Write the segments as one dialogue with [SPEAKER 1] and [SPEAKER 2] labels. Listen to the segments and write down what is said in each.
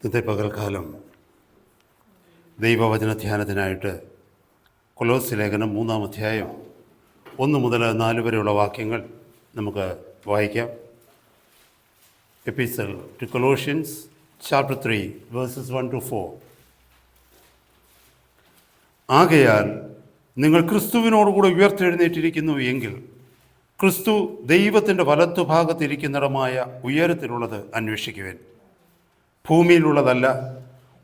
[SPEAKER 1] ഇന്നത്തെ പകൽക്കാലം ദൈവവചന ധ്യാനത്തിനായിട്ട് കൊലോസ്യ ലേഖനം 3-ാം അധ്യായം 1 മുതൽ 4 വരെയുള്ള വാക്യങ്ങൾ നമുക്ക് വായിക്കാം. Epistle to Colossians chapter 3 verses 1-4. ആകയാൽ നിങ്ങൾ ക്രിസ്തുവിനോടുകൂടെ ഉയർത്തെഴുന്നേറ്റിരിക്കുന്നു എങ്കിൽ ക്രിസ്തു ദൈവത്തിൻ്റെ വലത്തുഭാഗത്തിരിക്കുന്നിടമായ ഉയരത്തിലുള്ളത് അന്വേഷിക്കുവാൻ, ഭൂമിയിലുള്ളതല്ല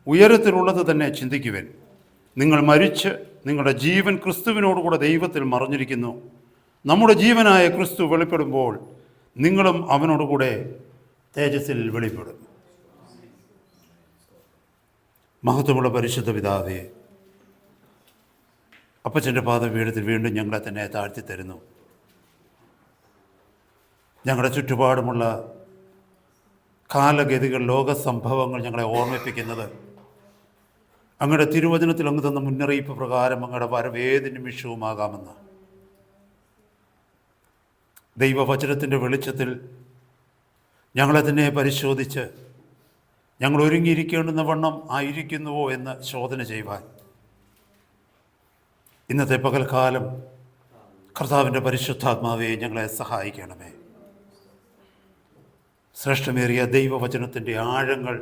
[SPEAKER 1] ഉയരത്തിലുള്ളത് തന്നെ ചിന്തിക്കുവാൻ. നിങ്ങൾ മരിച്ച് നിങ്ങളുടെ ജീവൻ ക്രിസ്തുവിനോടുകൂടെ ദൈവത്തിൽ മറഞ്ഞിരിക്കുന്നു. നമ്മുടെ ജീവനായ ക്രിസ്തു വെളിപ്പെടുമ്പോൾ നിങ്ങളും അവനോടുകൂടെ തേജസ്സിൽ വെളിപ്പെടും. മഹത്വമുള്ള പരിശുദ്ധ പിതാവേ, അപ്പച്ചൻ്റെ പാദപീഠത്തിൽ വീണ്ടും ഞങ്ങളെ തന്നെ താഴ്ത്തി തരുന്നു. ഞങ്ങളുടെ ചുറ്റുപാടുമുള്ള കാലഗതികൾ, ലോകസംഭവങ്ങൾ ഞങ്ങളെ ഓർമ്മിപ്പിക്കുന്നത് അങ്ങയുടെ തിരുവചനത്തിൽ അങ്ങ് തന്ന മുന്നറിയിപ്പ് പ്രകാരം അങ്ങയുടെ വരവേത് നിമിഷവുമാകാമെന്ന്. ദൈവവചനത്തിൻ്റെ വെളിച്ചത്തിൽ ഞങ്ങളെ തന്നെ പരിശോധിച്ച് ഞങ്ങൾ ഒരുങ്ങിയിരിക്കേണ്ടുന്ന വണ്ണം ആയിരിക്കുന്നുവോ എന്ന് ശോധന ചെയ്യുവാൻ ഇന്നത്തെ പകൽക്കാലം കർത്താവിൻ്റെ പരിശുദ്ധാത്മാവെ ഞങ്ങളെ സഹായിക്കണമേ. ശ്രേഷ്ഠമേറിയ ദൈവവചനത്തിൻ്റെ ആഴങ്ങൾ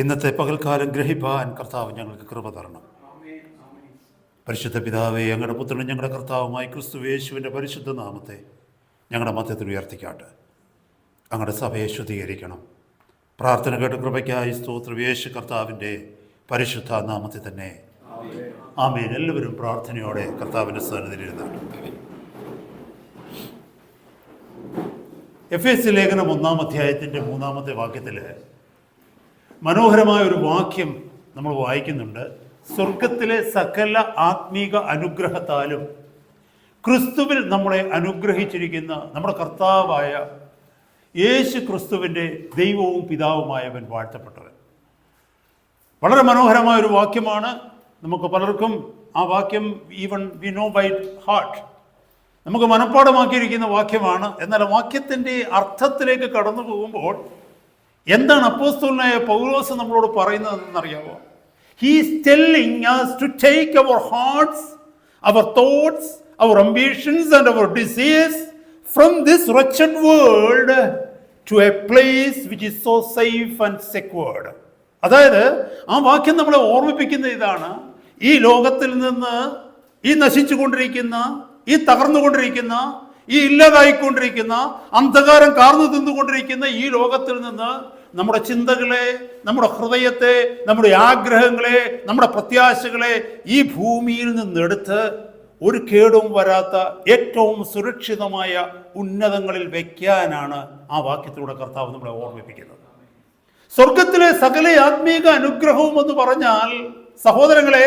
[SPEAKER 1] ഇന്നത്തെ പകൽക്കാലം ഗ്രഹിപ്പാൻ കർത്താവ് ഞങ്ങൾക്ക് കൃപ തരണം. പരിശുദ്ധ പിതാവേ, ഞങ്ങളുടെ പുത്രനും ഞങ്ങളുടെ കർത്താവുമായി ക്രിസ്തു യേശുവിൻ്റെ പരിശുദ്ധ നാമത്തെ ഞങ്ങളുടെ മധ്യത്തിൽ ഉയർത്തിക്കാട്ട്. ഞങ്ങളുടെ സഭയെ ശുദ്ധീകരിക്കണം. പ്രാർത്ഥന കേട്ട് കൃപയ്ക്കായി സ്തോത്രം. യേശു കർത്താവിൻ്റെ പരിശുദ്ധ നാമത്തിൽ തന്നെ ആമേൻ. എല്ലാവരും പ്രാർത്ഥനയോടെ കർത്താവിൻ്റെ സന്നിധിയിലിരുന്നാണ്. എഫേസ്യ ലേഖനം 1-ാം അധ്യായത്തിൻ്റെ 3-ാമത്തെ വാക്യത്തിൽ മനോഹരമായ ഒരു വാക്യം നമ്മൾ വായിക്കുന്നുണ്ട്. സ്വർഗത്തിലെ സകല ആത്മീക അനുഗ്രഹത്താലും ക്രിസ്തുവിൽ നമ്മളെ അനുഗ്രഹിച്ചിരിക്കുന്ന നമ്മുടെ കർത്താവായ യേശു ക്രിസ്തുവിൻ്റെ ദൈവവും പിതാവുമായവൻ വാഴ്ത്തപ്പെട്ടവൻ. വളരെ മനോഹരമായ ഒരു വാക്യമാണ്. നമുക്ക് പലർക്കും ആ വാക്യം even we know by heart, നമുക്ക് മനഃപ്പാഠമാക്കിയിരിക്കുന്ന വാക്യമാണ്. എന്നാൽ വാക്യത്തിൻ്റെ അർത്ഥത്തിലേക്ക് കടന്നു പോകുമ്പോൾ എന്താണ് അപ്പോസ്തലനായ പൗലോസ് നമ്മളോട് പറയുന്നതെന്നറിയാമോ? He is telling us to take our hearts, our thoughts, our ambitions and our desires from this wretched world to a place which is so safe and secured. അതായത് ആ വാക്യം നമ്മളെ ഓർമ്മിപ്പിക്കുന്ന ഇതാണ്: ഈ ലോകത്തിൽ നിന്ന്, ഈ നശിച്ചുകൊണ്ടിരിക്കുന്ന, ഈ തകർന്നുകൊണ്ടിരിക്കുന്ന, ഈ ഇല്ലാതായിക്കൊണ്ടിരിക്കുന്ന, അന്ധകാരം കാർന്നു തിന്നുകൊണ്ടിരിക്കുന്ന ഈ ലോകത്തിൽ നിന്ന് നമ്മുടെ ചിന്തകളെ, നമ്മുടെ ഹൃദയത്തെ, നമ്മുടെ ആഗ്രഹങ്ങളെ, നമ്മുടെ പ്രത്യാശകളെ ഈ ഭൂമിയിൽ നിന്നെടുത്ത് ഒരു കേടും വരാത്ത ഏറ്റവും സുരക്ഷിതമായ ഉന്നതങ്ങളിൽ വയ്ക്കാനാണ് ആ വാക്യത്തിലൂടെ കർത്താവ് നമ്മളെ ഓർമ്മിപ്പിക്കുന്നത്. സ്വർഗത്തിലെ സകല ആത്മീക അനുഗ്രഹവും എന്ന് പറഞ്ഞാൽ, സഹോദരങ്ങളെ,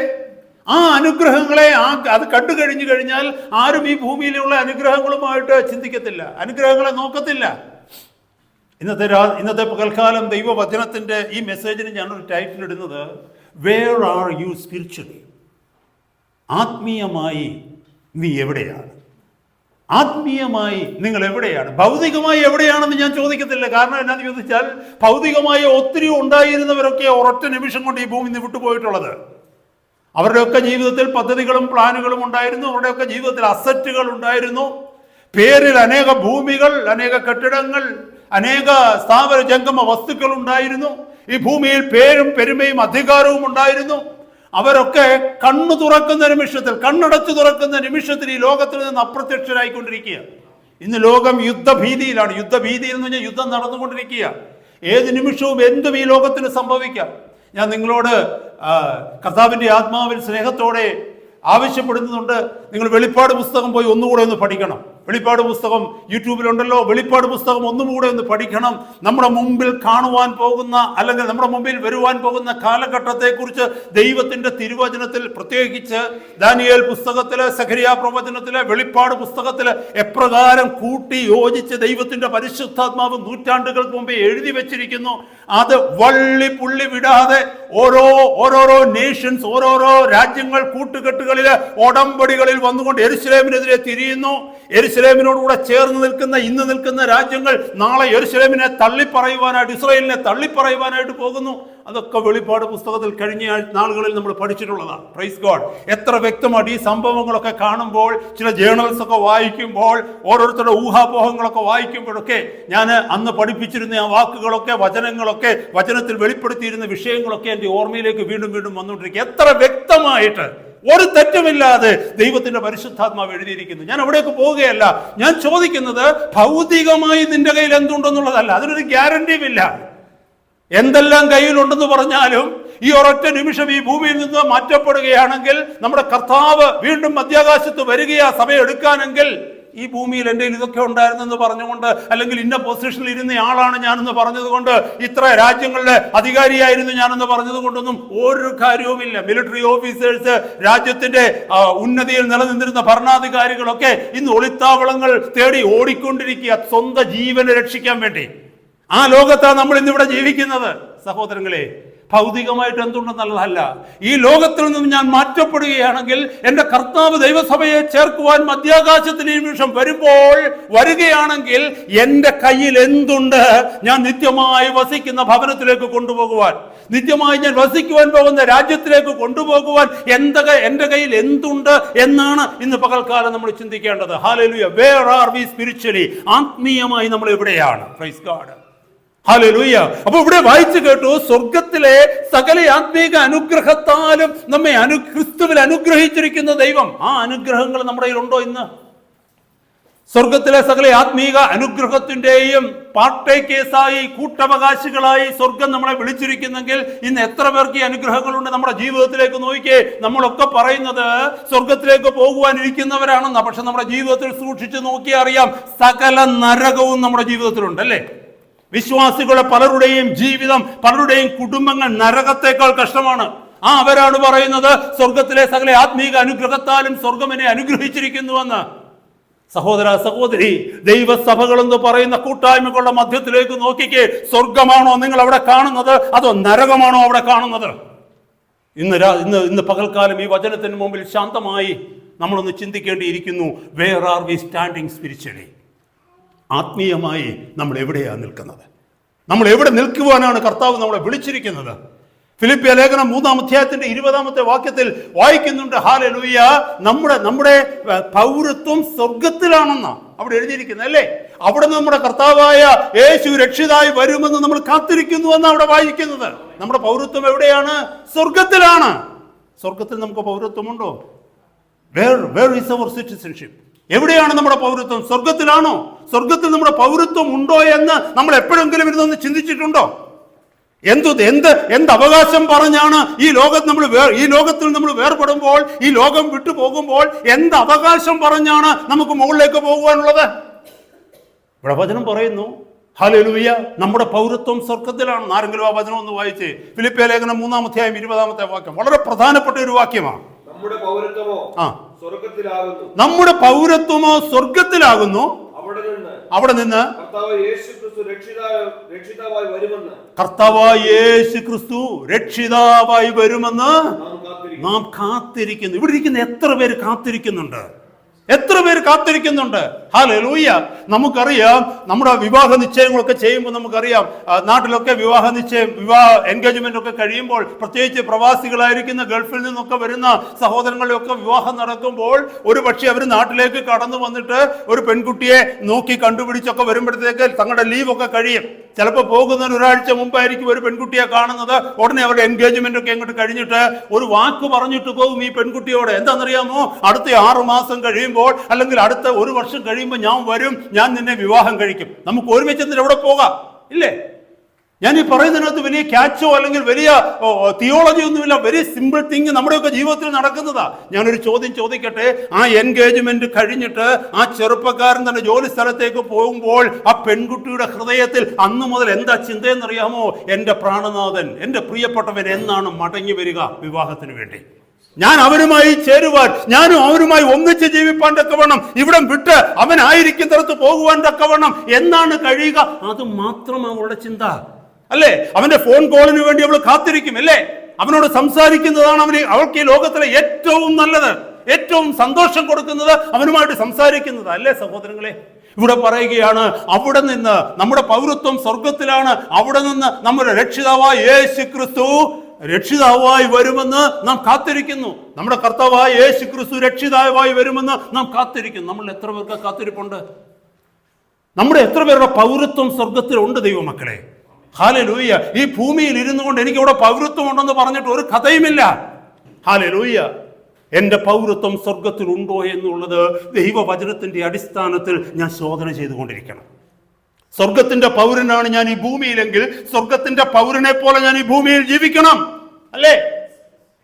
[SPEAKER 1] ആ അനുഗ്രഹങ്ങളെ അത് കണ്ടു കഴിഞ്ഞു കഴിഞ്ഞാൽ ആരും ഈ ഭൂമിയിലുള്ള അനുഗ്രഹങ്ങളുമായിട്ട് ചിന്തിക്കത്തില്ല, അനുഗ്രഹങ്ങളെ നോക്കത്തില്ല. ഇന്നത്തെ പകൽക്കാലം ദൈവവചനത്തിൻ്റെ ഈ മെസ്സേജിന് ഞാനൊരു ടൈറ്റിൽ ഇടുന്നത് വേർ ആർ യു സ്പിരിച്വലി? ആത്മീയമായി നീ എവിടെയാണ്? ആത്മീയമായി നിങ്ങൾ എവിടെയാണ്? ഭൗതികമായി എവിടെയാണെന്ന് ഞാൻ ചോദിക്കത്തില്ല. കാരണം എന്നാന്ന് ചോദിച്ചാൽ, ഭൗതികമായി ഒത്തിരി ഉണ്ടായിരുന്നവരൊക്കെ ഒരൊറ്റ നിമിഷം കൊണ്ട് ഈ ഭൂമി നിന്ന് വിട്ടുപോയിട്ടുള്ളത്. അവരുടെയൊക്കെ ജീവിതത്തിൽ പദ്ധതികളും പ്ലാനുകളും ഉണ്ടായിരുന്നു. അവരുടെയൊക്കെ ജീവിതത്തിൽ അസറ്റുകൾ ഉണ്ടായിരുന്നു. പേരിൽ അനേക ഭൂമികൾ, അനേക കെട്ടിടങ്ങൾ, അനേക സ്ഥാവര ജംഗമ വസ്തുക്കൾ ഉണ്ടായിരുന്നു. ഈ ഭൂമിയിൽ പേരും പെരുമയും അധികാരവും ഉണ്ടായിരുന്നു. അവരൊക്കെ കണ്ണു തുറക്കുന്ന നിമിഷത്തിൽ, കണ്ണടച്ചു തുറക്കുന്ന നിമിഷത്തിൽ ഈ ലോകത്തിൽ നിന്ന് അപ്രത്യക്ഷരായിക്കൊണ്ടിരിക്കുക. ഇന്ന് ലോകം യുദ്ധഭീതിയിലാണ്. യുദ്ധഭീതിയിൽ എന്ന് പറഞ്ഞാൽ യുദ്ധം നടന്നുകൊണ്ടിരിക്കുക. ഏത് നിമിഷവും എന്തും ഈ ലോകത്തിന് സംഭവിക്കാം. ഞാൻ നിങ്ങളോട് കർത്താവിൻ്റെ ആത്മാവിൽ സ്നേഹത്തോടെ ആവശ്യപ്പെടുന്നുണ്ട്. നിങ്ങൾ വെളിപ്പാട് പുസ്തകം പോയി ഒന്നുകൂടെ ഒന്ന് പഠിക്കണം. വെളിപ്പാട് പുസ്തകം യൂട്യൂബിലുണ്ടല്ലോ. വെളിപ്പാട് പുസ്തകം ഒന്നുകൂടെ ഒന്ന് പഠിക്കണം. നമ്മുടെ മുമ്പിൽ കാണുവാൻ പോകുന്ന, അല്ലെങ്കിൽ നമ്മുടെ മുമ്പിൽ വരുവാൻ പോകുന്ന കാലഘട്ടത്തെക്കുറിച്ച് ദൈവത്തിൻ്റെ തിരുവചനത്തിൽ, പ്രത്യേകിച്ച് ദാനിയേൽ പുസ്തകത്തില്, സഖരിയ പ്രവചനത്തില്, വെളിപ്പാട് പുസ്തകത്തില് എപ്രകാരം കൂട്ടി യോജിച്ച് ദൈവത്തിൻ്റെ പരിശുദ്ധാത്മാവ് നൂറ്റാണ്ടുകൾക്ക് മുമ്പേ എഴുതി വെച്ചിരിക്കുന്നു. അത് വള്ളി പുള്ളി വിടാതെ ഓരോരോ നേഷൻസ്, ഓരോരോ രാജ്യങ്ങൾ കൂട്ടുകെട്ടുകളിൽ, ഉടമ്പടികളിൽ വന്നുകൊണ്ട് യെരുശലേമിനെതിരെ തിരിയുന്നു. യെരുശലേമിനോടുകൂടെ ചേർന്ന് ഇന്ന് നിൽക്കുന്ന രാജ്യങ്ങൾ നാളെ യെരുശലേമിനെ തള്ളിപ്പറയുവാനായിട്ട്, ഇസ്രായേലിനെ തള്ളിപ്പറയുവാനായിട്ട് പോകുന്നു. അതൊക്കെ വെളിപ്പാട് പുസ്തകത്തിൽ കഴിഞ്ഞ നാളുകളിൽ നമ്മൾ പഠിച്ചിട്ടുള്ളതാണ്. Praise God. എത്ര വ്യക്തമായിട്ട് ഈ സംഭവങ്ങളൊക്കെ കാണുമ്പോൾ, ചില ജേണൽസ് ഒക്കെ വായിക്കുമ്പോൾ, ഓരോരുത്തരുടെ ഊഹാപോഹങ്ങളൊക്കെ വായിക്കുമ്പോഴൊക്കെ ഞാൻ അന്ന് പഠിപ്പിച്ചിരുന്ന ആ വാക്കുകളൊക്കെ, വചനങ്ങളൊക്കെ, വചനത്തിൽ വെളിപ്പെടുത്തിയിരുന്ന വിഷയങ്ങളൊക്കെ എൻ്റെ ഓർമ്മയിലേക്ക് വീണ്ടും വീണ്ടും വന്നുകൊണ്ടിരിക്കുക. എത്ര വ്യക്തമായിട്ട്, ഒരു തെറ്റുമില്ലാതെ ദൈവത്തിന്റെ പരിശുദ്ധാത്മാവ് എഴുതിയിരിക്കുന്നു. ഞാൻ അവിടേക്ക് പോവുകയല്ല. ഞാൻ ചോദിക്കുന്നത് ഭൗതികമായി നിന്റെ കയ്യിൽ എന്തുണ്ടെന്നുള്ളതല്ല. അതിനൊരു ഗ്യാരണ്ടിയുമില്ല. എന്തെല്ലാം കയ്യിലുണ്ടെന്ന് പറഞ്ഞാലും ഈ ഒരൊറ്റ നിമിഷം ഈ ഭൂമിയിൽ നിന്ന് മാറ്റപ്പെടുകയാണെങ്കിൽ, നമ്മുടെ കർത്താവ് വീണ്ടും മധ്യാകാശത്ത് വരികയാ സഭയെടുക്കാനെങ്കിൽ, ഈ ഭൂമിയിൽ എൻ്റെ ഇതൊക്കെ ഉണ്ടായിരുന്നെന്ന് പറഞ്ഞുകൊണ്ട്, അല്ലെങ്കിൽ ഇന്ന പൊസിഷനിൽ ഇരുന്ന ആളാണ് ഞാനെന്ന് പറഞ്ഞതുകൊണ്ട്, ഇത്ര രാജ്യങ്ങളുടെ അധികാരിയായിരുന്നു ഞാനെന്ന് പറഞ്ഞത് കൊണ്ടൊന്നും ഒരു കാര്യവുമില്ല. മിലിറ്ററി ഓഫീസേഴ്സ്, രാജ്യത്തിന്റെ ഉന്നതിയിൽ നിലനിന്നിരുന്ന ഭരണാധികാരികളൊക്കെ ഇന്ന് ഒളിത്താവളങ്ങൾ തേടി ഓടിക്കൊണ്ടിരിക്കുക, സ്വന്തം ജീവനെ രക്ഷിക്കാൻ വേണ്ടി. ആ ലോകത്താണ് നമ്മൾ ഇന്നിവിടെ ജീവിക്കുന്നത്. സഹോദരങ്ങളെ, ഭൗതികമായിട്ട് എന്തുണ്ടെന്നുള്ളതല്ല. ഈ ലോകത്തിൽ നിന്നും ഞാൻ മാറ്റപ്പെടുകയാണെങ്കിൽ, എൻ്റെ കർത്താവ് ദൈവസഭയെ ചേർക്കുവാൻ മധ്യാകാശത്തിന് ഈ നിമിഷം വരികയാണെങ്കിൽ, എൻ്റെ കയ്യിൽ എന്തുണ്ട്? ഞാൻ നിത്യമായി വസിക്കുന്ന ഭവനത്തിലേക്ക് കൊണ്ടുപോകുവാൻ, നിത്യമായി ഞാൻ വസിക്കുവാൻ പോകുന്ന രാജ്യത്തിലേക്ക് കൊണ്ടുപോകുവാൻ എൻ്റെ കയ്യിൽ എന്തുണ്ട് എന്നാണ് ഇന്ന് പകൽക്കാലം നമ്മൾ ചിന്തിക്കേണ്ടത്. Hallelujah. Where are we spiritually? ആത്മീയമായി നമ്മൾ എവിടെയാണ്? Praise God. ഹല്ലേലൂയ. അപ്പൊ ഇവിടെ വായിച്ചു കേട്ടു, സ്വർഗത്തിലെ സകല ആത്മീക അനുഗ്രഹത്താലും നമ്മെ ക്രിസ്തുവിൽ അനുഗ്രഹിച്ചിരിക്കുന്ന ദൈവം. ആ അനുഗ്രഹങ്ങൾ നമ്മുടെ കയ്യിലുണ്ടോ ഇന്ന്? സ്വർഗത്തിലെ സകല ആത്മീക അനുഗ്രഹത്തിന്റെയും പാർട്ടേക്കേഴ്സായി, കൂട്ടവകാശികളായി സ്വർഗം നമ്മളെ വിളിച്ചിരിക്കുന്നെങ്കിൽ, ഇന്ന് എത്ര പേർക്ക് ഈ അനുഗ്രഹങ്ങളുണ്ട് നമ്മുടെ ജീവിതത്തിലേക്ക് നോക്കിയേ. നമ്മളൊക്കെ പറയുന്നത് സ്വർഗത്തിലേക്ക് പോകുവാനിരിക്കുന്നവരാണെന്നാ. പക്ഷെ നമ്മുടെ ജീവിതത്തിൽ സൂക്ഷിച്ചു നോക്കിയാൽ അറിയാം, സകല നരകവും നമ്മുടെ ജീവിതത്തിലുണ്ട്, അല്ലേ? വിശ്വാസികളുടെ പലരുടെയും ജീവിതം, പലരുടെയും കുടുംബങ്ങൾ നരകത്തേക്കാൾ കഷ്ടമാണ്. അവരാണ് പറയുന്നത് സ്വർഗത്തിലെ സകല ആത്മീക അനുഗ്രഹത്താലും സ്വർഗം എന്നെ അനുഗ്രഹിച്ചിരിക്കുന്നുവെന്ന്. സഹോദര സഹോദരി, ദൈവസഭകളെന്ന് പറയുന്ന കൂട്ടായ്മകളുടെ മധ്യത്തിലേക്ക് നോക്കിക്കേ. സ്വർഗമാണോ നിങ്ങൾ അവിടെ കാണുന്നത്, അതോ നരകമാണോ അവിടെ കാണുന്നത്? ഇന്ന് പകൽക്കാലം ഈ വചനത്തിന് മുമ്പിൽ ശാന്തമായി നമ്മളൊന്ന് ചിന്തിക്കേണ്ടിയിരിക്കുന്നു. Where are we standing spiritually? ആത്മീയമായി നമ്മൾ എവിടെയാണ് നിൽക്കുന്നത്? നമ്മൾ എവിടെ നിൽക്കുവാനാണ് കർത്താവ് നമ്മളെ വിളിച്ചിരിക്കുന്നത്? ഫിലിപ്പിയ ലേഖനം 3-ാം അധ്യായത്തിന്റെ 20-ാമത്തെ വാക്യത്തിൽ വായിക്കുന്നുണ്ട്, ഹല്ലേലൂയ, നമ്മുടെ പൗരത്വം സ്വർഗത്തിലാണെന്നാ അവിടെ എഴുതിയിരിക്കുന്നത്, അല്ലേ? അവിടെ നമ്മുടെ കർത്താവായ യേശു രക്ഷിതായി വരുമെന്ന് നമ്മൾ കാത്തിരിക്കുന്നു എന്നാണ് അവിടെ വായിക്കുന്നത്. നമ്മുടെ പൗരത്വം എവിടെയാണ്? സ്വർഗത്തിലാണ്. സ്വർഗത്തിൽ നമുക്ക് പൗരത്വമുണ്ടോ? Where is our citizenship? എവിടെയാണ് നമ്മുടെ പൗരത്വം? സ്വർഗത്തിലാണോ? സ്വർഗത്തിൽ നമ്മുടെ പൗരത്വം ഉണ്ടോ എന്ന് നമ്മൾ എപ്പോഴെങ്കിലും ഇരുന്നൊന്ന് ചിന്തിച്ചിട്ടുണ്ടോ? എന്ത് അവകാശം പറഞ്ഞാണ് ഈ ലോകത്തിൽ നമ്മൾ വേർപെടുമ്പോൾ, ഈ ലോകം വിട്ടു പോകുമ്പോൾ എന്ത് അവകാശം പറഞ്ഞാണ് നമുക്ക് മുകളിലേക്ക് പോകുവാനുള്ളത്? ഇവിടെ വചനം പറയുന്നു, ഹല്ലേലൂയ, നമ്മുടെ പൗരത്വം സ്വർഗത്തിലാണ്. ആരെങ്കിലും ആ വചനം ഒന്ന് വായിച്ച്. ഫിലിപ്പിയ ലേഖനം 3-ാം അധ്യായം 20-ാമത്തെ വാക്യം വളരെ പ്രധാനപ്പെട്ട ഒരു വാക്യമാണ്. നമ്മുടെ പൗരത്വമോ സ്വർഗത്തിലാകുന്നു, അവിടെ നിന്ന് കർത്താവായ യേശു ക്രിസ്തു രക്ഷിതാവായി വരുമെന്ന് നാം കാത്തിരിക്കുന്നു. ഇവിടെ ഇരിക്കുന്ന എത്ര പേര് കാത്തിരിക്കുന്നുണ്ട്? ഹല്ലേലൂയ. നമുക്കറിയാം, നമ്മുടെ വിവാഹ നിശ്ചയങ്ങളൊക്കെ ചെയ്യുമ്പോൾ നമുക്കറിയാം, നാട്ടിലൊക്കെ വിവാഹ എൻഗേജ്മെന്റ് ഒക്കെ കഴിയുമ്പോൾ, പ്രത്യേകിച്ച് പ്രവാസികളായിരിക്കുന്ന ഗൾഫിൽ നിന്നൊക്കെ വരുന്ന സഹോദരങ്ങളുടെയൊക്കെ വിവാഹം നടക്കുമ്പോൾ, ഒരു പക്ഷേ അവർ നാട്ടിലേക്ക് കടന്നു വന്നിട്ട് ഒരു പെൺകുട്ടിയെ നോക്കി കണ്ടുപിടിച്ചൊക്കെ വരുമ്പോഴത്തേക്ക് തങ്ങളുടെ ലീവൊക്കെ കഴിയും. ചിലപ്പോൾ പോകുന്നതിന് ഒരാഴ്ച മുമ്പായിരിക്കും ഒരു പെൺകുട്ടിയെ കാണുന്നത്. ഉടനെ അവരുടെ എൻഗേജ്മെന്റ് ഒക്കെ അങ്ങോട്ട് കഴിഞ്ഞിട്ട് ഒരു വാക്ക് പറഞ്ഞിട്ട് പോകും ഈ പെൺകുട്ടിയോട്. എന്താണെന്നറിയാമോ? അടുത്ത 6 മാസം കഴിയുമ്പോൾ, അല്ലെങ്കിൽ അടുത്ത 1 വർഷം കഴിയുമ്പോൾ ഞാൻ വരും, ഞാൻ നിന്നെ വിവാഹം കഴിക്കും, നമുക്ക് ഒരുമിച്ച് എവിടെ പോകാം, ഇല്ലേ? ഞാൻ ഈ പറയുന്നതിനകത്ത് വലിയ ക്യാച്ചോ അല്ലെങ്കിൽ വലിയ തിയോളജി ഒന്നുമില്ല. വെരി സിമ്പിൾ തിങ് നമ്മുടെയൊക്കെ ജീവിതത്തിൽ നടക്കുന്നതാ. ഞാനൊരു ചോദ്യം ചോദിക്കട്ടെ. ആ എൻഗേജ്മെന്റ് കഴിഞ്ഞിട്ട് ആ ചെറുപ്പക്കാരൻ തന്നെ ജോലി സ്ഥലത്തേക്ക് പോകുമ്പോൾ ആ പെൺകുട്ടിയുടെ ഹൃദയത്തിൽ അന്ന് മുതൽ എന്താ ചിന്തയെന്നറിയാമോ? എൻ്റെ പ്രാണനാഥൻ, എൻ്റെ പ്രിയപ്പെട്ടവൻ എന്നാണ് മടങ്ങി വരിക വിവാഹത്തിന് വേണ്ടി. ഞാൻ അവരുമായി ചേരുവാൻ, ഞാനും അവരുമായി ഒന്നിച്ച് ജീവിപ്പാൻ തക്കവണ്ണം, ഇവിടം വിട്ട് അവനായിരിക്കുന്നിടത്ത് പോകുവാൻ തക്കവണ്ണം എന്നാണ് കഴിയുക. അത് മാത്രമാണ് അവളുടെ ചിന്ത. അല്ലേ? അവന്റെ ഫോൺ കോളിന് വേണ്ടി അവൾ കാത്തിരിക്കും, അല്ലേ? അവനോട് സംസാരിക്കുന്നതാണ് അവൾക്ക് ഈ ലോകത്തിലെ ഏറ്റവും നല്ലത്, ഏറ്റവും സന്തോഷം കൊടുക്കുന്നത് അവനുമായിട്ട് സംസാരിക്കുന്നത്, അല്ലേ സഹോദരങ്ങളെ? ഇവിടെ പറയുകയാണ്, അവിടെ നിന്ന് നമ്മുടെ പൗരത്വം സ്വർഗത്തിലാണ്. അവിടെ നിന്ന് നമ്മുടെ രക്ഷിതാവായ യേശു ക്രിസ്തു രക്ഷിതാവായി വരുമെന്ന് നാം കാത്തിരിക്കുന്നു. നമ്മുടെ കർത്താവായ യേശു ക്രിസ്തു രക്ഷിതാവായി വരുമെന്ന് നാം കാത്തിരിക്കുന്നു. നമ്മൾ എത്ര പേർക്ക് കാത്തിരിപ്പുണ്ട്? നമ്മുടെ എത്ര പേരുടെ പൗരത്വം സ്വർഗത്തിലുണ്ട് ദൈവമക്കളെ? ഹല്ലേലൂയ. ഈ ഭൂമിയിൽ ഇരുന്നു കൊണ്ട് എനിക്കിവിടെ പൗരത്വം ഉണ്ടെന്ന് പറഞ്ഞിട്ട് ഒരു കഥയുമില്ല. ഹല്ലേലൂയ. എൻ്റെ പൗരത്വം സ്വർഗത്തിലുണ്ടോ എന്നുള്ളത് ദൈവവചനത്തിന്റെ അടിസ്ഥാനത്തിൽ ഞാൻ ശോധന ചെയ്തുകൊണ്ടിരിക്കണം. സ്വർഗത്തിന്റെ പൗരനാണ് ഞാൻ ഈ ഭൂമിയിലെങ്കിൽ സ്വർഗത്തിന്റെ പൗരനെ പോലെ ഞാൻ ഈ ഭൂമിയിൽ ജീവിക്കണം, അല്ലേ?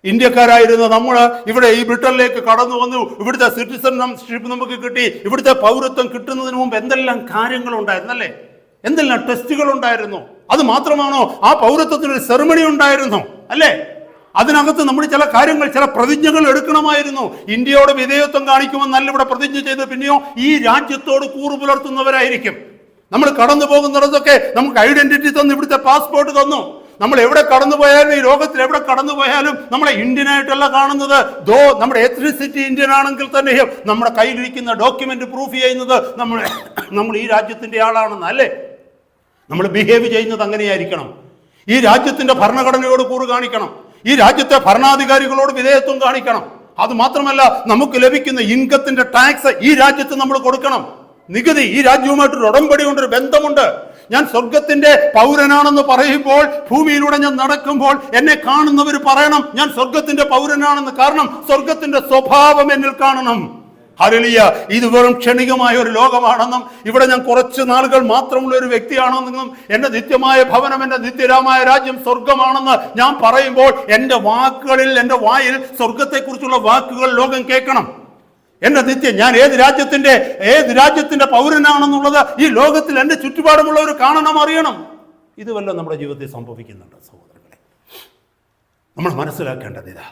[SPEAKER 1] ഇന്ത്യക്കാരായിരുന്ന നമ്മൾ ഇവിടെ ഈ ബ്രിട്ടനിലേക്ക് കടന്നു വന്നു. ഇവിടുത്തെ സിറ്റിസൺഷിപ്പ് നമുക്ക് കിട്ടി. ഇവിടുത്തെ പൗരത്വം കിട്ടുന്നതിന് മുമ്പ് എന്തെല്ലാം കാര്യങ്ങളുണ്ടായിരുന്നു, അല്ലേ? എന്തെല്ലാം ടെസ്റ്റുകൾ ഉണ്ടായിരുന്നു. അത് മാത്രമാണോ, ആ പൗരത്വത്തിനൊരു സെറിമണി ഉണ്ടായിരുന്നു, അല്ലേ? അതിനകത്ത് നമ്മൾ ചില കാര്യങ്ങൾ, ചില പ്രതിജ്ഞകൾ എടുക്കണമായിരുന്നു. ഇന്ത്യയോട് വിധേയത്വം കാണിക്കുമെന്നല്ല ഇവിടെ പ്രതിജ്ഞ ചെയ്ത്, പിന്നെയോ ഈ രാജ്യത്തോട് കൂറു പുലർത്തുന്നവരായിരിക്കും. നമ്മൾ കടന്നു പോകുന്നിടത്തൊക്കെ നമുക്ക് ഐഡന്റിറ്റി തന്നു, ഇവിടുത്തെ പാസ്പോർട്ട് തന്നു. നമ്മൾ എവിടെ കടന്നു പോയാലും, ഈ ലോകത്തിൽ എവിടെ കടന്നു പോയാലും നമ്മളെ ഇന്ത്യൻ ആയിട്ടല്ല കാണുന്നത്. നമ്മുടെ എത്നിസിറ്റി ഇന്ത്യൻ ആണെങ്കിൽ തന്നെയും നമ്മുടെ കയ്യിലിരിക്കുന്ന ഡോക്യുമെന്റ് പ്രൂഫ് ചെയ്യുന്നത് നമ്മൾ ഈ രാജ്യത്തിന്റെ ആളാണെന്ന്, അല്ലേ? നമ്മൾ ബിഹേവ് ചെയ്യുന്നത് അങ്ങനെയായിരിക്കണം. ഈ രാജ്യത്തിന്റെ ഭരണഘടനയോട് കൂറ് കാണിക്കണം. ഈ രാജ്യത്തെ ഭരണാധികാരികളോട് വിധേയത്വം കാണിക്കണം. അത് മാത്രമല്ല, നമുക്ക് ലഭിക്കുന്ന ഇൻകത്തിന്റെ ടാക്സ് ഈ രാജ്യത്ത് നമ്മൾ കൊടുക്കണം. നികുതി ഈ രാജ്യവുമായിട്ടൊരു ഉടമ്പടി കൊണ്ടൊരു ബന്ധമുണ്ട്. ഞാൻ സ്വർഗത്തിന്റെ പൗരനാണെന്ന് പറയുമ്പോൾ, ഭൂമിയിലൂടെ ഞാൻ നടക്കുമ്പോൾ എന്നെ കാണുന്നവർ പറയണം ഞാൻ സ്വർഗത്തിന്റെ പൗരനാണെന്ന്. കാരണം സ്വർഗത്തിന്റെ സ്വഭാവം എന്നിൽ കാണണം. ഹല്ലേലൂയ. ഇത് വെറും ക്ഷണികമായ ഒരു ലോകമാണെന്നും ഇവിടെ ഞാൻ കുറച്ച് നാളുകൾ മാത്രമുള്ള ഒരു വ്യക്തിയാണെന്നും എന്റെ നിത്യമായ ഭവനം, എന്റെ നിത്യരാമായ രാജ്യം സ്വർഗമാണെന്ന് ഞാൻ പറയുമ്പോൾ എന്റെ വാക്കുകളിൽ, എന്റെ വായിൽ സ്വർഗത്തെക്കുറിച്ചുള്ള വാക്കുകൾ ലോകം കേൾക്കണം. ഞാൻ ഏത് രാജ്യത്തിന്റെ പൗരനാണെന്നുള്ളത് ഈ ലോകത്തിൽ എന്റെ ചുറ്റുപാടുമുള്ളവർ കാണണം, അറിയണം. ഇതുവല്ല നമ്മുടെ ജീവിതത്തിൽ സംഭവിക്കുന്നുണ്ട് സഹോദരങ്ങളെ. നമ്മൾ മനസ്സിലാക്കേണ്ടത് ഇതാ.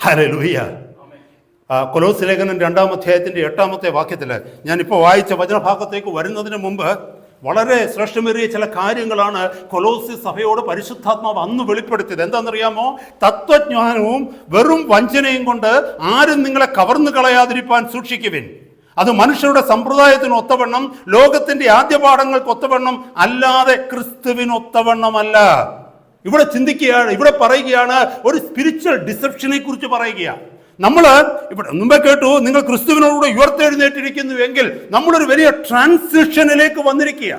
[SPEAKER 1] ഹല്ലേലൂയ. കൊലോസ്യ ലേഖനം 2-ാം അധ്യായത്തിന്റെ 8-ാമത്തെ വാക്യത്തിൽ ഞാനിപ്പോൾ വായിച്ച വചനഭാഗത്തേക്ക് വരുന്നതിന് മുമ്പ് വളരെ ശ്രേഷ്ഠമേറിയ ചില കാര്യങ്ങളാണ് കൊലോസ്യ സഭയോട് പരിശുദ്ധാത്മാവ് അന്ന് വെളിപ്പെടുത്തിയത്. എന്താണെന്നറിയാമോ? തത്വജ്ഞാനവും വെറും വഞ്ചനയും കൊണ്ട് ആരും നിങ്ങളെ കവർന്നു കളയാതിരിക്കാൻ സൂക്ഷിക്കുവിൻ. അത് മനുഷ്യരുടെ സമ്പ്രദായത്തിന് ഒത്തവണ്ണം, ലോകത്തിന്റെ ആദ്യപാഠങ്ങൾക്ക് ഒത്തവണ്ണം, അല്ലാതെ ക്രിസ്തുവിനൊത്തവണ്ണമല്ല. ഇവിടെ ചിന്തിക്കുകയാണ്, ഇവിടെ പറയുകയാണ്, ഒരു സ്പിരിച്വൽ ഡിസെപ്ഷനെ കുറിച്ച് പറയുകയാണ്. നമ്മൾ ഇവിടെ മുമ്പേ കേട്ടു, നിങ്ങൾ ക്രിസ്തുവിനോടുകൂടെ ഉയർത്തെഴുന്നേറ്റിരിക്കുന്നു എങ്കിൽ നമ്മളൊരു വലിയ ട്രാൻസിഷനിലേക്ക് വന്നിരിക്കുക.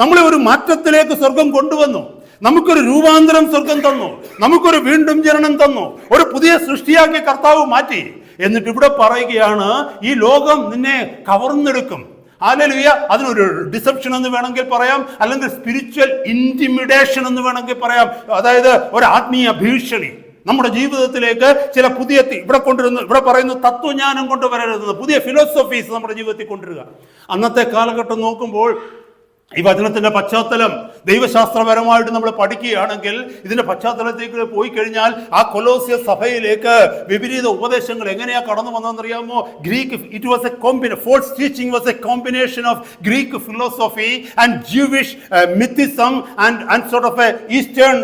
[SPEAKER 1] നമ്മളെ ഒരു മാറ്റത്തിലേക്ക് സ്വർഗം കൊണ്ടുവന്നു. നമുക്കൊരു രൂപാന്തരം സ്വർഗം തന്നു. നമുക്കൊരു വീണ്ടും ജനനം തന്നു. ഒരു പുതിയ സൃഷ്ടിയാക്കി കർത്താവ് മാറ്റി. എന്നിട്ട് ഇവിടെ പറയുകയാണ്, ഈ ലോകം നിന്നെ കവർന്നെടുക്കും. ഹല്ലേലൂയ. അതിനൊരു ഡിസെപ്ഷൻ എന്ന് വേണമെങ്കിൽ പറയാം, അല്ലെങ്കിൽ സ്പിരിച്വൽ ഇന്റിമിഡേഷൻ എന്ന് വേണമെങ്കിൽ പറയാം. അതായത് ഒരു ആത്മീയ ഭീഷണി നമ്മുടെ ജീവിതത്തിലേക്ക് ചില പുതിയ ഇവിടെ പറയുന്നു തത്വജ്ഞാനം കൊണ്ടുവരരുത്, പുതിയ ഫിലോസഫീസ് നമ്മുടെ ജീവിതത്തിൽ കൊണ്ടുവരിക. അന്നത്തെ കാലഘട്ടം നോക്കുമ്പോൾ ഈ വചനത്തിന്റെ പശ്ചാത്തലം ദൈവശാസ്ത്രപരമായിട്ട് നമ്മൾ പഠിക്കുകയാണെങ്കിൽ, ഇതിന്റെ പശ്ചാത്തലത്തേക്ക് പോയി കഴിഞ്ഞാൽ ആ കൊലോസ്യ സഭയിലേക്ക് വിപരീത ഉപദേശങ്ങൾ എങ്ങനെയാ കടന്നു വന്നതെന്നറിയാമോ? It was a false teaching was a combination of Greek philosophy and Jewish mythism and sort of a eastern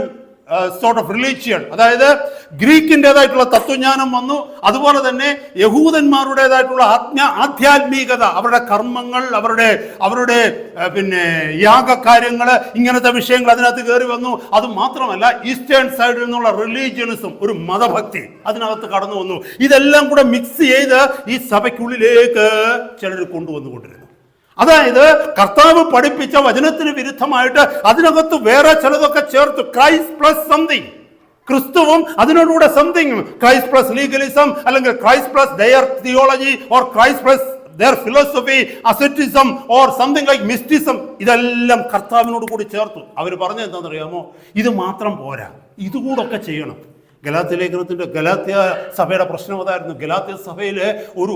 [SPEAKER 1] sort of religion. അതായത് ഗ്രീക്കിൻ്റെതായിട്ടുള്ള തത്വജ്ഞാനം വന്നു, അതുപോലെ തന്നെ യഹൂദന്മാരുടേതായിട്ടുള്ള ആധ്യാത്മികത, അവരുടെ കർമ്മങ്ങൾ, അവരുടെ യാഗകാര്യങ്ങൾ, ഇങ്ങനത്തെ വിഷയങ്ങൾ അതിനകത്ത് കയറി വന്നു. അത് മാത്രമല്ല, ഈസ്റ്റേൺ സൈഡിൽ നിന്നുള്ള റിലീജിയനിസം, ഒരു മതഭക്തി അതിനകത്ത് കടന്നു വന്നു. ഇതെല്ലാം കൂടെ മിക്സ് ചെയ്ത് ഈ സഭയ്ക്കുള്ളിലേക്ക് ചിലർ കൊണ്ടുവന്നുകൊണ്ടിരുന്നു. അതായത് കർത്താവ് പഠിപ്പിച്ച വചനത്തിന് വിരുദ്ധമായിട്ട് അതിനകത്ത് വേറെ ചിലതൊക്കെ ചേർത്ത്. ക്രൈസ്റ്റ് പ്ലസ് സംതിങ്, ക്രിസ്തുവും അതിനോടുകൂടെ സംതിങ്. ക്രൈസ്റ്റ് പ്ലസ് ലീഗലിസം, അല്ലെങ്കിൽ Christ plus their theology, or Christ plus their philosophy, asceticism, or something like mysticism. ഇതെല്ലാം കർത്താവിനോട് കൂടി ചേർത്തു. അവർ പറഞ്ഞത് എന്താണെന്നറിയാമോ? ഇത് മാത്രം പോരാ, ഇതുകൂടൊക്കെ ചെയ്യണം. ഗലാത്യ സഭയുടെ പ്രശ്നം അതായിരുന്നു. ഗലാത്യ സഭയിലെ ഒരു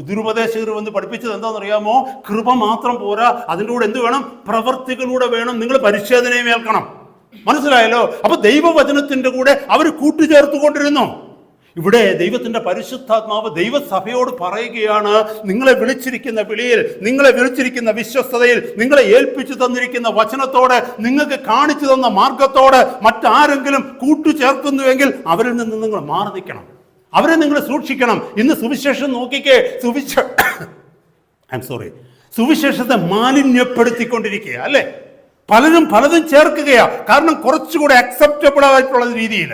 [SPEAKER 1] ദുരുപദേശകർ വന്ന് പഠിപ്പിച്ചത് എന്താണെന്നറിയാമോ? കൃപ മാത്രം പോരാ, അതിൻ്റെ കൂടെ എന്ത് വേണം? പ്രവർത്തികളിലൂടെ വേണം നിങ്ങൾ പരിച്ഛേദനയും ഏൽക്കണം. മനസ്സിലായല്ലോ? അപ്പൊ ദൈവവചനത്തിന്റെ കൂടെ അവർ കൂട്ടുചേർത്തുകൊണ്ടിരുന്നു. ഇവിടെ ദൈവത്തിൻ്റെ പരിശുദ്ധാത്മാവ് ദൈവസഭയോട് പറയുകയാണ്, നിങ്ങളെ വിളിച്ചിരിക്കുന്ന വിളിയിൽ, നിങ്ങളെ വിളിച്ചിരിക്കുന്ന വിശ്വസ്തതയിൽ, നിങ്ങളെ ഏൽപ്പിച്ചു തന്നിരിക്കുന്ന വചനത്തോട്, നിങ്ങൾക്ക് കാണിച്ചു തന്ന മാർഗത്തോട് മറ്റാരെങ്കിലും കൂട്ടുചേർക്കുന്നുവെങ്കിൽ അവരിൽ നിന്ന് നിങ്ങൾ മാറി നിൽക്കണം, അവരെ നിങ്ങൾ സൂക്ഷിക്കണം. ഇന്ന് സുവിശേഷം നോക്കിക്കേ, സുവിശേഷത്തെ മാലിന്യപ്പെടുത്തിക്കൊണ്ടിരിക്കുക അല്ലേ? പലതും ചേർക്കുകയാ. കാരണം കുറച്ചുകൂടെ അക്സെപ്റ്റബിൾ ആയിട്ടുള്ള രീതിയിൽ,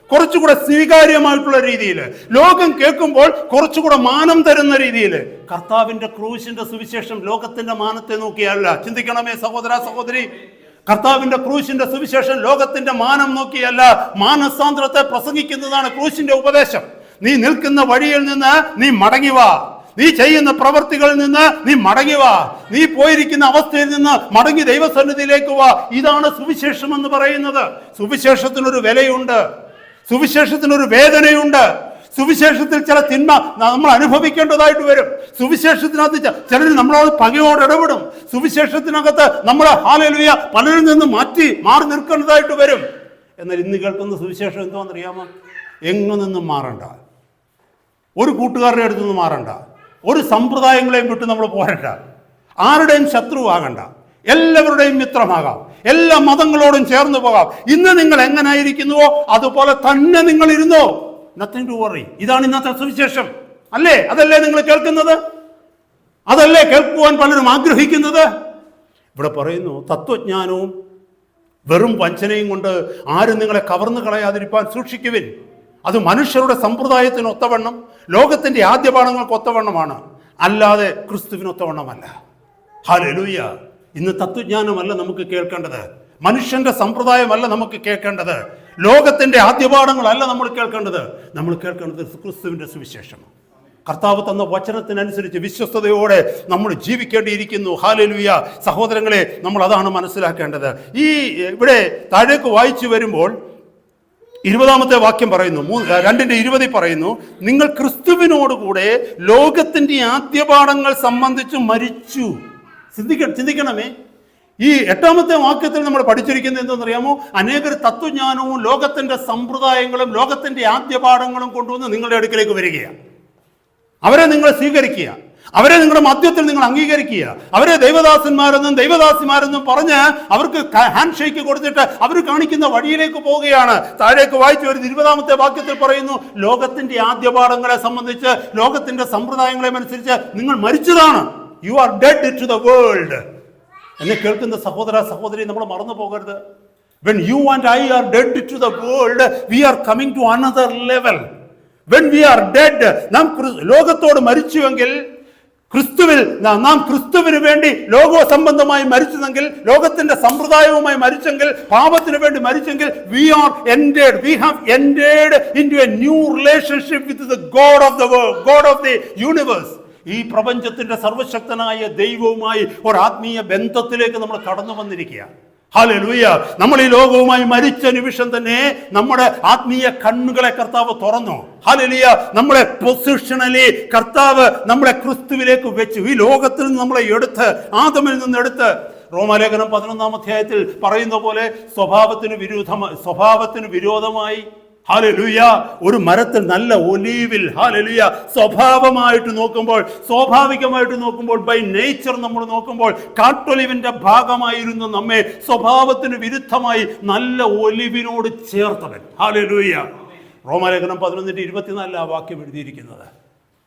[SPEAKER 1] കുറച്ചുകൂടെ സ്വീകാര്യമായിട്ടുള്ള രീതിയിൽ, ലോകം കേൾക്കുമ്പോൾ കുറച്ചുകൂടെ മാനം തരുന്ന രീതിയിൽ. കർത്താവിന്റെ ക്രൂശിന്റെ സുവിശേഷം ലോകത്തിന്റെ മാനത്തെ നോക്കിയല്ല. ചിന്തിക്കണമേ സഹോദര സഹോദരി, കർത്താവിന്റെ ക്രൂശിന്റെ സുവിശേഷം ലോകത്തിന്റെ മാനം നോക്കിയല്ല, മാനസാന്തരത്തെ പ്രസംഗിക്കുന്നതാണ് ക്രൂശിന്റെ ഉപദേശം. നീ നിൽക്കുന്ന വഴിയിൽ നിന്ന് നീ മടങ്ങി വാ, നീ ചെയ്യുന്ന പ്രവർത്തികളിൽ നിന്ന് നീ മടങ്ങി വാ, നീ പോയിരിക്കുന്ന അവസ്ഥയിൽ നിന്ന് മടങ്ങി ദൈവസന്നിധിയിലേക്ക് വാ. ഇതാണ് സുവിശേഷം എന്ന് പറയുന്നത്. സുവിശേഷത്തിനൊരു വിലയുണ്ട്, സുവിശേഷത്തിനൊരു വേദനയുണ്ട്, സുവിശേഷത്തിൽ ചില തിന്മ നമ്മൾ അനുഭവിക്കേണ്ടതായിട്ട് വരും. സുവിശേഷത്തിനകത്ത് ചിലർ നമ്മളോട് പകയോട് ഇടപെടും. സുവിശേഷത്തിനകത്ത് നമ്മളെ ഹല്ലേലൂയ പലരിൽ നിന്ന് മാറി നിൽക്കേണ്ടതായിട്ട് വരും. എന്നാൽ ഇന്ന് കേൾക്കുന്ന സുവിശേഷം എന്താണെന്നറിയാമോ? എങ്ങു നിന്നും മാറണ്ട, ഒരു കൂട്ടുകാരുടെ അടുത്തു നിന്ന് മാറണ്ട, ഒരു സമ്പ്രദായങ്ങളെയും വിട്ട് നമ്മൾ പോരണ്ട, ആരുടെയും ശത്രുവാകണ്ട, എല്ലാവരുടെയും മിത്രമാകാം, എല്ലാ മതങ്ങളോടും ചേർന്ന് പോകാം. ഇന്ന് നിങ്ങൾ എങ്ങനായിരിക്കുന്നുവോ അതുപോലെ തന്നെ നിങ്ങൾ ഇരുന്നോ. Nothing to worry. ഇതാണ് ഇന്നത്തെ സുവിശേഷം അല്ലേ? അതല്ലേ നിങ്ങൾ കേൾക്കുന്നത്? അതല്ലേ കേൾക്കുവാൻ പലരും ആഗ്രഹിക്കുന്നത്? ഇവിടെ പറയുന്നു, തത്വജ്ഞാനവും വെറും വഞ്ചനയും കൊണ്ട് ആരും നിങ്ങളെ കവർന്നു കളയാതിരിക്കാൻ സൂക്ഷിക്കുവിൻ. അത് മനുഷ്യരുടെ സമ്പ്രദായത്തിന് ഒത്തവണ്ണം, ലോകത്തിന്റെ ആദ്യപാഠങ്ങൾക്ക് ഒത്തവണ്ണമാണ്, അല്ലാതെ ക്രിസ്തുവിനൊത്തവണ്ണമല്ല. ഹല്ലേലൂയ. ഇന്ന് തത്വജ്ഞാനമല്ല നമുക്ക് കേൾക്കേണ്ടത്, മനുഷ്യന്റെ സമ്പ്രദായമല്ല നമുക്ക് കേൾക്കേണ്ടത്, ലോകത്തിന്റെ ആദ്യപാഠങ്ങളല്ല നമ്മൾ കേൾക്കേണ്ടത്. നമ്മൾ കേൾക്കേണ്ടത് ക്രിസ്തുവിന്റെ സുവിശേഷം. കർത്താവ് തന്ന വചനത്തിനനുസരിച്ച് വിശ്വസ്തയോടെ നമ്മൾ ജീവിക്കേണ്ടിയിരിക്കുന്നു. ഹല്ലേലൂയ. സഹോദരങ്ങളെ, നമ്മൾ അതാണ് മനസ്സിലാക്കേണ്ടത്. ഇവിടെ താഴേക്ക് വായിച്ചു വരുമ്പോൾ 20-ാമത്തെ വാക്യം പറയുന്നു, 2:20 പറയുന്നു, നിങ്ങൾ ക്രിസ്തുവിനോടുകൂടെ ലോകത്തിന്റെ ആദ്യപാഠങ്ങൾ സംബന്ധിച്ച് മരിച്ചു. ചിന്തിക്കണമേ. ഈ 8-ാമത്തെ വാക്യത്തിൽ നമ്മൾ പഠിച്ചിരിക്കുന്നത് എന്തെന്നറിയാമോ? അനേകർ തത്വജ്ഞാനവും ലോകത്തിന്റെ സമ്പ്രദായങ്ങളും ലോകത്തിന്റെ ആദ്യപാഠങ്ങളും കൊണ്ടുവന്ന് നിങ്ങളുടെ അടുക്കിലേക്ക് വരികയാണ്. അവരെ നിങ്ങൾ സ്വീകരിക്കുക, അവരെ നിങ്ങളുടെ മധ്യത്തിൽ നിങ്ങൾ അംഗീകരിക്കുക, അവരെ ദൈവദാസന്മാരെന്നും ദൈവദാസിമാരെന്നും പറഞ്ഞ് അവർക്ക് ഹാൻഡ് ഷേക്ക് കൊടുത്തിട്ട് അവർ കാണിക്കുന്ന വഴിയിലേക്ക് പോവുകയാണ്. താഴേക്ക് വായിച്ചു വരുന്ന 20-ാമത്തെ വാക്യത്തിൽ പറയുന്നു, ലോകത്തിന്റെ ആദ്യപാഠങ്ങളെ സംബന്ധിച്ച്, ലോകത്തിന്റെ സമ്പ്രദായങ്ങളെ അനുസരിച്ച് നിങ്ങൾ മരിച്ചതാണ്. You are dead to the world. എന്നെ കേൾക്കുന്ന സഹോദര സഹോദരി, നമ്മൾ മറന്നു പോകരുത്. When you and I are dead to the world, we are coming to another level. When we are dead, നാം ലോകത്തോട് മരിച്ചുവെങ്കിൽ, നാം ക്രിസ്തുവിന് വേണ്ടി ലോക സംബന്ധമായി മരിച്ചെങ്കിൽ, ലോകത്തിന്റെ സമ്പ്രദായവുമായി മരിച്ചെങ്കിൽ, പാപത്തിന് വേണ്ടി മരിച്ചെങ്കിൽ, we have entered into a new relationship with the God of the world, God of the universe. ഈ പ്രപഞ്ചത്തിന്റെ സർവശക്തനായ ദൈവവുമായി ഒരു ആത്മീയ ബന്ധത്തിലേക്ക് നമ്മൾ കടന്നു വന്നിരിക്കുക. ഹല്ലേലൂയ. നമ്മൾ ഈ ലോകവുമായി മരിച്ച നിമിഷം തന്നെ നമ്മുടെ ആത്മീയ കണ്ണുകളെ കർത്താവ് തുറന്നു. ഹല്ലേലൂയ. നമ്മളെ പൊസിഷണലി കർത്താവ് നമ്മളെ ക്രിസ്തുവിലേക്ക് വെച്ചു. ഈ ലോകത്തിൽ നിന്ന് നമ്മളെ എടുത്ത്, ആദമിൽ നിന്ന് എടുത്ത്, റോമാലേഖനം 11-ാം അധ്യായത്തിൽ പറയുന്ന പോലെ സ്വഭാവത്തിന് വിരോധമായി, ഹല്ലേലൂയ, ഒരു മരത്തിൽ നല്ല ഒലീവിൽ, ഹല്ലേലൂയ, സ്വാഭാവികമായിട്ട് നോക്കുമ്പോൾ ബൈ നേച്ചർ നമ്മൾ നോക്കുമ്പോൾ കാട്ടൊലിവിന്റെ ഭാഗമായിരുന്നു നമ്മെ സ്വഭാവത്തിന് വിരുദ്ധമായി നല്ല ഒലിവിനോട് ചേർത്തവൻ. ഹല്ലേലൂയ. റോമാലേഖനം 11:24 വാക്യം എഴുതിയിരിക്കുന്നത്.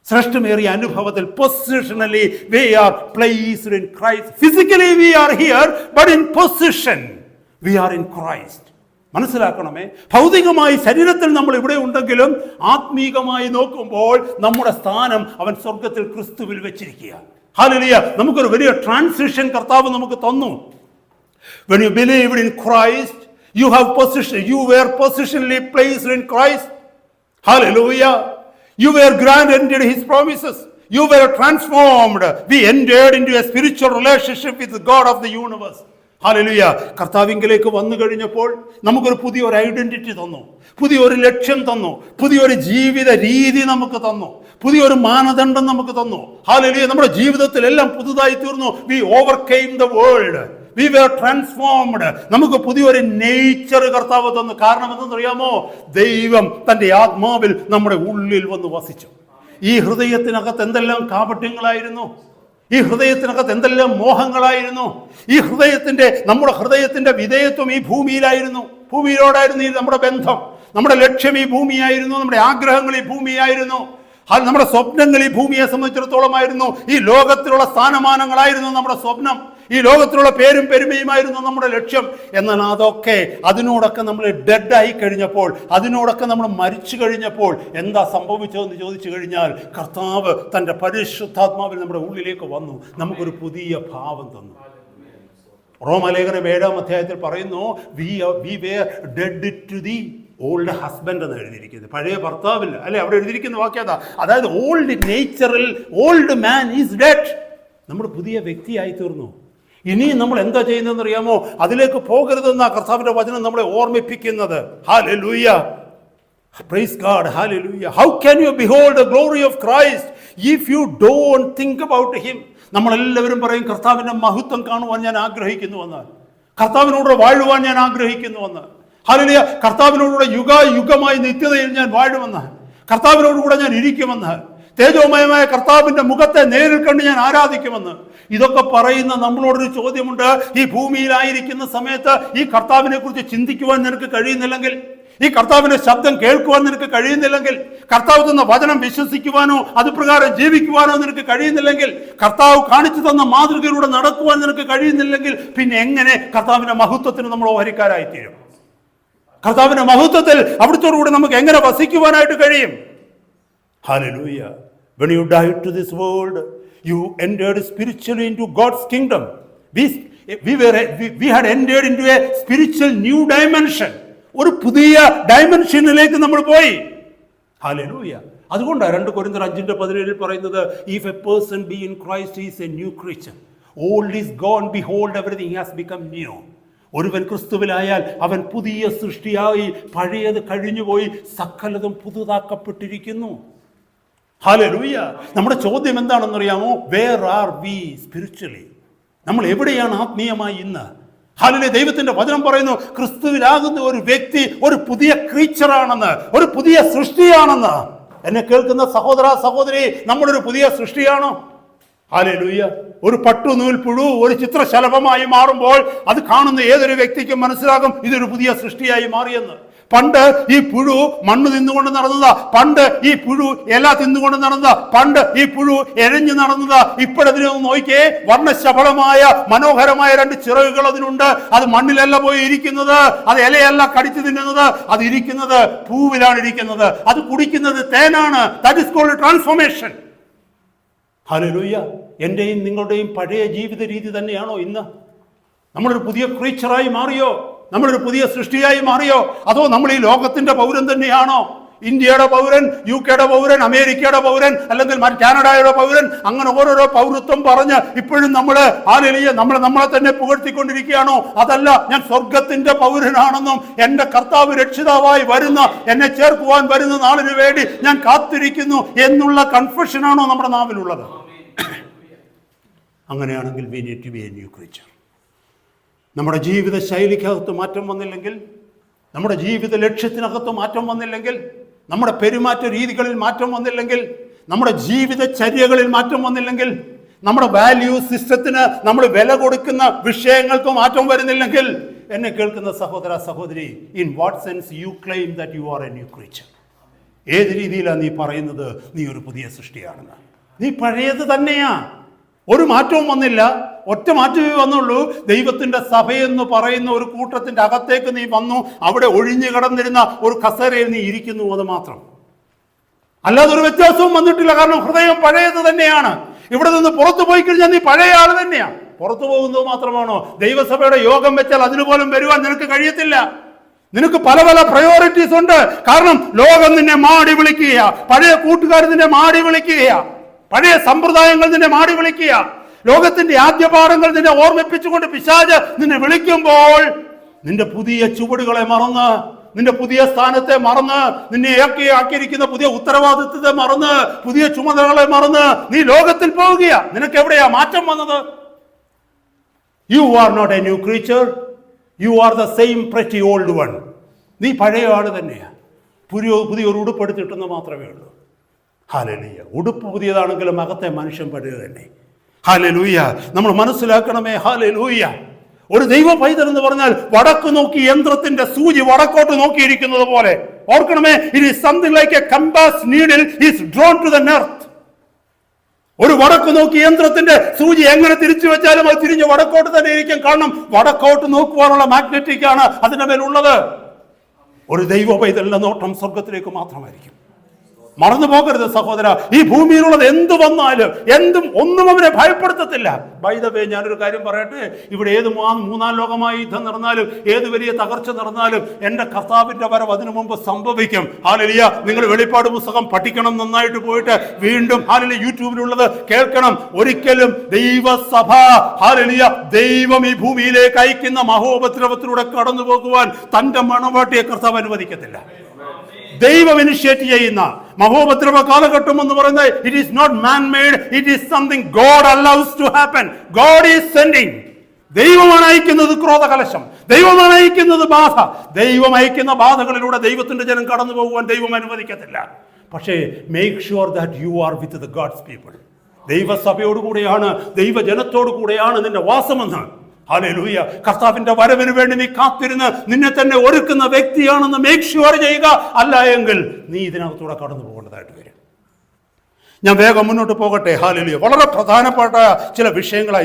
[SPEAKER 1] ശ്രേഷ്ഠമേറിയ അനുഭവത്തിൽ പൊസിഷണലി we are placed in Christ. Physically we are here, but in position we are in Christ. മനസ്സിലാക്കണമേ. ഭൗതികമായി ശരീരത്തിൽ നമ്മൾ ഇവിടെ ഉണ്ടെങ്കിലും ആത്മീകമായി നോക്കുമ്പോൾ നമ്മുടെ സ്ഥാനം അവൻ സ്വർഗത്തിൽ ക്രിസ്തുവിൽ വെച്ചിരിക്കുക. ഹല്ലേലൂയ. നമുക്കൊരു വലിയ ട്രാൻസിഷൻ കർത്താവ് നമുക്ക് തന്നു. When you believed in Christ, you were positionally placed in Christ. Hallelujah. You were granted his promises. You were transformed. We entered into a spiritual relationship with the God of the universe. Hallelujah. കർത്താവിങ്കിലേക്ക് വന്നു കഴിഞ്ഞപ്പോൾ നമുക്കൊരു പുതിയൊരു identity തന്നു, പുതിയൊരു ലക്ഷ്യം തന്നു, പുതിയൊരു ജീവിത രീതി നമുക്ക് തന്നു, പുതിയൊരു മാനദണ്ഡം നമുക്ക് തന്നു. ഹല്ലേലൂയ. നമ്മുടെ ജീവിതത്തിൽ എല്ലാം പുതുതായി തീർന്നു. We overcame the world. We were transformed. നമുക്ക് പുതിയൊരു നേച്ചർ കർത്താവ് തന്നു. കാരണം എന്തെന്നറിയാമോ? ദൈവം തൻ്റെ ആത്മാവിൽ നമ്മുടെ ഉള്ളിൽ വന്ന് വസിച്ചു. ഈ ഹൃദയത്തിനകത്ത് എന്തെല്ലാം കാപട്യങ്ങളായിരുന്നു, ഈ ഹൃദയത്തിനകത്ത് എന്തെല്ലാം മോഹങ്ങളായിരുന്നു. ഈ നമ്മുടെ ഹൃദയത്തിന്റെ വിധേയത്വം ഈ ഭൂമിയിലായിരുന്നു, ഭൂമിയിലോടായിരുന്നു ഈ നമ്മുടെ ബന്ധം. നമ്മുടെ ലക്ഷ്യം ഈ ഭൂമിയായിരുന്നു, നമ്മുടെ ആഗ്രഹങ്ങൾ ഈ ഭൂമിയായിരുന്നു, നമ്മുടെ സ്വപ്നങ്ങൾ ഈ ഭൂമിയെ സംബന്ധിച്ചിടത്തോളമായിരുന്നു. ഈ ലോകത്തിലുള്ള സ്ഥാനമാനങ്ങളായിരുന്നു നമ്മുടെ സ്വപ്നം, ഈ ലോകത്തിലുള്ള പേരും പെരുമയുമായിരുന്നു നമ്മുടെ ലക്ഷ്യം. എന്നാൽ അതിനോടൊക്കെ നമ്മൾ ഡെഡായി കഴിഞ്ഞപ്പോൾ, അതിനോടൊക്കെ നമ്മൾ മരിച്ചു കഴിഞ്ഞപ്പോൾ എന്താ സംഭവിച്ചതെന്ന് ചോദിച്ചു കഴിഞ്ഞാൽ, കർത്താവ് തൻ്റെ പരിശുദ്ധാത്മാവിൽ നമ്മുടെ ഉള്ളിലേക്ക് വന്നു, നമുക്കൊരു പുതിയ ഭാവം തന്നു. റോമാലേഖനം 7-ാം അധ്യായത്തിൽ പറയുന്നു, we were dead to the old husband എന്ന് എഴുതിയിരിക്കുന്നത്, പഴയ ഭർത്താവില്ല അല്ലെ, അവിടെ എഴുതിയിരിക്കുന്ന വാക്യം അതാ. അതായത് ഓൾഡ് നേച്ചറിൽ ഓൾഡ് മാൻ ഈസ് ഡെഡ്. നമ്മൾ പുതിയ വ്യക്തിയായി തീർന്നു. ഇനി നമ്മൾ എന്താ ചെയ്യുന്നതെന്ന് അറിയാമോ? അതിലേക്ക് പോകരുതെന്ന കർത്താവിന്റെ വചനം നമ്മളെ ഓർമ്മിപ്പിക്കുന്നത്. Hallelujah, praise God, hallelujah. How can you behold the glory of Christ if you don't think about him? നമ്മളെല്ലാവരും പറയും, കർത്താവിന്റെ മഹത്വം കാണുവാൻ ഞാൻ ആഗ്രഹിക്കുന്നുവെന്ന്, കർത്താവിനോട് വാഴുവാൻ ഞാൻ ആഗ്രഹിക്കുന്നുവെന്ന്. ഹല്ലേലൂയ. കർത്താവിനോടുകൂടെ യുഗമായി നിത്യതയിൽ ഞാൻ വാഴുമെന്ന്, കർത്താവിനോടുകൂടെ ഞാൻ ഇരിക്കുമെന്ന്, തേജോമയമായ കർത്താവിന്റെ മുഖത്തെ നേരിൽ കണ്ട് ഞാൻ ആരാധിക്കുമെന്ന്. ഇതൊക്കെ പറയുന്ന നമ്മളോടൊരു ചോദ്യമുണ്ട്. ഈ ഭൂമിയിലായിരിക്കുന്ന സമയത്ത് ഈ കർത്താവിനെ കുറിച്ച് ചിന്തിക്കുവാൻ നിനക്ക് കഴിയുന്നില്ലെങ്കിൽ, ഈ കർത്താവിന്റെ ശബ്ദം കേൾക്കുവാൻ നിനക്ക് കഴിയുന്നില്ലെങ്കിൽ, കർത്താവ് തന്ന വചനം വിശ്വസിക്കുവാനോ അത് പ്രകാരം ജീവിക്കുവാനോ നിനക്ക് കഴിയുന്നില്ലെങ്കിൽ, കർത്താവ് കാണിച്ചു തന്ന മാതൃകയിലൂടെ നടക്കുവാൻ നിനക്ക് കഴിയുന്നില്ലെങ്കിൽ, പിന്നെ എങ്ങനെ കർത്താവിന്റെ മഹത്വത്തിന് നമ്മൾ ഓഹരിക്കാരായിത്തീരും? കർത്താവിന്റെ മഹത്വത്തിൽ അവിടുത്തോടുകൂടി നമുക്ക് എങ്ങനെ വസിക്കുവാനായിട്ട് കഴിയും? Hallelujah. When you died to this world, you entered spiritually into God's kingdom. We had entered into a spiritual new dimension. ഒരു പുതിയ ഡയമെൻഷനിലേക്ക് നമ്മൾ പോയി. ഹല്ലേലൂയ. അതുകൊണ്ടാണ് 2 കൊരിന്ത്യർ 5:17 പറയുന്നത്, if a person be in Christ, he is a new creature. Old is gone, behold, everything has become new. ഒരുവൻ ക്രിസ്തുവിലായാൽ അവൻ പുതിയ സൃഷ്ടിയായി, പഴയത് കഴിഞ്ഞുപോയി, സകലതും പുതുതാക്കപ്പെട്ടിരിക്കുന്നു. ഹല്ലേലൂയ. നമ്മുടെ ചോദ്യം എന്താണെന്നറിയാമോ? Where are we spiritually? നമ്മൾ എവിടെയാണ് ആത്മീയമായി ഇന്ന്? ഹല്ലേലൂയ. ദൈവത്തിന്റെ വചനം പറയുന്നു, ക്രിസ്തുവിലാകുന്ന ഒരു വ്യക്തി ഒരു പുതിയ ക്രീച്ചറാണെന്ന്, ഒരു പുതിയ സൃഷ്ടിയാണെന്ന്. എന്നെ കേൾക്കുന്ന സഹോദര സഹോദരി, നമ്മളൊരു പുതിയ സൃഷ്ടിയാണോ? ഹല്ലേലൂയ. ഒരു പട്ടുനൂൽ പുഴു ഒരു ചിത്രശലഭമായി മാറുമ്പോൾ അത് കാണുന്ന ഏതൊരു വ്യക്തിക്കും മനസ്സിലാകും ഇതൊരു പുതിയ സൃഷ്ടിയായി മാറിയെന്ന്. പണ്ട് ഈ പുഴു മണ്ണ് തിന്നുകൊണ്ട് നടന്നതാ, പണ്ട് ഈ പുഴു ഇല തിന്നുകൊണ്ട് നടന്നതാ, പണ്ട് ഈ പുഴു എഴഞ്ഞു നടന്നതാ. ഇപ്പോഴതിനെ നോക്കിയേ, വർണ്ണശബളമായ മനോഹരമായ 2 ചിറകുകൾ അതിനുണ്ട്. അത് മണ്ണിലല്ല പോയി ഇരിക്കുന്നത്, അത് ഇലയല്ല കടിച്ചു തിന്നുന്നത്, അത് ഇരിക്കുന്നത് പൂവിലാണ് ഇരിക്കുന്നത്, അത് കുടിക്കുന്നത് തേനാണ്. That is called transformation. Hallelujah. എൻ്റെയും നിങ്ങളുടെയും പഴയ ജീവിത രീതി തന്നെയാണോ ഇന്ന്? നമ്മളൊരു പുതിയ ക്രീച്ചറായി മാറിയോ? നമ്മളൊരു പുതിയ സൃഷ്ടിയായി മാറിയോ? അതോ നമ്മൾ ഈ ലോകത്തിന്റെ പൗരൻ തന്നെയാണോ? ഇന്ത്യയുടെ പൗരൻ, UK-യുടെ പൗരൻ, അമേരിക്കയുടെ പൗരൻ, അല്ലെങ്കിൽ കാനഡയുടെ പൗരൻ, അങ്ങനെ ഓരോരോ പൗരത്വം പറഞ്ഞ് ഇപ്പോഴും നമ്മളെ തന്നെ പുകഴ്ത്തിക്കൊണ്ടിരിക്കുകയാണോ? അതല്ല, ഞാൻ സ്വർഗത്തിന്റെ പൗരനാണെന്നും എൻ്റെ കർത്താവ് രക്ഷിതാവായി വരുന്ന, എന്നെ ചേർക്കുവാൻ വരുന്ന നാളിന് വേണ്ടി ഞാൻ കാത്തിരിക്കുന്നു എന്നുള്ള കൺഫെഷനാണോ നമ്മുടെ നാവിലുള്ളത്? അങ്ങനെയാണെങ്കിൽ we need to be a new creature. നമ്മുടെ ജീവിത ശൈലിക്കകത്ത് മാറ്റം വന്നില്ലെങ്കിൽ, നമ്മുടെ ജീവിത ലക്ഷ്യത്തിനകത്ത് മാറ്റം വന്നില്ലെങ്കിൽ, നമ്മുടെ പെരുമാറ്റ രീതികളിൽ മാറ്റം വന്നില്ലെങ്കിൽ, നമ്മുടെ ജീവിതചര്യകളിൽ മാറ്റം വന്നില്ലെങ്കിൽ, നമ്മുടെ വാല്യൂ സിസ്റ്റത്തിന് നമ്മൾ വില കൊടുക്കുന്ന വിഷയങ്ങൾക്ക് മാറ്റം വരുന്നില്ലെങ്കിൽ, എന്നെ കേൾക്കുന്ന സഹോദര സഹോദരി, in what sense U claim that you R A new creature? ഏത് രീതിയിലാണ് നീ പറയുന്നത് നീ ഒരു പുതിയ സൃഷ്ടിയാണെന്ന്? നീ പഴയത് തന്നെയാ, ഒരു മാറ്റവും വന്നില്ല. ഒറ്റ മാറ്റമേ വന്നുള്ളൂ. ദൈവത്തിന്റെ സഭയെന്ന് പറയുന്ന ഒരു കൂട്ടത്തിന്റെ അകത്തേക്ക് നീ വന്നു, അവിടെ ഒഴിഞ്ഞു കിടന്നിരുന്ന ഒരു കസേരയിൽ നീ ഇരിക്കുന്നു, അത് മാത്രം. അല്ലാതെ ഒരു വ്യത്യാസവും വന്നിട്ടില്ല. കാരണം ഹൃദയം പഴയത് തന്നെയാണ്. ഇവിടെ നിന്ന് പുറത്തു പോയി കഴിഞ്ഞാൽ നീ പഴയ ആൾ തന്നെയാണ്. പുറത്തു പോകുന്നത് മാത്രമാണോ? ദൈവസഭയുടെ യോഗം വെച്ചാൽ അതിനു പോലും വരുവാൻ നിനക്ക് കഴിയത്തില്ല. നിനക്ക് പല പല പ്രയോറിറ്റീസ് ഉണ്ട്. കാരണം ലോകം നിന്നെ മാടി വിളിക്കുകയാ, പഴയ കൂട്ടുകാർ നിന്നെ മാടി വിളിക്കുകയാ, പഴയ സമ്പ്രദായങ്ങൾ നിന്നെ മാടി വിളിക്കുക, ലോകത്തിന്റെ ആദ്യപാഠങ്ങൾ നിന്നെ ഓർമ്മിപ്പിച്ചുകൊണ്ട് പിശാച് നിന്നെ വിളിക്കുമ്പോൾ നിന്റെ പുതിയ ചുവടുകളെ മറന്ന്, നിന്റെ പുതിയ സ്ഥാനത്തെ മറന്ന്, നിന്നെ ആക്കിയിരിക്കുന്ന പുതിയ ഉത്തരവാദിത്വത്തെ മറന്ന്, പുതിയ ചുമതലകളെ മറന്ന് നീ ലോകത്തിൽ പോവുകയാ. നിനക്ക് എവിടെയാ മാറ്റം വന്നത്? You are not a new creature, you are the same pretty old one. നീ പഴയ ആൾ തന്നെയാണ്, പുതിയൊരു ഉടുപ്പെടുത്തിട്ടെന്ന് മാത്രമേ ഉള്ളൂ. ഹല്ലേലൂയ. ഉടുപ്പ് പുതിയതാണെങ്കിലും അകത്തെ മനുഷ്യൻ പഴയ തന്നെ. ഹല്ലേലൂയ. നമ്മൾ മനസ്സിലാക്കണമേ. ഹല്ലേലൂയ. ഒരു ദൈവ പൈതൽ എന്ന് പറഞ്ഞാൽ വടക്ക് നോക്കി യന്ത്രത്തിന്റെ സൂചി വടക്കോട്ട് നോക്കിയിരിക്കുന്നത് പോലെ. ഓർക്കണമേ, it is something like a compass needle is drawn to the north. ഒരു വടക്ക് നോക്കി യന്ത്രത്തിന്റെ സൂചി എങ്ങനെ തിരിച്ചു വെച്ചാലും അത് തിരിഞ്ഞ് വടക്കോട്ട് തന്നെ ഇരിക്കും. കാരണം വടക്കോട്ട് നോക്കുവാനുള്ള മാഗ്നറ്റിക് ആണ് അതിന്റെ മേലുള്ളത്. ഒരു ദൈവ പൈതലിന്റെ നോട്ടം സ്വർഗത്തിലേക്ക് മാത്രമായിരിക്കും. മറന്നു പോകരുത് സഹോദര. ഈ ഭൂമിയിലുള്ളത് എന്ത് വന്നാലും ഒന്നും അവനെ ഭയപ്പെടുത്തത്തില്ല. ബൈ ദ വേ, ഞാനൊരു കാര്യം പറയട്ടെ. ഇവിടെ ഏത് മൂന്നാം ലോകമായ യുദ്ധം നടന്നാലും ഏത് വലിയ തകർച്ച നടന്നാലും എൻ്റെ കർത്താവിന്റെ വരവ് അതിനു മുമ്പ് സംഭവിക്കും. ഹല്ലേലൂയ. നിങ്ങൾ വെളിപ്പാട് പുസ്തകം പഠിക്കണം, നന്നായിട്ട് പോയിട്ട് വീണ്ടും ഹല്ലേലൂയ യൂട്യൂബിലുള്ളത് കേൾക്കണം. ഒരിക്കലും ദൈവസഭ ഹല്ലേലൂയ ദൈവം ഈ ഭൂമിയിലേക്ക് അയക്കുന്ന മഹോപദ്രവത്തിലൂടെ കടന്നു പോകുവാൻ തന്റെ മണവാട്ടിയെ കർത്താവ് അനുവദിക്കത്തില്ല. ദൈവം ഇനിഷ്യേറ്റ് ചെയ്യുന്ന മഹോപദ്രവ കാലഘട്ടം എന്ന് പറയുന്നത് it is not man made, it is something God allows to happen. God is sending. ദൈവമാണ് അയക്കുന്നത് ക്രോധകലശം, ദൈവമാണ് അയക്കുന്നത് ബാധ. ദൈവം അയക്കുന്ന ബാധകളിലൂടെ ദൈവത്തിന്റെ ജനം കടന്നു പോകുവാൻ ദൈവം അനുവദിക്കത്തില്ല. പക്ഷേ make sure that you are with the God's people. ദൈവസഭയോടുകൂടെയാണ്, ദൈവജനത്തോടു കൂടെയാണ് നിന്റെ വാസമെന്ന്. ഹല്ലേലൂയ. കർത്താവിന്റെ വരവിന് വേണ്ടി നീ കാത്തിരുന്ന് നിന്നെ തന്നെ ഒരുക്കുന്ന വ്യക്തിയാണെന്ന് മേക്ക് ഷുവർ ചെയ്യുക. അല്ല എങ്കിൽ നീ ഇതിനകത്തൂടെ കടന്നു പോകേണ്ടതായിട്ട് വരും. ഞാൻ വേഗം മുന്നോട്ട് പോകട്ടെ. ഹല്ലേലൂയ. വളരെ പ്രധാനപ്പെട്ട ചില വിഷയങ്ങളാണ്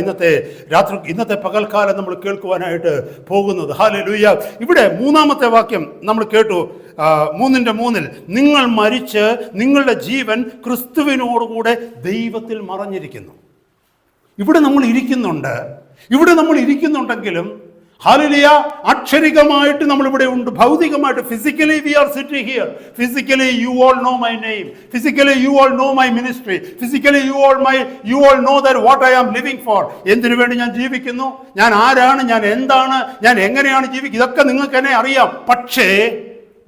[SPEAKER 1] ഇന്നത്തെ പകൽക്കാലം നമ്മൾ കേൾക്കുവാനായിട്ട് പോകുന്നത്. ഹല്ലേലൂയ. ഇവിടെ 3-ാമത്തെ വാക്യം നമ്മൾ കേട്ടു. 3:3 നിങ്ങൾ മരിച്ച് നിങ്ങളുടെ ജീവൻ ക്രിസ്തുവിനോടുകൂടെ ദൈവത്തിൽ മറഞ്ഞിരിക്കുന്നു. ഇവിടെ നമ്മൾ ഇരിക്കുന്നുണ്ടെങ്കിലും ഹല്ലേലൂയ അക്ഷരികമായിട്ട് നമ്മൾ ഇവിടെ ഉണ്ട്. ഭൗതികമായിട്ട് physically we are sitting here. Physically you all know my name. Physically you all know my ministry. Physically you all know that what I am living for. എന്തിനു വേണ്ടി ഞാൻ ജീവിക്കുന്നു, ഞാൻ ആരാണ്, ഞാൻ എന്താണ്, ഞാൻ എങ്ങനെയാണ് ജീവിക്കുക, ഇതൊക്കെ നിങ്ങൾക്ക് എന്നെ അറിയാം. പക്ഷേ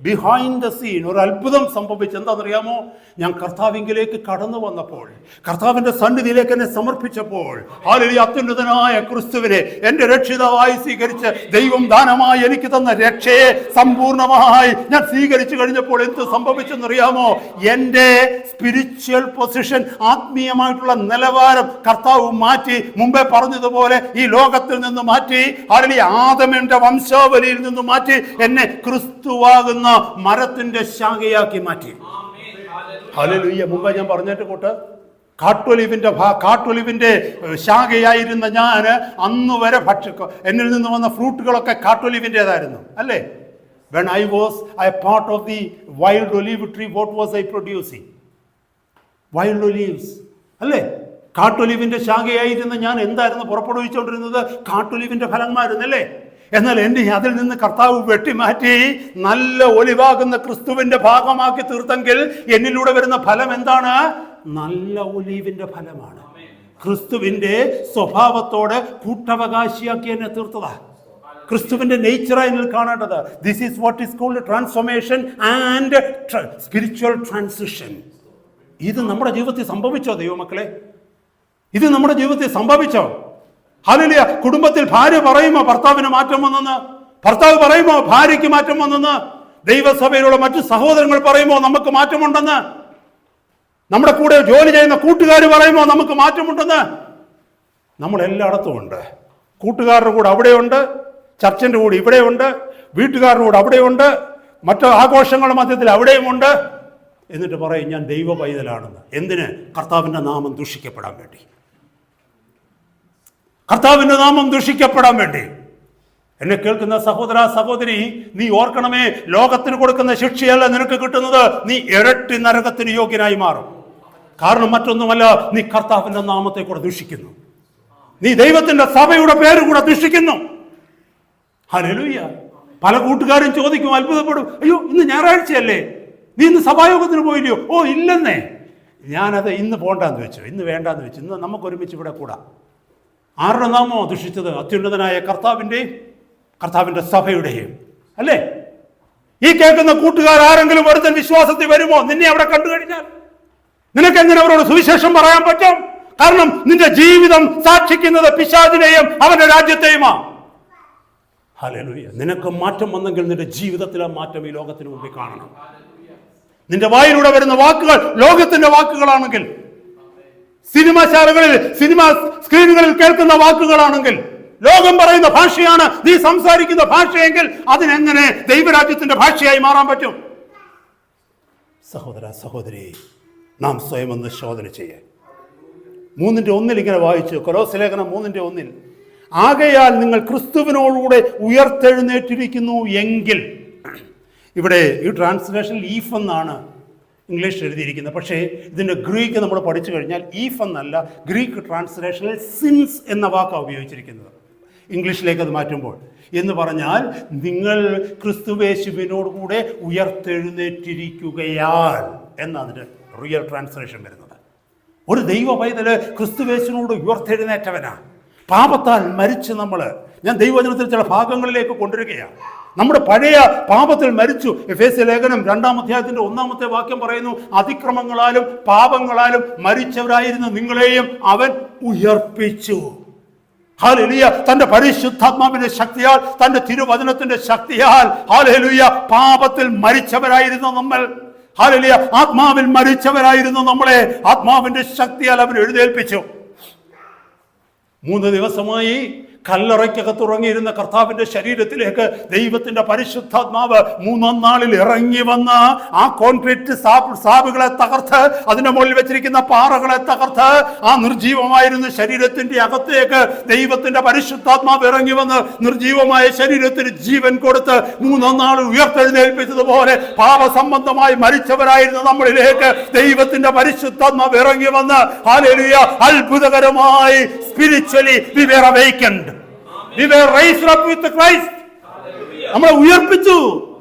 [SPEAKER 1] ബിഹൈൻഡ് ദ സീൻ ഒരു അത്ഭുതം സംഭവിച്ചു. എന്താണെന്നറിയാമോ? ഞാൻ കർത്താവിങ്കിലേക്ക് കടന്നു വന്നപ്പോൾ, കർത്താവിന്റെ സന്നിധിയിലേക്ക് എന്നെ സമർപ്പിച്ചപ്പോൾ, ഹല്ലേലൂയ, അത്യുന്നതനായ ക്രിസ്തുവിനെ എൻ്റെ രക്ഷിതാവായി സ്വീകരിച്ച് ദൈവം ദാനമായി എനിക്ക് തന്ന രക്ഷയെ സമ്പൂർണമായി ഞാൻ സ്വീകരിച്ചു കഴിഞ്ഞപ്പോൾ എന്ത് സംഭവിച്ചെന്നറിയാമോ? എൻ്റെ സ്പിരിച്വൽ പൊസിഷൻ, ആത്മീയമായിട്ടുള്ള നിലവാരം കർത്താവ് മാറ്റി. മുമ്പേ പറഞ്ഞതുപോലെ ഈ ലോകത്തിൽ നിന്ന് മാറ്റി, ഹല്ലേലൂയ, ആദമിന്റെ വംശാവലിയിൽ നിന്ന് മാറ്റി എന്നെ ക്രിസ്തുവാകുന്ന മരത്തിന്റെ ശാഖയാക്കി മാറ്റി. ഹല്ലേലൂയ. മുമ്പ് ഞാൻ പറഞ്ഞിട്ട് കൂട്ട്, കാട്ടൊലിവിന്റെ ശാഖയായിരുന്ന ഞാൻ അന്ന് വരെ എന്നിൽ നിന്ന് വന്ന ഫ്രൂട്ടുകളൊക്കെ കാട്ടൊലിവിൻ്റെതായിരുന്നു, അല്ലേ? When I was a part of the wild olive tree, what was I producing? Wild olives, അല്ലേ? കാട്ടൊലിവിന്റെ ശാഖയായിരുന്ന ഞാൻ എന്തായിരുന്നു പുറപ്പെടുവിച്ചുകൊണ്ടിരുന്നത്? കാട്ടൊലിവിന്റെ ഫലമായിരുന്നല്ലേ? എന്നാൽ അതിൽ നിന്ന് കർത്താവ് വെട്ടിമാറ്റി നല്ല ഒലിവാകുന്ന ക്രിസ്തുവിന്റെ ഭാഗമാക്കി തീർത്തെങ്കിൽ എന്നിലൂടെ വരുന്ന ഫലം എന്താണ്? നല്ല ഒലിവിന്റെ ഫലമാണ്. ക്രിസ്തുവിന്റെ സ്വഭാവത്തോടെ കൂട്ടവകാശിയാക്കി എന്നെ തീർത്തതാ. ക്രിസ്തുവിന്റെ നേച്ചറായി എന്നിൽ കാണേണ്ടത്. This is what is called transformation and spiritual transition. ഇത് നമ്മുടെ ജീവിതത്തിൽ സംഭവിച്ചോ ദൈവമക്കളെ? ഇത് നമ്മുടെ ജീവിതത്തിൽ സംഭവിച്ചോ? ഹല്ലേലൂയ. കുടുംബത്തിൽ ഭാര്യ പറയുമോ ഭർത്താവിന് മാറ്റം വന്നെന്ന്? ഭർത്താവ് പറയുമോ ഭാര്യയ്ക്ക് മാറ്റം വന്നെന്ന്? ദൈവസഭയിലുള്ള മറ്റു സഹോദരങ്ങൾ പറയുമോ നമുക്ക് മാറ്റമുണ്ടെന്ന്? നമ്മുടെ കൂടെ ജോലി ചെയ്യുന്ന കൂട്ടുകാർ പറയുമോ നമുക്ക് മാറ്റമുണ്ടെന്ന്? നമ്മൾ എല്ലായിടത്തും ഉണ്ട്. കൂട്ടുകാരുടെ കൂടെ അവിടെയുണ്ട്, ചർച്ചിന്റെ കൂടെ ഇവിടെയുണ്ട്, വീട്ടുകാരുടെ കൂടെ അവിടെയുണ്ട്, മറ്റു ആഘോഷങ്ങളുടെ മധ്യത്തിൽ അവിടെയുമുണ്ട്. എന്നിട്ട് പറയും ഞാൻ ദൈവ പൈതലാണെന്ന്. എന്തിന്? കർത്താവിൻ്റെ നാമം ദൂഷിക്കപ്പെടാൻ വേണ്ടി. കർത്താവിൻ്റെ നാമം ദൂഷിക്കപ്പെടാൻ വേണ്ടി. എന്നെ കേൾക്കുന്ന സഹോദര സഹോദരി, നീ ഓർക്കണമേ, ലോകത്തിന് കൊടുക്കുന്ന ശിക്ഷയല്ല നിനക്ക് കിട്ടുന്നത്. നീ ഇരട്ടി നരകത്തിന് യോഗ്യനായി മാറും. കാരണം മറ്റൊന്നുമല്ല, നീ കർത്താവിൻ്റെ നാമത്തെ കൂടെ ദൂഷിക്കുന്നു. നീ ദൈവത്തിന്റെ സഭയുടെ പേര് കൂടെ ദൂഷിക്കുന്നു. ഹല്ലേലൂയ. പല കൂട്ടുകാരും ചോദിക്കും, അത്ഭുതപ്പെടും, അയ്യോ ഇന്ന് ഞായറാഴ്ചയല്ലേ, നീ ഇന്ന് സഭായോഗത്തിന് പോയില്ലയോ? ഓ ഇല്ലെന്നേ, ഞാനത് ഇന്ന് പോകണ്ടെന്ന് വെച്ചു, ഇന്ന് വേണ്ടാന്ന് വെച്ചു, ഇന്ന് നമുക്ക് ഒരുമിച്ച് ഇവിടെ കൂടാം. ആരുടെ നാമോ ദുഷിച്ചത്? അത്യുന്നതനായ കർത്താവിന്റെ സഭയുടെയും, അല്ലേ? ഈ കേൾക്കുന്ന കൂട്ടുകാർ ആരെങ്കിലും ഒരുത്തൻ വിശ്വാസത്തിൽ വരുമോ? നിന്നെ അവിടെ കണ്ടു കഴിഞ്ഞാൽ നിനക്ക് എങ്ങനെ അവരോട് സുവിശേഷം പറയാൻ പറ്റും? കാരണം നിന്റെ ജീവിതം സാക്ഷിക്കുന്നത് പിശാചിനെയും അവന്റെ രാജ്യത്തെയുമാണ്. ഹല്ലേലൂയ. നിനക്ക് മാറ്റം വന്നെങ്കിൽ നിന്റെ ജീവിതത്തിലെ മാറ്റം ഈ ലോകത്തിന് മുമ്പിൽ കാണണം. നിന്റെ വായിലൂടെ വരുന്ന വാക്കുകൾ ലോകത്തിന്റെ വാക്കുകളാണെങ്കിൽ, സിനിമാശാലകളിൽ സിനിമ സ്ക്രീനുകളിൽ കേൾക്കുന്ന വാക്കുകളാണെങ്കിൽ, ലോകം പറയുന്ന ഭാഷയാണ് നീ സംസാരിക്കുന്ന ഭാഷയെങ്കിൽ അതിനെങ്ങനെ ദൈവരാജ്യത്തിന്റെ ഭാഷയായി മാറാൻ പറ്റും? സഹോദര സഹോദരി, നാം സ്വയം ഒന്ന് ശോധന ചെയ്യേ. 3:1 ഇങ്ങനെ വായിച്ചു, കൊലോസ്യ ലേഖനം 3:1, ആകയാൽ നിങ്ങൾ ക്രിസ്തുവിനോടുകൂടെ ഉയർത്തെഴുന്നേറ്റിരിക്കുന്നു എങ്കിൽ. ഇവിടെ ഈ ട്രാൻസ്ലേഷനിൽ ഈഫ് എന്നാണ് ഇംഗ്ലീഷ് എഴുതിയിരിക്കുന്നത്. പക്ഷേ ഇതിൻ്റെ ഗ്രീക്ക് നമ്മൾ പഠിച്ചു കഴിഞ്ഞാൽ ഈഫ് എന്നല്ല, ഗ്രീക്ക് ട്രാൻസ്ലേഷനിൽ സിൻസ് എന്ന വാക്കാണ് ഉപയോഗിച്ചിരിക്കുന്നത്. ഇംഗ്ലീഷിലേക്ക് അത് മാറ്റുമ്പോൾ എന്ന് പറഞ്ഞാൽ നിങ്ങൾ ക്രിസ്തുവേശുവിനോടുകൂടെ ഉയർത്തെഴുന്നേറ്റിരിക്കുകയാൽ എന്നാണ് അതിൻ്റെ റിയൽ ട്രാൻസ്ലേഷൻ വരുന്നത്. ഒരു ദൈവ പൈതല് ക്രിസ്തുവേശുവിനോട് ഉയർത്തെഴുന്നേറ്റവനാണ്. പാപത്താൽ മരിച്ച് ഞാൻ ദൈവവചനത്തിൽ ചില ഭാഗങ്ങളിലേക്ക് കൊണ്ടുവരികയാണ്. നമ്മുടെ പഴയ പാപത്തിൽ മരിച്ചു. എഫേസ്യ ലേഖനം 2-ാം അധ്യായത്തിന്റെ 1-ാമത്തെ വാക്യം പറയുന്നു, അതിക്രമങ്ങളാലും പാപങ്ങളാലും മരിച്ചവരായിരുന്ന നിങ്ങളെയും അവൻ ഉയർപ്പിച്ചു. ഹല്ലേലൂയ. തന്റെ പരിശുദ്ധാത്മാവിന്റെ ശക്തിയാൽ, തന്റെ തിരുവചനത്തിന്റെ ശക്തിയാൽ, ഹല്ലേലൂയ, പാപത്തിൽ മരിച്ചവരായിരുന്ന നമ്മൾ, ഹല്ലേലൂയ, ആത്മാവിൽ മരിച്ചവരായിരുന്ന നമ്മളെ ആത്മാവിന്റെ ശക്തിയാൽ അവൻ എഴുന്നേൽപ്പിച്ചു. 3 ദിവസമായി കല്ലറയ്ക്കകത്ത് ഉറങ്ങിയിരുന്ന കർത്താവിന്റെ ശരീരത്തിലേക്ക് ദൈവത്തിന്റെ പരിശുദ്ധാത്മാവ് 3-ാം നാളിൽ ഇറങ്ങി വന്ന് ആ കോൺക്രീറ്റ് സ്ലാബുകളെ തകർത്ത്, അതിന്റെ മുകളിൽ വെച്ചിരിക്കുന്ന പാറകളെ തകർത്ത്, ആ നിർജീവമായിരുന്ന ശരീരത്തിന്റെ അകത്തേക്ക് ദൈവത്തിന്റെ പരിശുദ്ധാത്മാവ് ഇറങ്ങി വന്ന് നിർജീവമായ ശരീരത്തിന് ജീവൻ കൊടുത്ത് 3-ാം നാളിൽ ഉയർത്തെഴുന്നേൽപ്പിച്ചതുപോലെ പാപസംബന്ധമായി മരിച്ചവരായിരുന്ന നമ്മളിലേക്ക് ദൈവത്തിന്റെ പരിശുദ്ധാത്മാവ് ഇറങ്ങി വന്ന്, ഹല്ലേലൂയ, അത്ഭുതകരമായി spiritually we were awakened. We were raised up with Christ. നമ്മളെ ഉയർപ്പിച്ചു.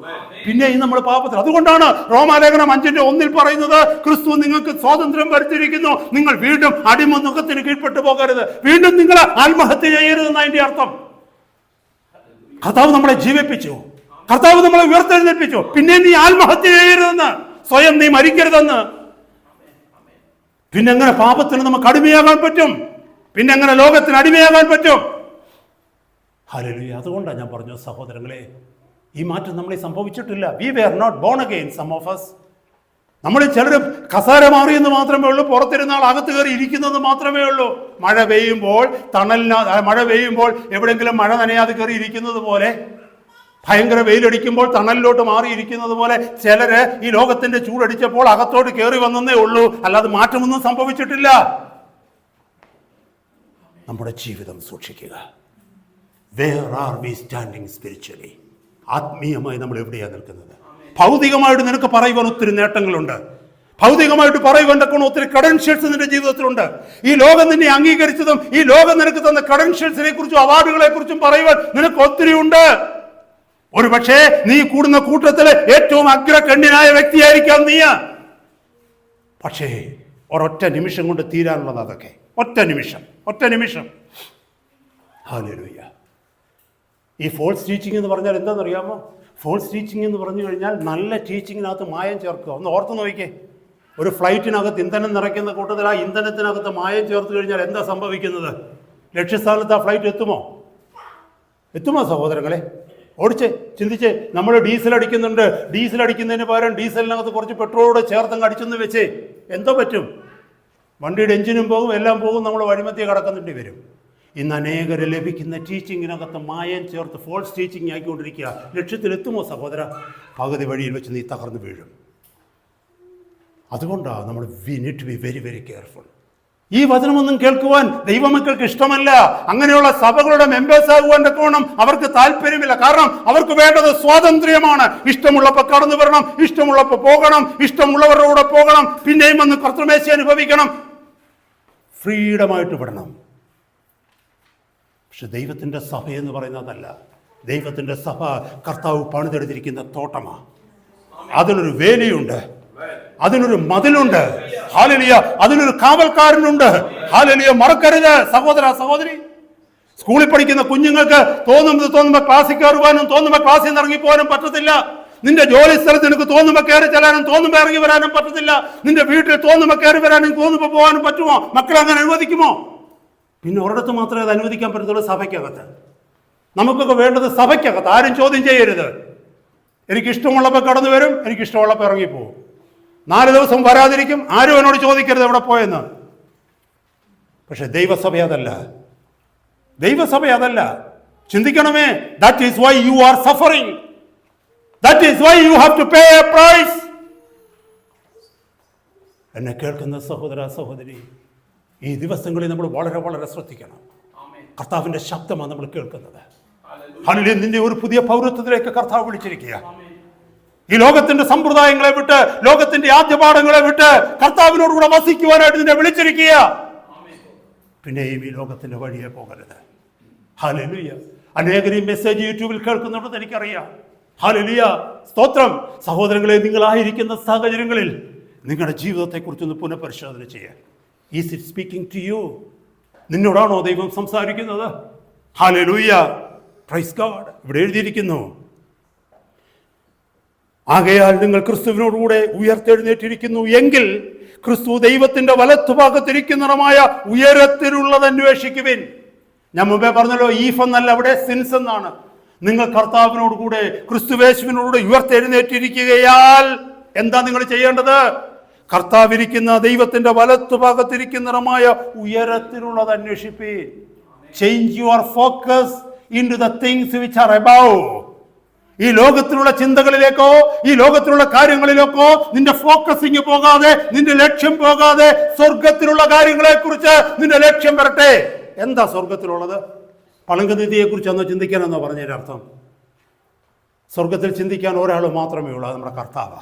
[SPEAKER 1] പിന്നെ നമ്മൾ പാപത്തിൽ. അതുകൊണ്ടാണ് റോമാലേഖനം 5:1 പറയുന്നത്, ക്രിസ്തു നിങ്ങൾക്ക് സ്വാതന്ത്ര്യം വരുത്തിയിരിക്കുന്നു, നിങ്ങൾ വീണ്ടും അടിമനുഖത്തിന് കീഴ്പ്പെട്ടു പോകരുത്. വീണ്ടും നിങ്ങൾ ആത്മഹത്യ ചെയ്യരുതെന്ന് അതിന്റെ അർത്ഥം. കർത്താവ് നമ്മളെ ജീവിപ്പിച്ചു, കർത്താവ് നമ്മളെ ഉയർത്തെഴുന്നേൽപ്പിച്ചു. പിന്നെ നീ ആത്മഹത്യ ചെയ്യരുതെന്ന്, സ്വയം നീ മരിക്കരുതെന്ന്. പിന്നെ എങ്ങനെ പാപത്തിന് നമുക്ക് അടിമയാകാൻ പറ്റും? പിന്നെ എങ്ങനെ ലോകത്തിന് അടിമയാകാൻ പറ്റും? ഹല്ലേലൂയ. അതുകൊണ്ടാണ് ഞാൻ പറഞ്ഞു സഹോദരങ്ങളെ, ഈ മാറ്റം നമ്മളെ സംഭവിച്ചിട്ടില്ല. We were not born again. Some of us. നമ്മളിൽ ചിലർ കസാര മാറിയെന്ന് മാത്രമേ ഉള്ളൂ, പുറത്തിരുന്നാൾ അകത്ത് കയറി ഇരിക്കുന്നത് മാത്രമേ ഉള്ളൂ. മഴ പെയ്യുമ്പോൾ മഴ പെയ്യുമ്പോൾ എവിടെയെങ്കിലും മഴ നനയാതെ കയറി ഇരിക്കുന്നത് പോലെ, ഭയങ്കര വെയിലടിക്കുമ്പോൾ തണലിലോട്ട് മാറിയിരിക്കുന്നത് പോലെ ചിലര് ഈ ലോകത്തിന്റെ ചൂടടിച്ചപ്പോൾ അകത്തോട്ട് കയറി വന്നേ ഉള്ളൂ, അല്ലാതെ മാറ്റമൊന്നും സംഭവിച്ചിട്ടില്ല. നമ്മുടെ ജീവിതം സൂക്ഷിക്കുക. Where are we standing spiritually? ആത്മീയമായി നമ്മൾ എവിടെയാണ് നിൽക്കുന്നത്? ഭൗതികമായിട്ട് നിനക്ക് പറയുവാൻ ഒത്തിരി നേട്ടങ്ങളുണ്ട്, ഭൗതികമായിട്ട് പറയുവാൻ ഒത്തിരി ക്രെഡൻഷ്യൽസ് നിന്റെ ജീവിതത്തിലുണ്ട്. ഈ ലോകം നിന്നെ അംഗീകരിച്ചതും ഈ ലോകം നിനക്ക് തന്ന ക്രെഡൻഷ്യൽസിനെ കുറിച്ചും അവാർഡുകളെ കുറിച്ചും പറയുവാൻ നിനക്ക് ഒത്തിരി ഉണ്ട്. ഒരു പക്ഷേ നീ കൂടുന്ന കൂട്ടത്തില് ഏറ്റവും അഗ്രഗണ്യനായ വ്യക്തിയായിരിക്കാം നീ. പക്ഷേ ഒരൊറ്റ നിമിഷം കൊണ്ട് തീരാനുള്ളത് അതൊക്കെ. ഒറ്റ നിമിഷം. ഹല്ലേലൂയ. ഈ ഫോൾസ് ടീച്ചിങ് എന്ന് പറഞ്ഞാൽ എന്താണെന്നറിയാമോ? ഫോൾസ് ടീച്ചിങ് എന്ന് പറഞ്ഞു കഴിഞ്ഞാൽ നല്ല ടീച്ചിങ്ങിനകത്ത് മായം ചേർക്കുക. ഒന്ന് ഓർത്ത് നോക്കിക്കേ. ഒരു ഫ്ലൈറ്റിനകത്ത് ഇന്ധനം നിറയ്ക്കുന്ന കൂട്ടത്തിൽ ആ ഇന്ധനത്തിനകത്ത് മായം ചേർത്ത് കഴിഞ്ഞാൽ എന്താ സംഭവിക്കുന്നത്? ലക്ഷ്യസ്ഥാനത്ത് ആ ഫ്ലൈറ്റ് എത്തുമോ സഹോദരങ്ങളെ? ചിന്തിച്ചേ. നമ്മൾ ഡീസൽ അടിക്കുന്നുണ്ട്, ഡീസൽ അടിക്കുന്നതിന് പകരം ഡീസലിനകത്ത് കുറച്ച് പെട്രോളോട് ചേർത്തങ്ങ് അടിച്ചെന്ന് വെച്ചേ എന്തോ പറ്റും? വണ്ടിയുടെ എഞ്ചിനും പോകും, എല്ലാം പോകും, നമ്മൾ വഴിമധ്യേ കടക്കുന്നുണ്ട് വരും. ഇന്ന് അനേകരെ ലഭിക്കുന്ന ടീച്ചിങ്ങിനകത്ത് മായം ചേർത്ത് ഫോൾസ് ടീച്ചിങ് ആക്കിക്കൊണ്ടിരിക്കുക. ലക്ഷ്യത്തിലെത്തുമോ സഹോദര? പകുതി വഴിയിൽ വെച്ച് നീ തകർന്നു വീഴും. അതുകൊണ്ടാണ് നമ്മൾ we need to be very very careful. ഈ വചനമൊന്നും കേൾക്കുവാൻ ദൈവമക്കൾക്ക് ഇഷ്ടമല്ല. അങ്ങനെയുള്ള സഭകളുടെ മെമ്പേഴ്സ് ആകുവാൻ തക്കവണ്ണം അവർക്ക് താല്പര്യമില്ല. കാരണം അവർക്ക് വേണ്ടത് സ്വാതന്ത്ര്യമാണ്. ഇഷ്ടമുള്ളപ്പോൾ കടന്നു വരണം, ഇഷ്ടമുള്ളപ്പോൾ പോകണം, ഇഷ്ടമുള്ളവരുടെ കൂടെ പോകണം, പിന്നെയും വന്ന് കർത്തൃമേശ അനുഭവിക്കണം, ഫ്രീഡമായിട്ട് വിടണം. പക്ഷെ ദൈവത്തിൻ്റെ സഭ എന്ന് പറയുന്നതല്ല. ദൈവത്തിൻ്റെ സഭ കർത്താവ് പണിതെടുത്തിരിക്കുന്ന തോട്ടമാണ്. അതിനൊരു വേലിയുണ്ട്, അതിനൊരു മതിലുണ്ട്, ഹല്ലേലൂയ, അതിനൊരു കാവൽക്കാരനുണ്ട്. ഹല്ലേലൂയ. മറക്കരുത് സഹോദര സഹോദരി. സ്കൂളിൽ പഠിക്കുന്ന കുഞ്ഞുങ്ങൾക്ക് തോന്നുമ്പോൾ ക്ലാസ്സിൽ കയറുവാനും തോന്നുമ്പോൾ ക്ലാസ്സിൽ നിന്ന് ഇറങ്ങിപ്പോകാനും പറ്റത്തില്ല. നിന്റെ ജോലി സ്ഥലത്ത് നിനക്ക് തോന്നുമ്പോൾ കയറി ചെല്ലാനും തോന്നുമ്പോൾ ഇറങ്ങി വരാനും പറ്റത്തില്ല. നിന്റെ വീട്ടിൽ തോന്നുമ്പോൾ കയറി വരാനും തോന്നുമ്പോൾ പോകാനും പറ്റുമോ? മക്കളെ അങ്ങനെ അനുവദിക്കുമോ? പിന്നെ ഒരിടത്ത് മാത്രമേ അത് അനുവദിക്കാൻ പറ്റത്തുള്ളൂ, സഭയ്ക്കകത്ത്. നമുക്കൊക്കെ വേണ്ടത് സഭയ്ക്കകത്ത്. ആരും ചോദ്യം ചെയ്യരുത്. എനിക്കിഷ്ടമുള്ളപ്പോൾ കടന്നു വരും, എനിക്കിഷ്ടമുള്ളപ്പോൾ ഇറങ്ങിപ്പോവും. 4 ദിവസം വരാതിരിക്കും, ആരും എന്നോട് ചോദിക്കരുത് എവിടെ പോയെന്ന്. പക്ഷെ ദൈവസഭ അതല്ല. ദൈവസഭ അതല്ല. ചിന്തിക്കണമേ. That is why you are suffering. That is why you have to pay a price. എന്നെ കേൾക്കുന്ന സഹോദര സഹോദരി, ഈ ദിവസങ്ങളിൽ നമ്മൾ വളരെ വളരെ ശ്രദ്ധിക്കണം. കർത്താവിന്റെ ശബ്ദമാണ് നമ്മൾ കേൾക്കുന്നത്. ഹല്ലേലൂയ. നിന്നെ ഒരു പുതിയ പൗരത്വത്തിലേക്ക് കർത്താവ് വിളിച്ചിരിക്കുക. ഈ ലോകത്തിന്റെ സമ്പ്രദായങ്ങളെ വിട്ട്, ലോകത്തിന്റെ ആദ്യപാഠങ്ങളെ വിട്ട് കർത്താവിനോടുകൂടെ വസിക്കുവാനായിട്ട് നിന്നെ വിളിച്ചിരിക്കുക. പിന്നെയും ഈ ലോകത്തിന്റെ വഴിയെ പോകരുത്. ഹല്ലേലൂയ. അനേകർ ഈ മെസ്സേജ് യൂട്യൂബിൽ കേൾക്കുന്നുണ്ടെന്ന് എനിക്കറിയാം. ഹല്ലേലൂയ, സ്തോത്രം. സഹോദരങ്ങളെ, നിങ്ങളായിരിക്കുന്ന സാഹചര്യങ്ങളിൽ നിങ്ങളുടെ ജീവിതത്തെക്കുറിച്ചൊന്ന് പുനഃപരിശോധന ചെയ്യാൻ. Is it speaking to you? നിന്നോടാണോ ദൈവം സംസാരിക്കുന്നത്? Hallelujah, praise God. ഇവിടെ എഴുതിയിരിക്കുന്നു, ആകയാൽ നിങ്ങൾ ക്രിസ്തുവിനോടുകൂടെ ഉയർത്തെഴുന്നേറ്റിരിക്കുന്നു എങ്കിൽ ക്രിസ്തു ദൈവത്തിന്റെ വലത്തുഭാഗത്തിരിക്കുന്നതുമായ ഉയരത്തിലുള്ളത് അന്വേഷിക്കുവിൻ. ഞാൻ മുമ്പേ പറഞ്ഞല്ലോ, ഈഫ് എന്നല്ല, അവിടെ സിൻസ് എന്നാണ്. നിങ്ങൾ കർത്താവിനോട് കൂടെ, ക്രിസ്തുവേശുവിനോട് ഉയർത്തെഴുന്നേറ്റിരിക്കുകയാൽ എന്താ നിങ്ങൾ ചെയ്യേണ്ടത്? കർത്താവിരിക്കുന്ന ദൈവത്തിന്റെ വലത്തുഭാഗത്തിരിക്കുന്നതുമായ ഉയരത്തിലുള്ളത് അന്വേഷിപ്പീൻ. Change your focus into the things which are above. ഈ ലോകത്തിലുള്ള ചിന്തകളിലേക്കോ, ഈ ലോകത്തിലുള്ള കാര്യങ്ങളിലേക്കോ നിന്റെ ഫോക്കസിങ് പോകാതെ, നിന്റെ ലക്ഷ്യം പോകാതെ, സ്വർഗത്തിലുള്ള കാര്യങ്ങളെ കുറിച്ച് നിന്റെ ലക്ഷ്യം വരട്ടെ. എന്താ സ്വർഗത്തിലുള്ളത്? പളങ്കനിധിയെ കുറിച്ചൊന്ന് ചിന്തിക്കാനെന്നോ പറഞ്ഞതിന്റെ അർത്ഥം? സ്വർഗത്തിൽ ചിന്തിക്കാൻ ഒരാൾ മാത്രമേ ഉള്ളൂ, അത് നമ്മുടെ കർത്താവാ.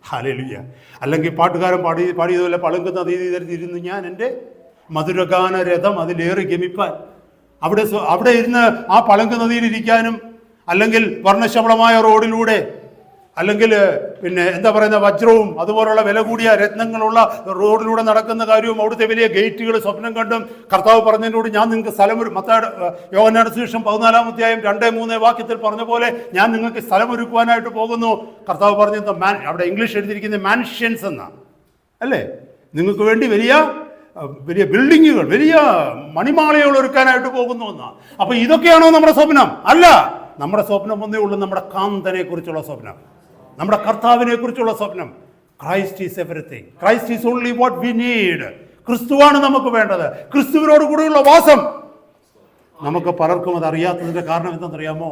[SPEAKER 1] ഹല്ലേലൂയ. അല്ലെങ്കിൽ പാട്ടുകാരൻ പാടിയതുപോലെ പളുങ്ക് നദീ ഇരുന്ന് ഞാൻ എൻ്റെ മധുരഗാന രഥം അതിലേറി ഗമിപ്പാൻ. അവിടെ ഇരുന്ന് ആ പളുങ്ക് നദിയിൽ ഇരിക്കാനും, അല്ലെങ്കിൽ വർണ്ണശബളമായ റോഡിലൂടെ, അല്ലെങ്കിൽ പിന്നെ എന്താ പറയുന്ന വജ്രവും അതുപോലുള്ള വില കൂടിയ രത്നങ്ങളുള്ള റോഡിലൂടെ നടക്കുന്ന കാര്യവും, അവിടുത്തെ വലിയ ഗേറ്റുകൾ സ്വപ്നം കണ്ടും കർത്താവ് പറഞ്ഞതിനോട് ഞാൻ നിങ്ങൾക്ക് സ്ഥലമൊരു യോഹന്നാന്റെ സുവിശേഷം 14-ാം അധ്യായം 2-3 വാക്യത്തിൽ പറഞ്ഞ പോലെ ഞാൻ നിങ്ങൾക്ക് സ്ഥലമൊരുക്കുവാനായിട്ട് പോകുന്നു. കർത്താവ് പറഞ്ഞത് അവിടെ ഇംഗ്ലീഷ് എഴുതിയിരിക്കുന്ന മാൻഷൻസ് എന്നാണ്, അല്ലേ? നിങ്ങൾക്ക് വേണ്ടി വലിയ വലിയ ബിൽഡിങ്ങുകൾ, വലിയ മണിമാളകൾ ഒരുക്കാനായിട്ട് പോകുന്നു എന്നാണ്. അപ്പൊ ഇതൊക്കെയാണോ നമ്മുടെ സ്വപ്നം? അല്ല. നമ്മുടെ സ്വപ്നം ഒന്നേ ഉള്ളൂ, നമ്മുടെ കാന്തനെ കുറിച്ചുള്ള സ്വപ്നം, നമ്മുടെ കർത്താവിനെ കുറിച്ചുള്ള സ്വപ്നം. Christ is everything. Christ is only what we need. ക്രിസ്തുവാണ് നമുക്ക് വേണ്ടത്. ക്രിസ്തുവിനോട് കൂടെയുള്ള വാസം. നമുക്ക് പലർക്കും അത് അറിയാത്തതിന്റെ കാരണം എന്തെന്നറിയാമോ?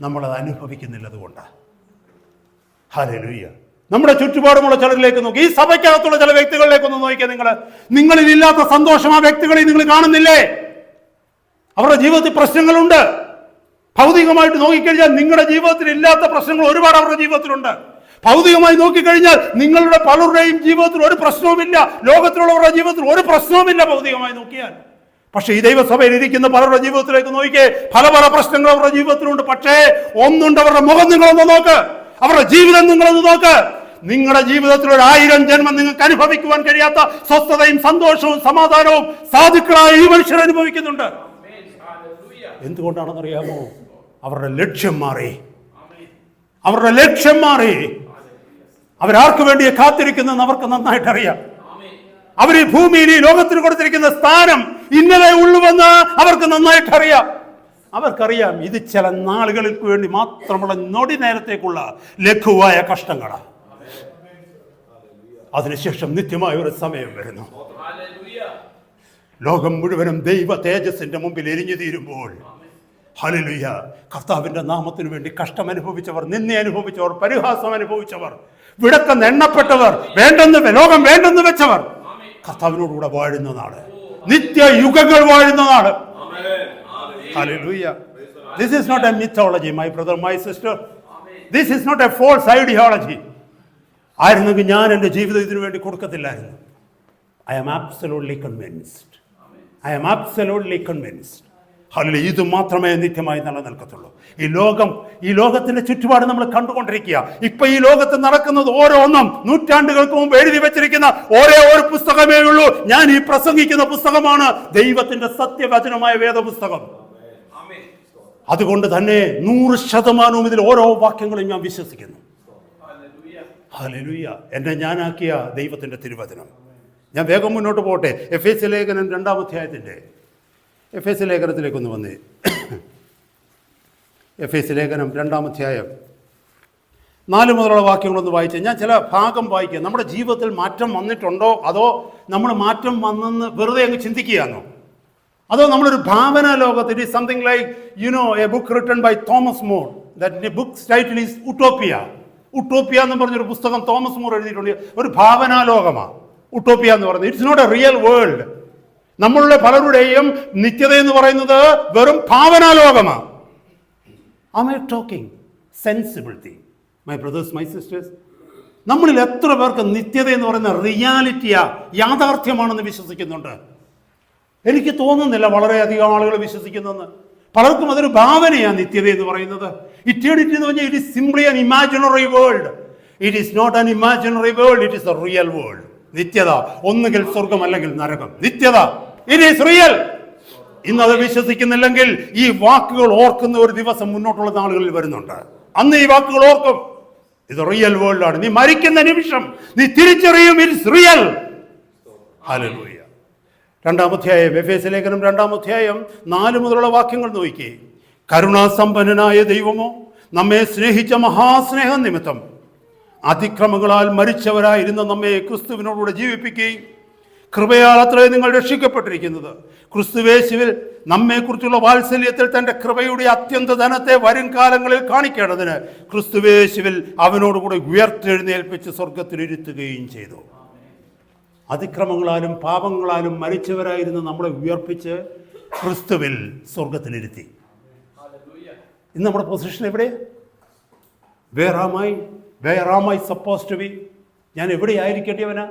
[SPEAKER 1] നമ്മളത് അനുഭവിക്കുന്നില്ല. അതുകൊണ്ടാണ്. ഹല്ലേലൂയ. നമ്മുടെ ചുറ്റുപാടുമുള്ള ചിലരിലേക്ക് നോക്കി, ഈ സഭയ്ക്കകത്തുള്ള ചില വ്യക്തികളിലേക്കൊന്ന് നോക്കിയാൽ നിങ്ങളിൽ ഇല്ലാത്ത സന്തോഷം ആ വ്യക്തികളെ നിങ്ങൾ കാണുന്നില്ലേ? അവരുടെ ജീവിതത്തിൽ പ്രശ്നങ്ങളുണ്ട്. ഭൗതികമായിട്ട് നോക്കിക്കഴിഞ്ഞാൽ നിങ്ങളുടെ ജീവിതത്തിൽ ഇല്ലാത്ത പ്രശ്നങ്ങൾ ഒരുപാട് അവരുടെ ജീവിതത്തിലുണ്ട്. ഭൗതികമായി നോക്കിക്കഴിഞ്ഞാൽ നിങ്ങളുടെ പലരുടെയും ജീവിതത്തിൽ ഒരു പ്രശ്നവുമില്ല. ലോകത്തിലുള്ളവരുടെ ജീവിതത്തിൽ ഒരു പ്രശ്നവുമില്ല ഭൗതികമായി നോക്കിയാൽ. പക്ഷെ ഈ ദൈവസഭയിൽ ഇരിക്കുന്ന പലരുടെ ജീവിതത്തിലേക്ക് നോക്കിയേ, പല പല പ്രശ്നങ്ങൾ അവരുടെ ജീവിതത്തിലുണ്ട്. പക്ഷേ ഒന്നുണ്ട്, അവരുടെ മുഖം നിങ്ങളൊന്ന് നോക്ക്, അവരുടെ ജീവിതം നിങ്ങളൊന്ന് നോക്ക്. നിങ്ങളുടെ ജീവിതത്തിൽ 1000 ജന്മം നിങ്ങൾക്ക് അനുഭവിക്കുവാൻ കഴിയാത്ത സ്വസ്ഥതയും സന്തോഷവും സമാധാനവും സാധുക്കളായ ഈ മനുഷ്യർ അനുഭവിക്കുന്നുണ്ട്. എന്തുകൊണ്ടാണെന്നറിയാമോ? അവരുടെ ലക്ഷ്യം മാറി. അവരുടെ ലക്ഷ്യം മാറി. അവരാർക്ക് വേണ്ടി കാത്തിരിക്കുന്നെന്ന് അവർക്ക് നന്നായിട്ട് അറിയാം. അവർ ഈ ഭൂമിയിൽ, ഈ ലോകത്തിന് കൊടുത്തിരിക്കുന്ന സ്ഥാനം ഇന്നലെ ഉള്ളുവെന്ന് അവർക്ക് നന്നായിട്ട് അറിയാം. അവർക്കറിയാം ഇത് ചില നാളുകൾക്ക് വേണ്ടി മാത്രമുള്ള നൊടി നേരത്തേക്കുള്ള ലഘുവായ കഷ്ടങ്ങളാണ്. അതിനുശേഷം നിത്യമായ ഒരു സമയം വരുന്നു. ലോകം മുഴുവനും ദൈവ തേജസ്സിന്റെ മുമ്പിൽ എരിഞ്ഞു തീരുമ്പോൾ, ഹല്ലേലൂയ, കർത്താവിന്റെ നാമത്തിന് വേണ്ടി കഷ്ടം അനുഭവിച്ചവർ, നിന്ദ അനുഭവിച്ചവർ, പരിഹാസം അനുഭവിച്ചവർ, വിടക്കം എണ്ണപ്പെട്ടവർ, ലോകം വേണ്ടെന്ന് വെച്ചവർ കർത്താവിനോടുകൂടെ വാഴുന്ന നാട്, നിത്യ യുഗങ്ങൾ വാഴുന്ന നാട്. Hallelujah. This is not a mythology, my brother, my sister. This is not a false ideology. ആയിരുന്നെങ്കിൽ ഞാൻ എൻ്റെ ജീവിതം ഇതിനു വേണ്ടി കൊടുക്കത്തില്ലായിരുന്നു. I am absolutely convinced. I am absolutely convinced. Hallelujah. ഇത് മാത്രമേ നിത്യമായി നിലനിൽക്കത്തുള്ളൂ. ഈ ലോകത്തിന്റെ ചുറ്റുപാട് നമ്മൾ കണ്ടുകൊണ്ടിരിക്കുക. ഇപ്പൊ ഈ ലോകത്ത് നടക്കുന്നത് ഓരോന്നും നൂറ്റാണ്ടുകൾക്ക് മുമ്പ് എഴുതി വെച്ചിരിക്കുന്ന ഒരേ ഒരു പുസ്തകമേ ഉള്ളൂ. ഞാൻ ഈ പ്രസംഗിക്കുന്ന പുസ്തകമാണ് ദൈവത്തിന്റെ സത്യവചനമായ വേദപുസ്തകം. അതുകൊണ്ട് തന്നെ 100% ഇതിൽ ഓരോ വാക്യങ്ങളും ഞാൻ വിശ്വസിക്കുന്നു. ഹല്ലേലൂയ. എന്നെ ഞാനാക്കിയ ദൈവത്തിൻ്റെ തിരുവചനം. ഞാൻ വേഗം മുന്നോട്ട് പോട്ടെ. എഫേസ്യ ലേഖനം 2-ാം അധ്യായത്തിൻ്റെ എഫേസ്യ ലേഖനത്തിലേക്കൊന്ന് വന്നേ. എഫേസ്യ ലേഖനം 2-ാം അധ്യായം 4 മുതലുള്ള വാക്യങ്ങളൊന്ന് വായിച്ച് ഞാൻ ചില ഭാഗം വായിക്കുക. നമ്മുടെ ജീവിതത്തിൽ മാറ്റം വന്നിട്ടുണ്ടോ, അതോ നമ്മൾ മാറ്റം വന്നെന്ന് വെറുതെ അങ്ങ് ചിന്തിക്കുകയാണോ, അതോ നമ്മളൊരു ഭാവന ലോകത്ത് it is something like a book written by Thomas More. That book title is Utopia. Utopia എന്ന് പറഞ്ഞൊരു പുസ്തകം തോമസ് മോർ എഴുതിയിട്ടുണ്ട്. ഒരു ഭാവനാ ലോകമാണ് ഉട്ടോപ്പിയ എന്ന് പറയുന്നത്. It's not a real world. നമ്മളുടെ പലരുടെയും നിത്യത എന്ന് പറയുന്നത് വെറും ഭാവനാ ലോകമാണ്. Am I talking sensible thing? My brothers, my sisters, നമ്മളിൽ എത്ര പേർക്ക് നിത്യത എന്ന് പറയുന്ന റിയാലിറ്റിയാ, യാഥാർത്ഥ്യമാണെന്ന് വിശ്വസിക്കുന്നുണ്ട്? എനിക്ക് തോന്നുന്നില്ല വളരെയധികം ആളുകൾ വിശ്വസിക്കുന്നെന്ന്. പലർക്കും അതൊരു ഭാവനയാണ് നിത്യത എന്ന് പറയുന്നത്. ഇറ്റേണിറ്റി എന്ന് പറഞ്ഞാൽ it is simply an imaginary world. It is not an imaginary world, it is a real world. നിത്യത ഒന്നുകിൽ സ്വർഗം അല്ലെങ്കിൽ നരകം. നിത്യത ഇറ്റ് ഈസ് റിയൽ. ഇന്നത് വിശ്വസിക്കുന്നില്ലെങ്കിൽ ഈ വാക്കുകൾ ഓർക്കുന്ന ഒരു ദിവസം മുന്നോട്ടുള്ള നാളുകളിൽ വരുന്നുണ്ട്. അന്ന് ഈ വാക്കുകൾ ഓർക്കും. ഇത് റിയൽ വേൾഡ് ആണ്. നീ മരിക്കുന്ന നിമിഷം നീ തിരിച്ചറിയും ഇറ്റ്സ് റിയൽ. ഹല്ലേലൂയ. 2-ാം അധ്യായം എഫേസ്യ ലേഖനം 2-ാം അധ്യായം 4 മുതലുള്ള വാക്യങ്ങൾ നോക്കിയേ. കരുണാസമ്പന്നനായ ദൈവമോ നമ്മെ സ്നേഹിച്ച മഹാസ്നേഹം നിമിത്തം അതിക്രമങ്ങളാൽ മരിച്ചവരായിരുന്ന നമ്മെ ക്രിസ്തുവിനോടുകൂടെ ജീവിപ്പിക്കുകയും കൃപയാൽ അത്രയും നിങ്ങൾ രക്ഷിക്കപ്പെട്ടിരിക്കുന്നത് ക്രിസ്തുവേശുവിൽ നമ്മെക്കുറിച്ചുള്ള വാത്സല്യത്തിൽ തൻ്റെ കൃപയുടെ അത്യന്ത ധനത്തെ വരും കാലങ്ങളിൽ കാണിക്കേണ്ടതിന് ക്രിസ്തുവേശുവിൽ അവനോടുകൂടി ഉയർത്തെഴുന്നേൽപ്പിച്ച് സ്വർഗത്തിലിരുത്തുകയും ചെയ്തു. അതിക്രമങ്ങളാലും പാപങ്ങളാലും മരിച്ചവരായിരുന്ന നമ്മളെ ഉയർപ്പിച്ച് ക്രിസ്തുവിൽ സ്വർഗത്തിലിരുത്തി. ഇന്ന് നമ്മുടെ പൊസിഷൻ എവിടെ? Where am I supposed to be? ഞാൻ എവിടെയായിരിക്കേണ്ടവനാ?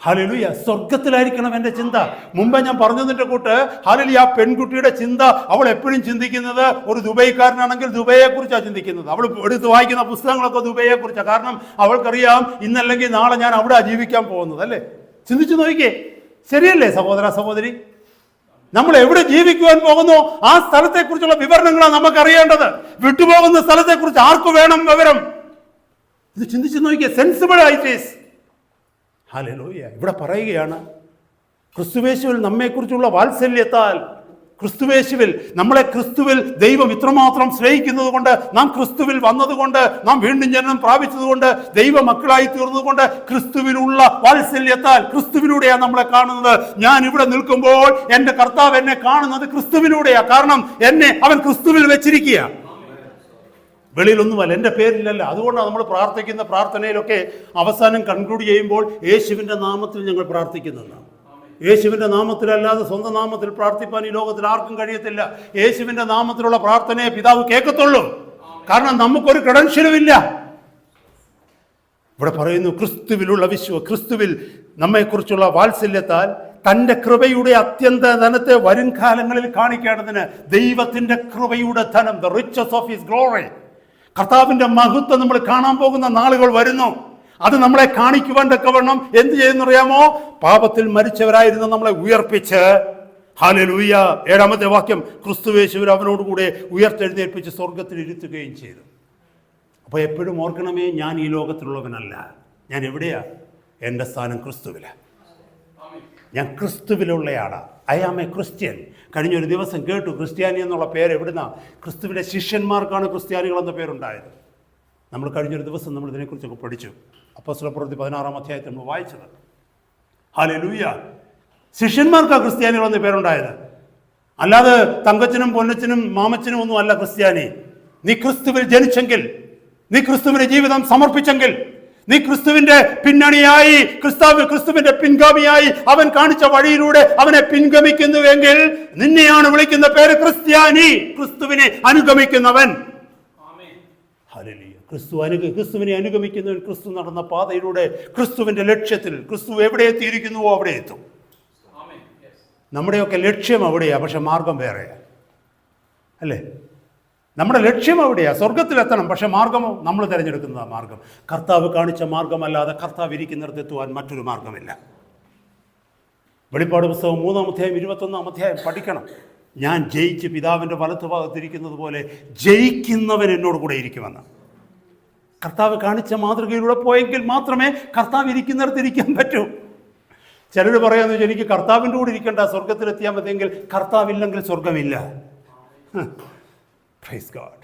[SPEAKER 1] ഹല്ലേലൂയ. സ്വർഗത്തിലായിരിക്കണം എൻ്റെ ചിന്ത. മുമ്പേ ഞാൻ പറഞ്ഞതിൻ്റെ കൂട്ട് ഹല്ലേലൂയ, ആ പെൺകുട്ടിയുടെ ചിന്ത അവൾ എപ്പോഴും ചിന്തിക്കുന്നത് ഒരു ദുബൈക്കാരനാണെങ്കിൽ ദുബൈയെക്കുറിച്ചാണ് ചിന്തിക്കുന്നത്. അവൾ എടുത്ത് വായിക്കുന്ന പുസ്തകങ്ങളൊക്കെ ദുബൈയെക്കുറിച്ചാണ്. കാരണം അവൾക്കറിയാം ഇന്നല്ലെങ്കിൽ നാളെ ഞാൻ അവിടെ ജീവിക്കാൻ പോകുന്നത്. അല്ലേ? ചിന്തിച്ചു നോക്കിക്കേ. ശരിയല്ലേ സഹോദര സഹോദരി? നമ്മൾ എവിടെ ജീവിക്കുവാൻ പോകുന്നു ആ സ്ഥലത്തെക്കുറിച്ചുള്ള വിവരണങ്ങളാണ് നമുക്കറിയേണ്ടത്. വിട്ടുപോകുന്ന സ്ഥലത്തെക്കുറിച്ച് ആർക്കു വേണം വിവരം? ഇത് ചിന്തിച്ചു നോക്കിയേ. സെൻസിബിൾ ആയിട്ട്. ഹല്ലേലൂയ. ഇവിടെ പറയുകയാണ് ക്രിസ്തുവേശുവിൽ നമ്മെക്കുറിച്ചുള്ള വാത്സല്യത്താൽ, ക്രിസ്തുവേശുവിൽ നമ്മളെ ക്രിസ്തുവിൽ ദൈവം ഇത്രമാത്രം സ്നേഹിക്കുന്നത് കൊണ്ട്, നാം ക്രിസ്തുവിൽ വന്നതുകൊണ്ട്, നാം വീണ്ടും ജനനം പ്രാപിച്ചതുകൊണ്ട്, ദൈവ മക്കളായി തീർന്നതുകൊണ്ട്, ക്രിസ്തുവിലുള്ള വാത്സല്യത്താൽ ക്രിസ്തുവിലൂടെയാണ് നമ്മളെ കാണുന്നത്. ഞാൻ ഇവിടെ നിൽക്കുമ്പോൾ എൻ്റെ കർത്താവ് എന്നെ കാണുന്നത് ക്രിസ്തുവിലൂടെയാണ്. കാരണം എന്നെ അവൻ ക്രിസ്തുവിൽ വെച്ചിരിക്കുക. വെളിയിലൊന്നുമല്ല, എൻ്റെ പേരിലല്ല. അതുകൊണ്ടാണ് നമ്മൾ പ്രാർത്ഥിക്കുന്ന പ്രാർത്ഥനയിലൊക്കെ അവസാനം കൺക്ലൂഡ് ചെയ്യുമ്പോൾ യേശുവിൻ്റെ നാമത്തിൽ ഞങ്ങൾ പ്രാർത്ഥിക്കുന്നതാണ്. യേശുവിൻ്റെ നാമത്തിലല്ലാതെ സ്വന്തം നാമത്തിൽ പ്രാർത്ഥിപ്പാൻ ഈ ലോകത്തിൽ ആർക്കും കഴിയത്തില്ല. യേശുവിൻ്റെ നാമത്തിലുള്ള പ്രാർത്ഥനയെ പിതാവ് കേൾക്കത്തുള്ളൂ. കാരണം നമുക്കൊരു ക്രെഡൻഷ്യലുമില്ല. ഇവിടെ പറയുന്നു ക്രിസ്തുവിലുള്ള ക്രിസ്തുവിൽ നമ്മെക്കുറിച്ചുള്ള വാത്സല്യത്താൽ തൻ്റെ കൃപയുടെ അത്യന്ത ധനത്തെ വരും കാലങ്ങളിൽ കാണിക്കേണ്ടതിന് ദൈവത്തിൻ്റെ കൃപയുടെ ധനം, the riches of his glory, കർത്താവിൻ്റെ മഹത്വം നമ്മൾ കാണാൻ പോകുന്ന നാളുകൾ വരുന്നു. അത് നമ്മളെ കാണിക്കുവാൻ തക്കവണ്ണം എന്ത് ചെയ്യുന്നറിയാമോ? പാപത്തിൽ മരിച്ചവരായിരുന്ന നമ്മളെ ഉയർപ്പിച്ച്, ഹല്ലേലൂയ, 7-ാമത്തെ വാക്യം, ക്രിസ്തുവേശുവിൽ അവനോടുകൂടെ ഉയർത്തെഴുന്നേൽപ്പിച്ച് സ്വർഗത്തിൽ ഇരുത്തുകയും ചെയ്തു. അപ്പോൾ എപ്പോഴും ഓർക്കണമേ, ഞാൻ ഈ ലോകത്തിലുള്ളവനല്ല. ഞാൻ എവിടെയാ? എൻ്റെ സ്ഥാനം ക്രിസ്തുവിലാണ്. ഞാൻ ക്രിസ്തുവിലുള്ളയാളാണ്. I am a Christian. കഴിഞ്ഞൊരു ദിവസം കേട്ടു ക്രിസ്ത്യാനി എന്നുള്ള പേര് എവിടുന്ന? ക്രിസ്തുവിൻ്റെ ശിഷ്യന്മാർക്കാണ് ക്രിസ്ത്യാനികൾ എന്ന പേരുണ്ടായത്. നമ്മൾ കഴിഞ്ഞൊരു ദിവസം നമ്മൾ ഇതിനെക്കുറിച്ചൊക്കെ പഠിച്ചു. അപ്പോസ്തലപ്രവൃത്തി 16-ാം അധ്യായത്തിൽ നമ്മൾ വായിച്ചത്. ഹല്ലേലൂയ. ശിഷ്യന്മാർക്കാണ് ക്രിസ്ത്യാനികൾ എന്ന പേരുണ്ടായത്. അല്ലാതെ തങ്കച്ചനും പൊന്നച്ചനും മാമച്ചനും ഒന്നും അല്ല ക്രിസ്ത്യാനി. നീ ക്രിസ്തുവിൽ ജനിച്ചെങ്കിൽ, നീ ക്രിസ്തുവിന്റെ ജീവിതം സമർപ്പിച്ചെങ്കിൽ, നീ ക്രിസ്തുവിന്റെ പിന്നണിയായി, ക്രിസ്തുവിന്റെ പിൻഗാമിയായി അവൻ കാണിച്ച വഴിയിലൂടെ അവനെ പിൻഗമിക്കുന്നുവെങ്കിൽ നിന്നെയാണ് വിളിക്കുന്ന പേര് ക്രിസ്ത്യാനി, ക്രിസ്തുവിനെ അനുഗമിക്കുന്നവൻ. ഹല്ലേലൂയ. ക്രിസ്തുവിനെ അനുഗമിക്കുന്നവൻ ക്രിസ്തു നടന്ന പാതയിലൂടെ ക്രിസ്തുവിന്റെ ലക്ഷ്യത്തിൽ, ക്രിസ്തു എവിടെ എത്തിയിരിക്കുന്നുവോ അവിടെ എത്തും. നമ്മുടെയൊക്കെ ലക്ഷ്യം അവിടെയാണ്, പക്ഷെ മാർഗം വേറെയാ. അല്ലേ? നമ്മുടെ ലക്ഷ്യം അവിടെയാണ്, സ്വർഗത്തിലെത്തണം. പക്ഷെ മാർഗമോ നമ്മൾ തിരഞ്ഞെടുക്കുന്ന മാർഗം. കർത്താവ് കാണിച്ച മാർഗമല്ലാതെ കർത്താവ് ഇരിക്കുന്നിടത്തെത്തുവാൻ മറ്റൊരു മാർഗമില്ല. വെളിപ്പാട് പുസ്തകം 3-ാം അധ്യായം 21-ാം അധ്യായം പഠിക്കണം. ഞാൻ ജയിച്ച് പിതാവിൻ്റെ വലത്തുഭാഗത്തിരിക്കുന്നത് പോലെ ജയിക്കുന്നവൻ എന്നോട് കൂടെ ഇരിക്കുമെന്ന് കർത്താവ് കാണിച്ച മാതൃകയിലൂടെ പോയെങ്കിൽ മാത്രമേ കർത്താവ് ഇരിക്കുന്നിടത്ത് ഇരിക്കാൻ പറ്റൂ. ചിലർ പറയാന്ന് വെച്ചാൽ എനിക്ക് കർത്താവിൻ്റെ കൂടെ ഇരിക്കേണ്ട, സ്വർഗത്തിലെത്തിയാൽ മതിയെങ്കിൽ കർത്താവില്ലെങ്കിൽ സ്വർഗമില്ല. Praise God.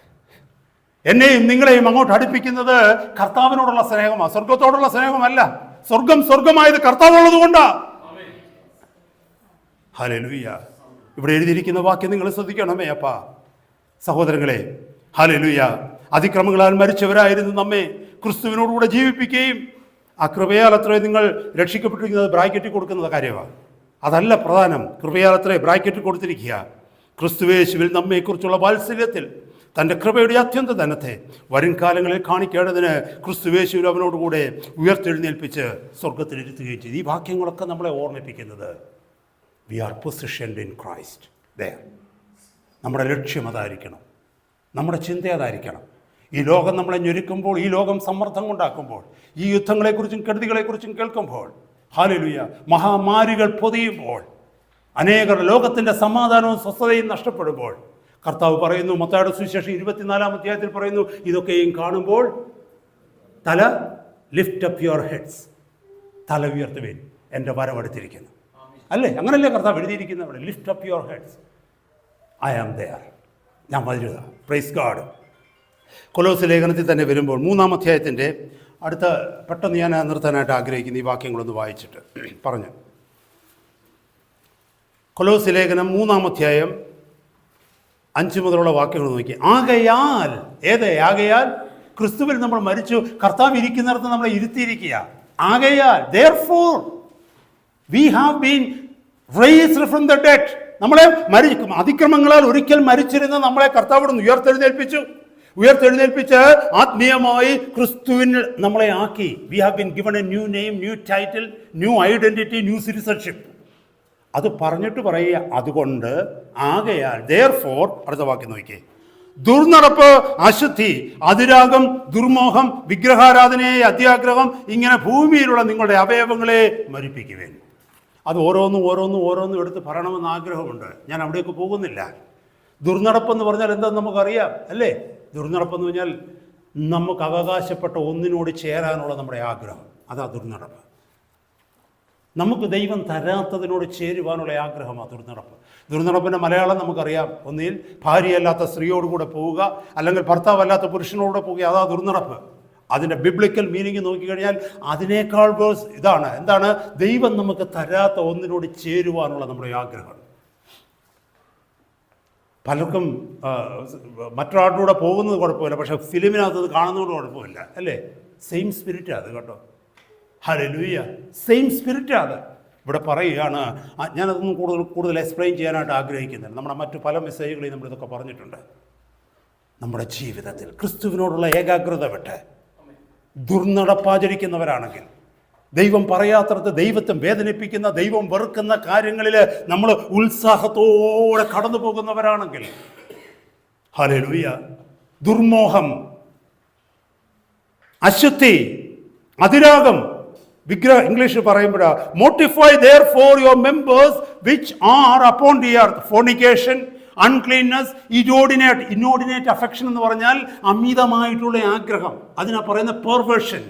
[SPEAKER 1] എന്നെയും നിങ്ങളെയും അങ്ങോട്ട് അടുപ്പിക്കുന്നത് കർത്താവിനോടുള്ള സ്നേഹമാണ്, സ്വർഗത്തോടുള്ള സ്നേഹമല്ല. സ്വർഗമായത് കർത്താവുള്ളത് കൊണ്ടാ. ഹല്ലേലൂയ. ഇവിടെ എഴുതിയിരിക്കുന്ന വാക്യം നിങ്ങൾ ശ്രദ്ധിക്കണമേ അപ്പാ സഹോദരങ്ങളെ. ഹല്ലേലൂയ. അതിക്രമങ്ങളാൽ മരിച്ചവരായിരുന്നു നമ്മെ ക്രിസ്തുവിനോടുകൂടെ ജീവിപ്പിക്കുകയും ആ കൃപയാൽ അത്രേ നിങ്ങൾ രക്ഷിക്കപ്പെട്ടിരിക്കുന്നത് ബ്രാക്കറ്റിൽ കൊടുക്കുന്ന കാര്യമാണ്. അതല്ല പ്രധാനം. കൃപയാൽ അത്രേ ബ്രാക്കറ്റിൽ കൊടുത്തിരിക്കുക. ക്രിസ്തുവേശുവിൽ നമ്മെക്കുറിച്ചുള്ള വാത്സല്യത്തിൽ തൻ്റെ കൃപയുടെ അത്യന്ത ധനത്തെ വരും കാലങ്ങളിൽ കാണിക്കേണ്ടതിന് ക്രിസ്തുവേശുവിൽ അവനോടുകൂടെ ഉയർത്തെഴുന്നേൽപ്പിച്ച് സ്വർഗത്തിലിരുത്തുകയും ചെയ്തു. ഈ വാക്യങ്ങളൊക്കെ നമ്മളെ ഓർമ്മിപ്പിക്കുന്നത് we are positioned in Christ there. നമ്മുടെ ലക്ഷ്യം അതായിരിക്കണം, നമ്മുടെ ചിന്ത അതായിരിക്കണം. ഈ ലോകം നമ്മളെ ഞെരുക്കുമ്പോൾ, ഈ ലോകം സമ്മർദ്ദം കൊണ്ടാക്കുമ്പോൾ, ഈ യുദ്ധങ്ങളെക്കുറിച്ചും കെടുതികളെക്കുറിച്ചും കേൾക്കുമ്പോൾ, ഹല്ലേലൂയ, മഹാമാരികൾ പൊതിയുമ്പോൾ, അനേകർ ലോകത്തിൻ്റെ സമാധാനവും സ്വസ്ഥതയും നഷ്ടപ്പെടുമ്പോൾ, കർത്താവ് പറയുന്നു, മത്തായിയുടെ സുവിശേഷം 24-ാം അധ്യായത്തിൽ പറയുന്നു, ഇതൊക്കെയും കാണുമ്പോൾ തല ലിഫ്റ്റ് അപ്പ് യുവർ ഹെഡ്സ്, തല ഉയർത്തുവേൻ, എൻ്റെ വരവടുത്തിരിക്കുന്നു. അല്ലേ? അങ്ങനല്ലേ കർത്താവ് എഴുതിയിരിക്കുന്നത് അവിടെ, lift up your heads, I am there, ഞാൻ വരുക. Praise God. കൊലോസ് ലേഖനത്തിൽ തന്നെ വരുമ്പോൾ 3-ാം അധ്യായത്തിൻ്റെ അടുത്ത പെട്ടെന്ന് ഞാൻ നിർത്താനായിട്ട് ആഗ്രഹിക്കുന്ന ഈ വാക്യങ്ങളൊന്ന് വായിച്ചിട്ട് പറഞ്ഞു. കൊലോസ് ലേഖനം 3-ാം അധ്യായം 5 മുതലുള്ള വാക്യങ്ങൾ നോക്കി. ആകയാൽ, ആകയാൽ ക്രിസ്തുവിൽ നമ്മൾ മരിച്ചു, കർത്താവ് ഇരിക്കുന്നിടത്ത് നമ്മളെ ഇരുത്തിയിരിക്കുക. ആകയാൽ therefore we have been raised from the dead. നമ്മളെ അതിക്രമങ്ങളാൽ ഒരിക്കൽ മരിച്ചിരുന്ന നമ്മളെ കർത്താവ് ഉയർത്തെഴുന്നേൽപ്പിച്ച് ആത്മീയമായി ക്രിസ്തുവിന് നമ്മളെ ആക്കി. We have been given A new name, new title, new identity, new citizenship. അത് പറഞ്ഞിട്ട് പറയുക. അതുകൊണ്ട് ആകയാൽ therefore, അടുത്ത വാക്യം നോക്കിയേ, ദുർനടപ്പ്, അശുദ്ധി, അതിരാഗം, ദുർമോഹം, വിഗ്രഹാരാധനയെ, അത്യാഗ്രഹം, ഇങ്ങനെ ഭൂമിയിലുള്ള നിങ്ങളുടെ അവയവങ്ങളെ മരിപ്പിക്കുവേൻ. അത് ഓരോന്നും എടുത്ത് പറയണമെന്ന് ആഗ്രഹമുണ്ട്. ഞാൻ അവിടേക്ക് പോകുന്നില്ല. ദുർനടപ്പെന്ന് പറഞ്ഞാൽ എന്താണെന്ന് നമുക്കറിയാം അല്ലേ? ദുർനടപ്പെന്ന് പറഞ്ഞാൽ നമുക്ക് അവകാശപ്പെട്ട ഒന്നിനോട് ചേരാനുള്ള നമ്മുടെ ആഗ്രഹം, അതാ ദുർനടപ്പ്. നമുക്ക് ദൈവം തരാത്തതിനോട് ചേരുവാനുള്ള ആഗ്രഹമാണ് ദുർനടപ്പ്. ദുർനടപ്പിൻ്റെ മലയാളം നമുക്കറിയാം. ഒന്നിൽ ഭാര്യയല്ലാത്ത സ്ത്രീയോടുകൂടെ പോവുക, അല്ലെങ്കിൽ ഭർത്താവല്ലാത്ത പുരുഷനോട് പോവുക, അതാ ദുർനടപ്പ്. അതിൻ്റെ ബിബ്ലിക്കൽ മീനിങ് നോക്കിക്കഴിഞ്ഞാൽ അതിനേക്കാൾ ഇതാണ്. എന്താണ്? ദൈവം നമുക്ക് തരാത്ത ഒന്നിനോട് ചേരുവാനുള്ള നമ്മുടെ ആഗ്രഹം. പലർക്കും മറ്റൊരാളുടെ പോകുന്നത് കുഴപ്പമില്ല, പക്ഷേ ഫിലിമിനകത്ത് അത് കാണുന്നതുകൊണ്ട് കുഴപ്പമില്ല അല്ലേ? സെയിം സ്പിരിറ്റാണ് അത് കേട്ടോ. ഹല്ലേലൂയ, സെയിം സ്പിരിറ്റാണ് അത്. ഇവിടെ പറയുകയാണ്. ഞാനതൊന്നും കൂടുതൽ എക്സ്പ്ലെയിൻ ചെയ്യാനായിട്ട് ആഗ്രഹിക്കുന്നില്ല. നമ്മുടെ മറ്റു പല മെസ്സേജുകളിൽ നമ്മളിതൊക്കെ പറഞ്ഞിട്ടുണ്ട്. നമ്മുടെ ജീവിതത്തിൽ ക്രിസ്തുവിനോടുള്ള ഏകാഗ്രത വിട്ട് ദുർനടപ്പാചരിക്കുന്നവരാണെങ്കിൽ, ദൈവം പറയാത്തടത്ത് ദൈവത്തെ വേദനിപ്പിക്കുന്ന, ദൈവം വെറുക്കുന്ന കാര്യങ്ങളിൽ നമ്മൾ ഉത്സാഹത്തോടെ കടന്നു പോകുന്നവരാണെങ്കിൽ, ഹല്ലേലൂയ, ദുർമോഹം, അശുദ്ധി, അതിരാഗം, ഇംഗ്ലീഷിൽ പറയുമ്പോഴാ mortify therefore your members which are upon the earth, fornication, uncleanness, inordinate affection എന്ന് പറഞ്ഞാൽ അമിതമായിട്ടുള്ള ആഗ്രഹം. അതിനാ പറയുന്ന പെർവേർഷൻ,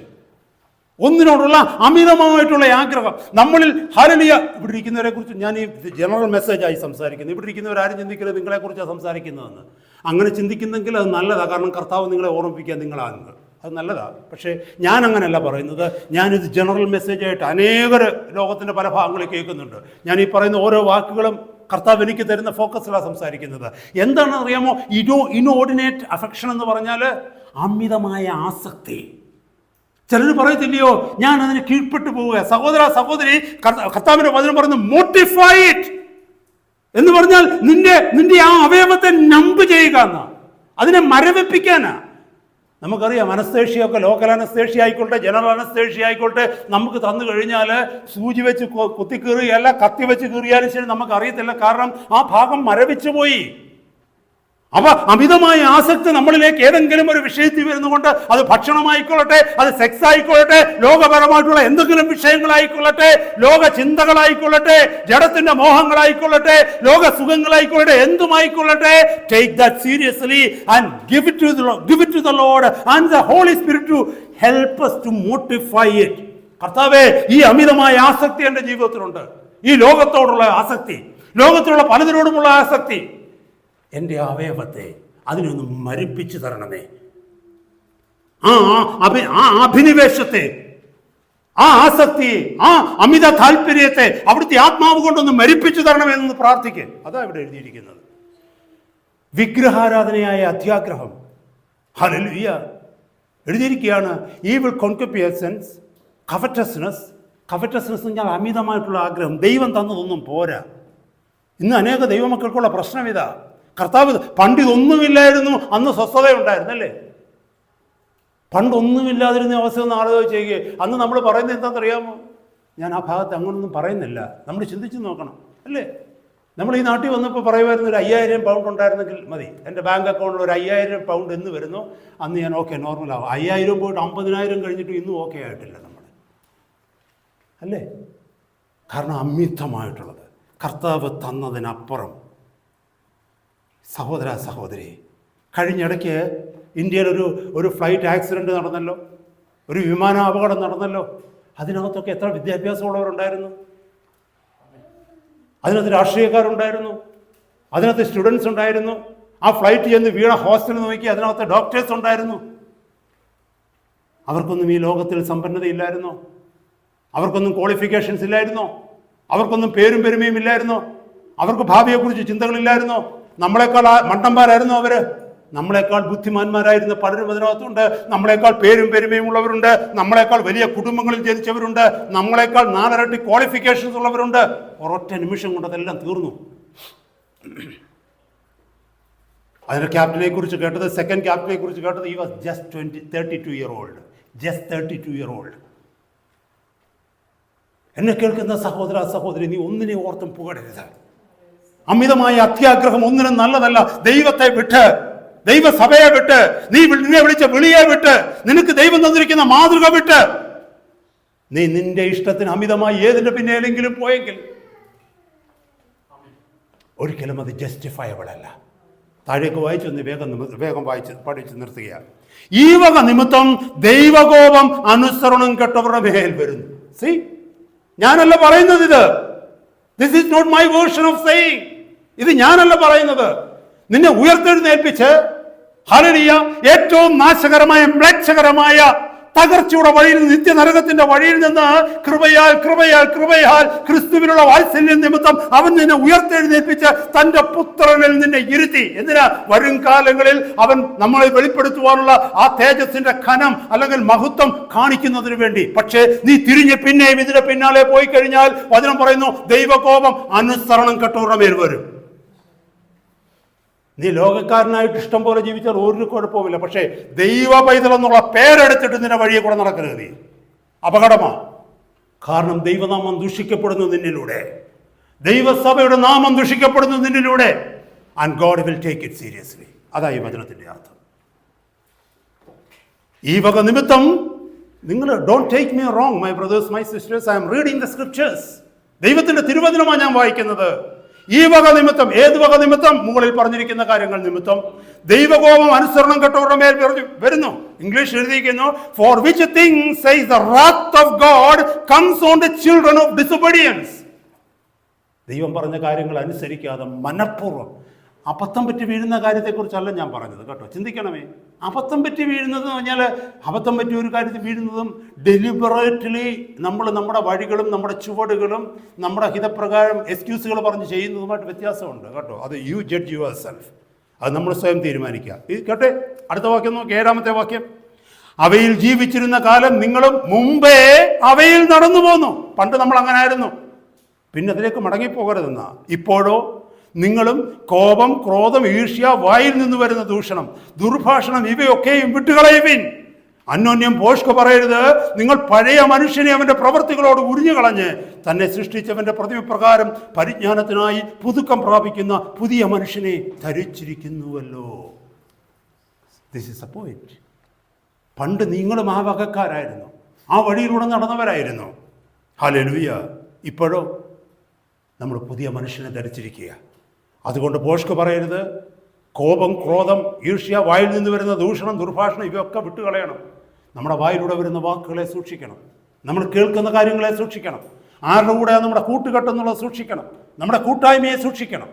[SPEAKER 1] ഒന്നിനോടുള്ള അമിതമായിട്ടുള്ള ആഗ്രഹം നമ്മളിൽ. ഹല്ലേലൂയ. ഇവിടെ ഇരിക്കുന്നവരെ കുറിച്ച് ഞാൻ ഈ ജനറൽ മെസ്സേജായി സംസാരിക്കുന്നു. ഇവിടെ ഇരിക്കുന്നവരാരും ചിന്തിക്കരുത് നിങ്ങളെക്കുറിച്ചാണ് സംസാരിക്കുന്നതെന്ന്. അങ്ങനെ ചിന്തിക്കുന്നെങ്കിൽ അത് നല്ലതാണ്. കാരണം കർത്താവ് നിങ്ങളെ ഓർമ്മിപ്പിക്കാൻ നിങ്ങളാകുന്നത് അത് നല്ലതാണ്. പക്ഷേ ഞാൻ അങ്ങനെയല്ല പറയുന്നത്. ഞാനിത് ജനറൽ മെസ്സേജായിട്ട് അനേകർ ലോകത്തിൻ്റെ പല ഭാഗങ്ങളിൽ കേൾക്കുന്നുണ്ട്. ഞാൻ ഈ പറയുന്ന ഓരോ വാക്കുകളും കർത്താവ് എനിക്ക് തരുന്ന ഫോക്കസിലാണ് സംസാരിക്കുന്നത്. എന്താണെന്ന് അറിയാമോ? ഇനോർഡിനേറ്റ് അഫെക്ഷൻ എന്ന് പറഞ്ഞാൽ അമിതമായ ആസക്തി. ചിലർ പറയത്തില്ലയോ, ഞാൻ അതിന് കീഴ്പ്പെട്ടു പോവുക. സഹോദരി, കർത്താവിൻ്റെ വചനം പറയുന്നു മോട്ടിഫൈ ഇറ്റ് എന്ന് പറഞ്ഞാൽ നിന്റെ ആ അവയവത്തെ നമ്പ് ചെയ്യുക എന്നാ, അതിനെ മരവിപ്പിക്കാനാ. നമുക്കറിയാം അനസ്തേഷ്യൊക്കെ ലോക്കൽ അനസ്തേഷ്യ ആയിക്കോട്ടെ, ജനറൽ അനസ്തേഷ്യ ആയിക്കോട്ടെ, നമുക്ക് തന്നു കഴിഞ്ഞാൽ സൂചി വെച്ച് കുത്തി കീറിയല്ല, കത്തി വെച്ച് കീറിയാലും ശരി നമുക്കറിയത്തില്ല. കാരണം ആ ഭാഗം മരവിച്ചു പോയി. അപ്പൊ അമിതമായ ആസക്തി നമ്മളിലേക്ക് ഏതെങ്കിലും ഒരു വിഷയത്തിൽ വരുന്നുകൊണ്ട്, അത് ഭക്ഷണമായിക്കൊള്ളട്ടെ, അത് സെക്സ് ആയിക്കൊള്ളട്ടെ, ലോകപരമായിട്ടുള്ള എന്തെങ്കിലും വിഷയങ്ങളായിക്കൊള്ളട്ടെ, ലോക ചിന്തകളായിക്കൊള്ളട്ടെ, ജഡത്തിന്റെ മോഹങ്ങളായിക്കൊള്ളട്ടെ, ലോക സുഖങ്ങളായിക്കൊള്ളട്ടെ, എന്തുമായിക്കൊള്ളട്ടെ, take that seriously and give it to the Lord and the Holy Spirit to help us to mortify it. കർത്താവേ, ഈ അമിതമായ ആസക്തി എൻ്റെ ജീവിതത്തിലുണ്ട്. ഈ ലോകത്തോടുള്ള ആസക്തി, ലോകത്തിലുള്ള പലതിനോടുമുള്ള ആസക്തി, എൻ്റെ അവയവത്തെ അതിനൊന്ന് മരിപ്പിച്ചു തരണമേ. ആ അഭിനിവേശത്തെ, ആ ആസക്തിയെ, ആ അമിത താല്പര്യത്തെ അവിടുത്തെ ആത്മാവ് കൊണ്ടൊന്ന് മരിപ്പിച്ചു തരണമെന്ന് പ്രാർത്ഥിക്കുക. അതാ ഇവിടെ എഴുതിയിരിക്കുന്നത്. വിഗ്രഹാരാധനയായ അത്യാഗ്രഹം, ഹല്ലേലൂയ, എഴുതിയിരിക്കുകയാണ്. ഈവിൾ കോൺകുപ്പിയൻസ്, കവറ്റസ്നെസ് എന്ന് പറഞ്ഞാൽ അമിതമായിട്ടുള്ള ആഗ്രഹം. ദൈവം തന്നതൊന്നും പോരാ. ഇന്ന് അനേക ദൈവമക്കൾക്കുള്ള പ്രശ്നം ഇതാ. കർത്താവ് പണ്ട് ഇതൊന്നുമില്ലായിരുന്നു, അന്ന് സ്വസ്ഥതയുണ്ടായിരുന്നല്ലേ? പണ്ടൊന്നുമില്ലാതിരുന്ന അവസ്ഥ ഒന്ന് ആലോചിച്ചേക്ക്. അന്ന് നമ്മൾ പറയുന്നത് എന്താണെന്നറിയാമോ? ഞാൻ ആ ഭാഗത്ത് അങ്ങനൊന്നും പറയുന്നില്ല, നമ്മൾ ചിന്തിച്ച് നോക്കണം അല്ലേ? നമ്മൾ ഈ നാട്ടിൽ വന്നപ്പോൾ പറയുമായിരുന്നു, ഒരു 5000 പൗണ്ട് ഉണ്ടായിരുന്നെങ്കിൽ മതി, എൻ്റെ ബാങ്ക് അക്കൗണ്ടിൽ ഒരു 5000 പൗണ്ട് എന്ന് വരുന്നു, അന്ന് ഞാൻ ഓക്കെ നോർമലാവും. 5000 പോയിട്ട് 50,000 കഴിഞ്ഞിട്ട് ഇന്നും ഓക്കെ ആയിട്ടില്ല നമ്മൾ, അല്ലേ? കാരണം അമിതമായിട്ടുള്ളത്, കർത്താവ് തന്നതിനപ്പുറം. സഹോദര സഹോദരി, കഴിഞ്ഞിടയ്ക്ക് ഇന്ത്യയിൽ ഒരു ഫ്ലൈറ്റ് ആക്സിഡൻറ്റ് നടന്നല്ലോ, ഒരു വിമാന അപകടം നടന്നല്ലോ. അതിനകത്തൊക്കെ എത്ര വിദ്യാഭ്യാസമുള്ളവരുണ്ടായിരുന്നു? അതിനകത്ത് രാഷ്ട്രീയക്കാരുണ്ടായിരുന്നു, അതിനകത്ത് സ്റ്റുഡൻസ് ഉണ്ടായിരുന്നു. ആ ഫ്ലൈറ്റ് ചെന്ന് വീണ ഹോസ്റ്റലിൽ നോക്കി, അതിനകത്ത് ഡോക്ടേഴ്സ് ഉണ്ടായിരുന്നു. അവർക്കൊന്നും ഈ ലോകത്തിൽ സമ്പന്നതയില്ലായിരുന്നോ? അവർക്കൊന്നും ക്വാളിഫിക്കേഷൻസ് ഇല്ലായിരുന്നോ? അവർക്കൊന്നും പേരും പെരുമയും ഇല്ലായിരുന്നോ? അവർക്ക് ഭാവിയെക്കുറിച്ച് ചിന്തകളില്ലായിരുന്നോ? നമ്മളെക്കാൾ മണ്ടന്മാരായിരുന്നോ അവര്? നമ്മളെക്കാൾ ബുദ്ധിമാന്മാരായിരുന്ന പലരും അതിനകത്തുണ്ട്. നമ്മളെക്കാൾ പേരും പെരുമയും ഉള്ളവരുണ്ട്, നമ്മളെക്കാൾ വലിയ കുടുംബങ്ങളിൽ ജനിച്ചവരുണ്ട്, നമ്മളെക്കാൾ 4 ഇരട്ടി ക്വാളിഫിക്കേഷൻസ് ഉള്ളവരുണ്ട്. ഒരൊറ്റ നിമിഷം കൊണ്ട് അതെല്ലാം തീർന്നു. അതിൻ്റെ ക്യാപ്റ്റനെ കുറിച്ച് കേട്ടത്, സെക്കൻഡ് ക്യാപ്റ്റനെ കുറിച്ച് കേട്ടത്, he was just 32 year old. Just 32 year old. എന്നെ കേൾക്കുന്ന സഹോദര സഹോദരി, നീ ഒന്നിനെ ഓർത്തും പുകഴരുത്. അമിതമായ അത്യാഗ്രഹം ഒന്നിനും നല്ലതല്ല. ദൈവത്തെ വിട്ട്, ദൈവസഭയെ വിട്ട്, നിന്നെ വിളിച്ച വിളിയെ വിട്ട്, നിനക്ക് ദൈവം തന്നിരിക്കുന്ന മാതൃക വിട്ട് നീ നിന്റെ ഇഷ്ടത്തിന് അമിതമായി ഏതിന്റെ പിന്നേലെങ്കിലും പോയെങ്കിൽ ഒരിക്കലും അത് ജസ്റ്റിഫയബിൾ അല്ല. താഴേക്ക് വായിച്ചൊന്ന് വേഗം പഠിച്ച് നിർത്തുകയാണ്. ഈ വക നിമിത്തം ദൈവകോപം അനുസരണം കെട്ടവരുടെ മേൽ വരുന്നു. സി, ഞാനല്ല പറയുന്നത് ഇത്. This is not my version of saying. ഇത് ഞാനല്ല പറയുന്നത്. നിന്നെ ഉയർത്തെഴുന്നേൽപ്പിച്ച് ഹല്ലേലൂയ ഏറ്റവും നാശകരമായ മ്ലേച്ഛകരമായ തകർച്ചയുടെ വഴിയിൽ, നിത്യനരകത്തിന്റെ വഴിയിൽ നിന്ന് കൃപയാൽ കൃപയാൽ കൃപയാൽ ക്രിസ്തുവിനുള്ള വാത്സല്യം നിമിത്തം അവൻ നിന്നെ ഉയർത്തെഴുന്നേൽപ്പിച്ച് തന്റെ പുത്രനിൽ നിന്നെ ഇരുത്തി. എന്തിനാ? വരും കാലങ്ങളിൽ അവൻ നമ്മളെ വെളിപ്പെടുത്തുവാനുള്ള ആ തേജസ്സിന്റെ ഖനം അല്ലെങ്കിൽ മഹത്വം കാണിക്കുന്നതിന് വേണ്ടി. പക്ഷേ നീ തിരിഞ്ഞ് പിന്നെയും ഇതിന്റെ പിന്നാലെ പോയി കഴിഞ്ഞാൽ വചനം പറയുന്നു, ദൈവകോപം അനുസരണം കെട്ടവരുടെ മേൽ വരും. നീ ലോകക്കാരനായിട്ട് ഇഷ്ടം പോലെ ജീവിച്ചാൽ ഒരു കുഴപ്പമില്ല. പക്ഷേ ദൈവ പൈതൽ എന്നുള്ള പേരെടുത്തിട്ട് നിന്റെ വഴിയെ കൂടെ നടക്കരുത്. നീ അപകടമാണ്. കാരണം ദൈവനാമം ദുഷിക്കപ്പെടുന്നു നിന്നിലൂടെ, ദൈവസഭയുടെ നാമം ദുഷിക്കപ്പെടുന്നു നിന്നിലൂടെ. And God will take it seriously. അതായി വചനത്തിന്റെ അർത്ഥം. ഈ വക നിമിത്തം നിങ്ങൾ, don't take me wrong my brothers, my sisters, I am reading the scriptures. ദൈവത്തിന്റെ തിരുവചനമാണ് ഞാൻ വായിക്കുന്നത്. ഈ വക നിമിത്തം, ഏത് വക നിമിത്തം? മുകളിൽ പറഞ്ഞിരിക്കുന്ന കാര്യങ്ങൾ നിമിത്തം ദൈവകോപം അനുസരണം കെട്ടവരുടെ മേൽ വരുന്നു. ഇംഗ്ലീഷ് എഴുതിയിരിക്കുന്നു, for which things says the wrath of God comes on the children of disobedience. ദൈവം പറഞ്ഞ കാര്യങ്ങൾ അനുസരിക്കാതെ മനഃപൂർവ്വം അബദ്ധം പറ്റി വീഴുന്ന കാര്യത്തെക്കുറിച്ചല്ല ഞാൻ പറഞ്ഞത് കേട്ടോ. ചിന്തിക്കണമേ. അബദ്ധം പറ്റി വീഴുന്നത് എന്ന് പറഞ്ഞാൽ, അബദ്ധം പറ്റിയ ഒരു കാര്യത്തിൽ വീഴുന്നതും ഡെലിബറേറ്റ്ലി നമ്മൾ നമ്മുടെ വഴികളും നമ്മുടെ ചുവടുകളും നമ്മുടെ ഹിതപ്രകാരം എക്സ്ക്യൂസുകൾ പറഞ്ഞ് ചെയ്യുന്നതുമായിട്ട് വ്യത്യാസമുണ്ട് കേട്ടോ. അത് യു ജഡ്ജ് യുവർ സെൽഫ്. അത് നമ്മൾ സ്വയം തീരുമാനിക്കുക. ഇത് കേട്ടെ, അടുത്ത വാക്യം നോക്കി, 7-ാമത്തെ വാക്യം. അവയിൽ ജീവിച്ചിരുന്ന കാലം നിങ്ങളും മുമ്പേ അവയിൽ നടന്നു പോന്നു. പണ്ട് നമ്മൾ അങ്ങനെ ആയിരുന്നു, പിന്നെ അതിലേക്ക് മടങ്ങിപ്പോകരുതെന്നാ. ഇപ്പോഴോ നിങ്ങളും കോപം, ക്രോധം, ഈർഷ്യ, വായിൽ നിന്ന് വരുന്ന ദൂഷണം, ദുർഭാഷണം ഇവയൊക്കെയും വിട്ടുകളയുവിൻ. അന്യോന്യം ഭോഷ്ക് പറയരുത്. നിങ്ങൾ പഴയ മനുഷ്യനെ അവൻ്റെ പ്രവൃത്തികളോട് ഉരിഞ്ഞു കളഞ്ഞ് തന്നെ സൃഷ്ടിച്ചവൻ്റെ പ്രതിമപ്രകാരം പരിജ്ഞാനത്തിനായി പുതുക്കം പ്രാപിക്കുന്ന പുതിയ മനുഷ്യനെ ധരിച്ചിരിക്കുന്നുവല്ലോ. This is a point. പണ്ട് നിങ്ങളും ആ വകക്കാരായിരുന്നു, ആ വഴിയിലൂടെ നടന്നവരായിരുന്നു. ഹല്ലേലൂയ. ഇപ്പോഴോ നമ്മൾ പുതിയ മനുഷ്യനെ ധരിച്ചിരിക്കുക. അതുകൊണ്ട് ഭോഷ്ക് പറയരുത്. കോപം, ക്രോധം, ഈർഷ്യ, വായിൽ നിന്ന് വരുന്ന ദൂഷണം, ദുർഭാഷണം ഇവയൊക്കെ വിട്ടുകളയണം. നമ്മുടെ വായിലൂടെ വരുന്ന വാക്കുകളെ സൂക്ഷിക്കണം. നമ്മൾ കേൾക്കുന്ന കാര്യങ്ങളെ സൂക്ഷിക്കണം. ആരുടെ കൂടെ നമ്മുടെ കൂട്ടുകെട്ടെന്നുള്ളത് സൂക്ഷിക്കണം. നമ്മുടെ കൂട്ടായ്മയെ സൂക്ഷിക്കണം.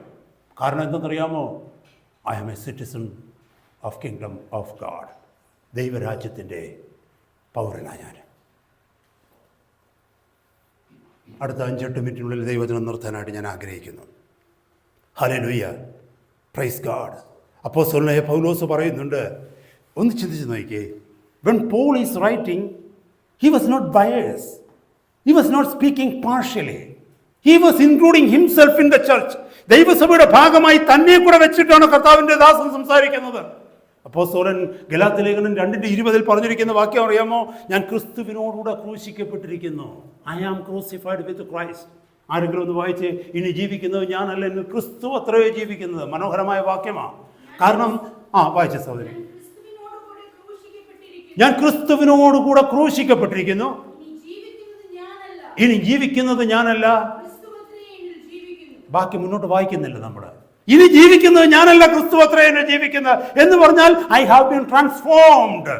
[SPEAKER 1] കാരണം എന്തെന്നറിയാമോ? I am a citizen of kingdom of God. ദൈവരാജ്യത്തിൻ്റെ പൗരനാണ് ഞാൻ. അടുത്ത 5-8 മിനിറ്റിനുള്ളിൽ ദൈവത്തിനെ നിർത്താനായിട്ട് ഞാൻ ആഗ്രഹിക്കുന്നു. Hallelujah, praise God. അപ്പോസ്തലനായ പൗലോസ് പറയുന്നുണ്ട്, ഒന്ന് ചിന്തിച്ച് നോക്കിക്കേ. When Paul is writing, he was not biased. He was not speaking partially. He was including himself in the church. ദൈവസഭയുടെ ഭാഗമായി തന്നെ കൂടെ വെച്ചിട്ടാണ് കർത്താവിൻ്റെ ദാസൻ സംസാരിക്കുന്നത്. അപ്പോസ്തലൻ ഗലാത്യ ലേഖനം 2:20 പറഞ്ഞിരിക്കുന്ന വാക്യം അറിയാമോ? ഞാൻ ക്രിസ്തുവിനോടുകൂടെ ക്രൂശിക്കപ്പെട്ടിരിക്കുന്നു. I am crucified with Christ. ആരെങ്കിലും ഒന്ന് വായിച്ച്, ഇനി ജീവിക്കുന്നത് ഞാനല്ല, ഇന്ന് ക്രിസ്തു അത്രയോ ജീവിക്കുന്നത്. മനോഹരമായ വാക്യമാണ്. കാരണം വായിച്ച സഹോദരി, ഞാൻ ക്രിസ്തുവിനോടുകൂടെ ക്രൂശിക്കപ്പെട്ടിരിക്കുന്നു. ഇനി ജീവിക്കുന്നത് ഞാനല്ല. ബാക്കി മുന്നോട്ട് വായിക്കുന്നില്ല നമ്മൾ. ഇനി ജീവിക്കുന്നത് ഞാനല്ല, ക്രിസ്തു അത്രേ എന്നെ ജീവിക്കുന്നത് എന്ന് പറഞ്ഞാൽ I have been transformed.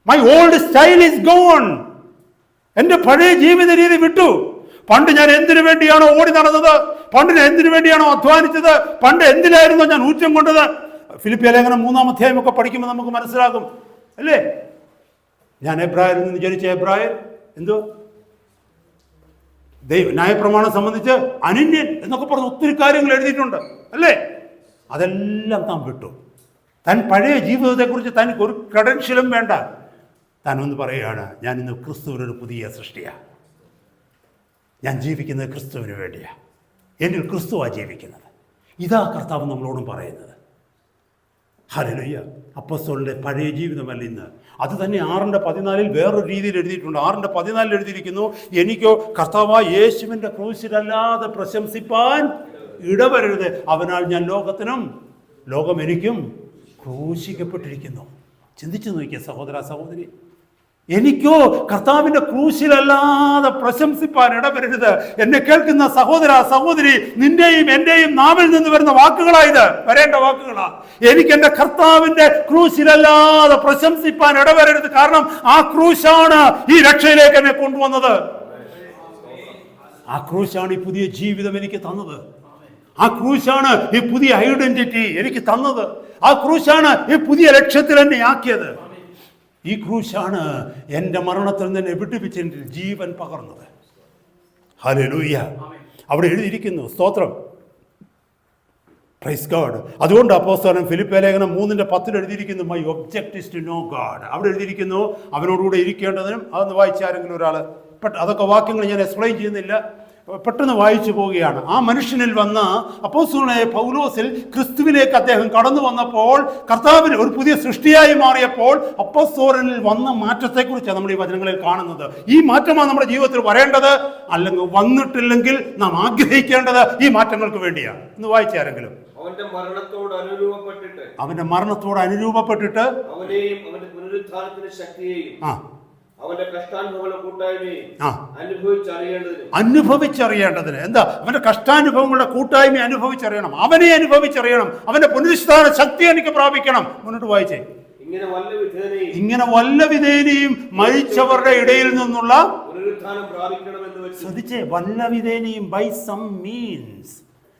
[SPEAKER 1] My old style is gone. എൻ്റെ പഴയ ജീവിത രീതി വിട്ടു. പണ്ട് ഞാൻ എന്തിനു വേണ്ടിയാണോ ഓടി നടന്നത്, പണ്ട് ഞാൻ എന്തിനു വേണ്ടിയാണോ അധ്വാനിച്ചത്, പണ്ട് എന്തിനായിരുന്നോ ഞാൻ ഊറ്റം കൊണ്ടത്. ഫിലിപ്പിയ ലേഖനം 3-ാം അധ്യായം ഒക്കെ പഠിക്കുമ്പോൾ നമുക്ക് മനസ്സിലാകും, അല്ലേ? ഞാൻ എബ്രായരിൽ നിന്ന് ജനിച്ച എബ്രായർ എന്തോ ന്യായപ്രമാണം സംബന്ധിച്ച് അനന്യൻ എന്നൊക്കെ പറഞ്ഞ് ഒത്തിരി കാര്യങ്ങൾ എഴുതിയിട്ടുണ്ട്, അല്ലേ? അതെല്ലാം താൻ വിട്ടു. താൻ പഴയ ജീവിതത്തെക്കുറിച്ച് തനിക്ക് ഒരു ക്രെഡൻഷ്യലും വേണ്ട. താൻ ഒന്ന് പറയുകയാണ്, ഞാൻ ഇന്ന് ക്രിസ്തുവിനൊരു പുതിയ സൃഷ്ടിയാണ്. ഞാൻ ജീവിക്കുന്നത് ക്രിസ്തുവിന് വേണ്ടിയാണ്. എന്നിൽ ക്രിസ്തുവാണ് ജീവിക്കുന്നത്. ഇതാ കർത്താവ് നമ്മളോടും പറയുന്നത്. ഹല്ലേലൂയ. അപ്പോസ്തലന്റെ പഴയ ജീവിതമല്ല ഇന്ന്. അത് തന്നെ 6:14 വേറൊരു രീതിയിൽ എഴുതിയിട്ടുണ്ട്. 6:14 എഴുതിയിരിക്കുന്നു, എനിക്കോ കർത്താവായ യേശുവിൻ്റെ ക്രൂശിലല്ലാതെ പ്രശംസിപ്പാൻ ഇടവരരുത്. അവനാൽ ഞാൻ ലോകത്തിനും ലോകം എനിക്കും ക്രൂശിക്കപ്പെട്ടിരിക്കുന്നു. ചിന്തിച്ചു നോക്കിയ സഹോദര സഹോദരി, എനിക്കോ കർത്താവിൻ്റെ ക്രൂശിലല്ലാതെ പ്രശംസിപ്പാൻ ഇടവരരുത്. എന്നെ കേൾക്കുന്ന സഹോദര സഹോദരി, നിന്റെയും എൻ്റെയും നാവിൽ നിന്ന് വരുന്ന വാക്കുകളായത്, വരേണ്ട വാക്കുകളാ. എനിക്ക് എൻ്റെ കർത്താവിൻ്റെ ക്രൂശിലല്ലാതെ പ്രശംസിപ്പാൻ ഇടവരരുത്. കാരണം ആ ക്രൂശാണ് ഈ രക്ഷയിലേക്ക് എന്നെ കൊണ്ടുവന്നത്. ആ ക്രൂശാണ് ഈ പുതിയ ജീവിതം എനിക്ക് തന്നത്. ആ ക്രൂശാണ് ഈ പുതിയ ഐഡന്റിറ്റി എനിക്ക് തന്നത്. ആ ക്രൂശാണ് ഈ പുതിയ ലക്ഷ്യത്തിൽ എന്നെ ആക്കിയത്. ഈ ക്രൂശാണ് എൻ്റെ മരണത്തിൽ നിന്ന് എന്നെ വിടുവിച്ച് ജീവൻ പകർന്നത്. ഹല്ലേലൂയ. അവിടെ എഴുതിയിരിക്കുന്നു, സ്തോത്രം, പ്രൈസ് ഗോഡ്. അതുകൊണ്ട് അപ്പോസ്തലൻ ഫിലിപ്പിയ ലേഖനം 3:10 എഴുതിയിരിക്കുന്നു, my object is to know God. അവിടെ എഴുതിയിരിക്കുന്നു അവനോടുകൂടെ ഇരിക്കേണ്ടതിനും. അതൊന്ന് വായിച്ചാരെങ്കിലും ഒരാൾ. അതൊക്കെ വാക്യങ്ങൾ ഞാൻ എക്സ്പ്ലെയിൻ ചെയ്യുന്നില്ല, പെട്ടെന്ന് വായിച്ചു പോവുകയാണ്. ആ മനുഷ്യനിൽ വന്ന അപ്പോസ്തലനായ പൗലോസിൽ ക്രിസ്തുവിലേക്ക് അദ്ദേഹം കടന്നു വന്നപ്പോൾ, കർത്താവിന് ഒരു പുതിയ സൃഷ്ടിയായി മാറിയപ്പോൾ അപ്പോസ്തലനിൽ വന്ന മാറ്റത്തെക്കുറിച്ചാണ് നമ്മൾ ഈ വചനങ്ങളിൽ കാണുന്നത്. ഈ മാറ്റമാണ് നമ്മുടെ ജീവിതത്തിൽ വരേണ്ടത്. അല്ലെങ്കിൽ വന്നിട്ടില്ലെങ്കിൽ നാം ആഗ്രഹിക്കേണ്ടത് ഈ മാറ്റങ്ങൾക്ക് വേണ്ടിയാണ്. ഇന്ന് വായിച്ചാരെങ്കിലും. അവന്റെ മരണത്തോട് അനുരൂപപ്പെട്ടിട്ട് അവനെയും അവന്റെ പുനരുത്ഥാനത്തിന്റെ ശക്തിയെയും അവന്റെ കഷ്ടാനുഭവങ്ങളുടെ കൂട്ടായ്മയും അനുഭവിച്ചറിയേണ്ടതിന്. എന്താ? അവന്റെ കഷ്ടാനുഭവങ്ങളുടെ കൂട്ടായ്മ അനുഭവിച്ചറിയണം. അവനെ അനുഭവിച്ചറിയണം. അവന്റെ പുനരുത്ഥാന ശക്തി എനിക്ക് പ്രാപിക്കണം. മുന്നോട്ട് വായിച്ചേ. ഇങ്ങനെ വല്ല വിധേനയും മരിച്ചവരുടെ ഇടയിൽ നിന്നുള്ള പുനരുത്ഥാനം പ്രാപിക്കണമെന്ന് ശ്രദ്ധിച്ചേ. വല്ല വിധേനയും, ബൈ സം മീൻസ്.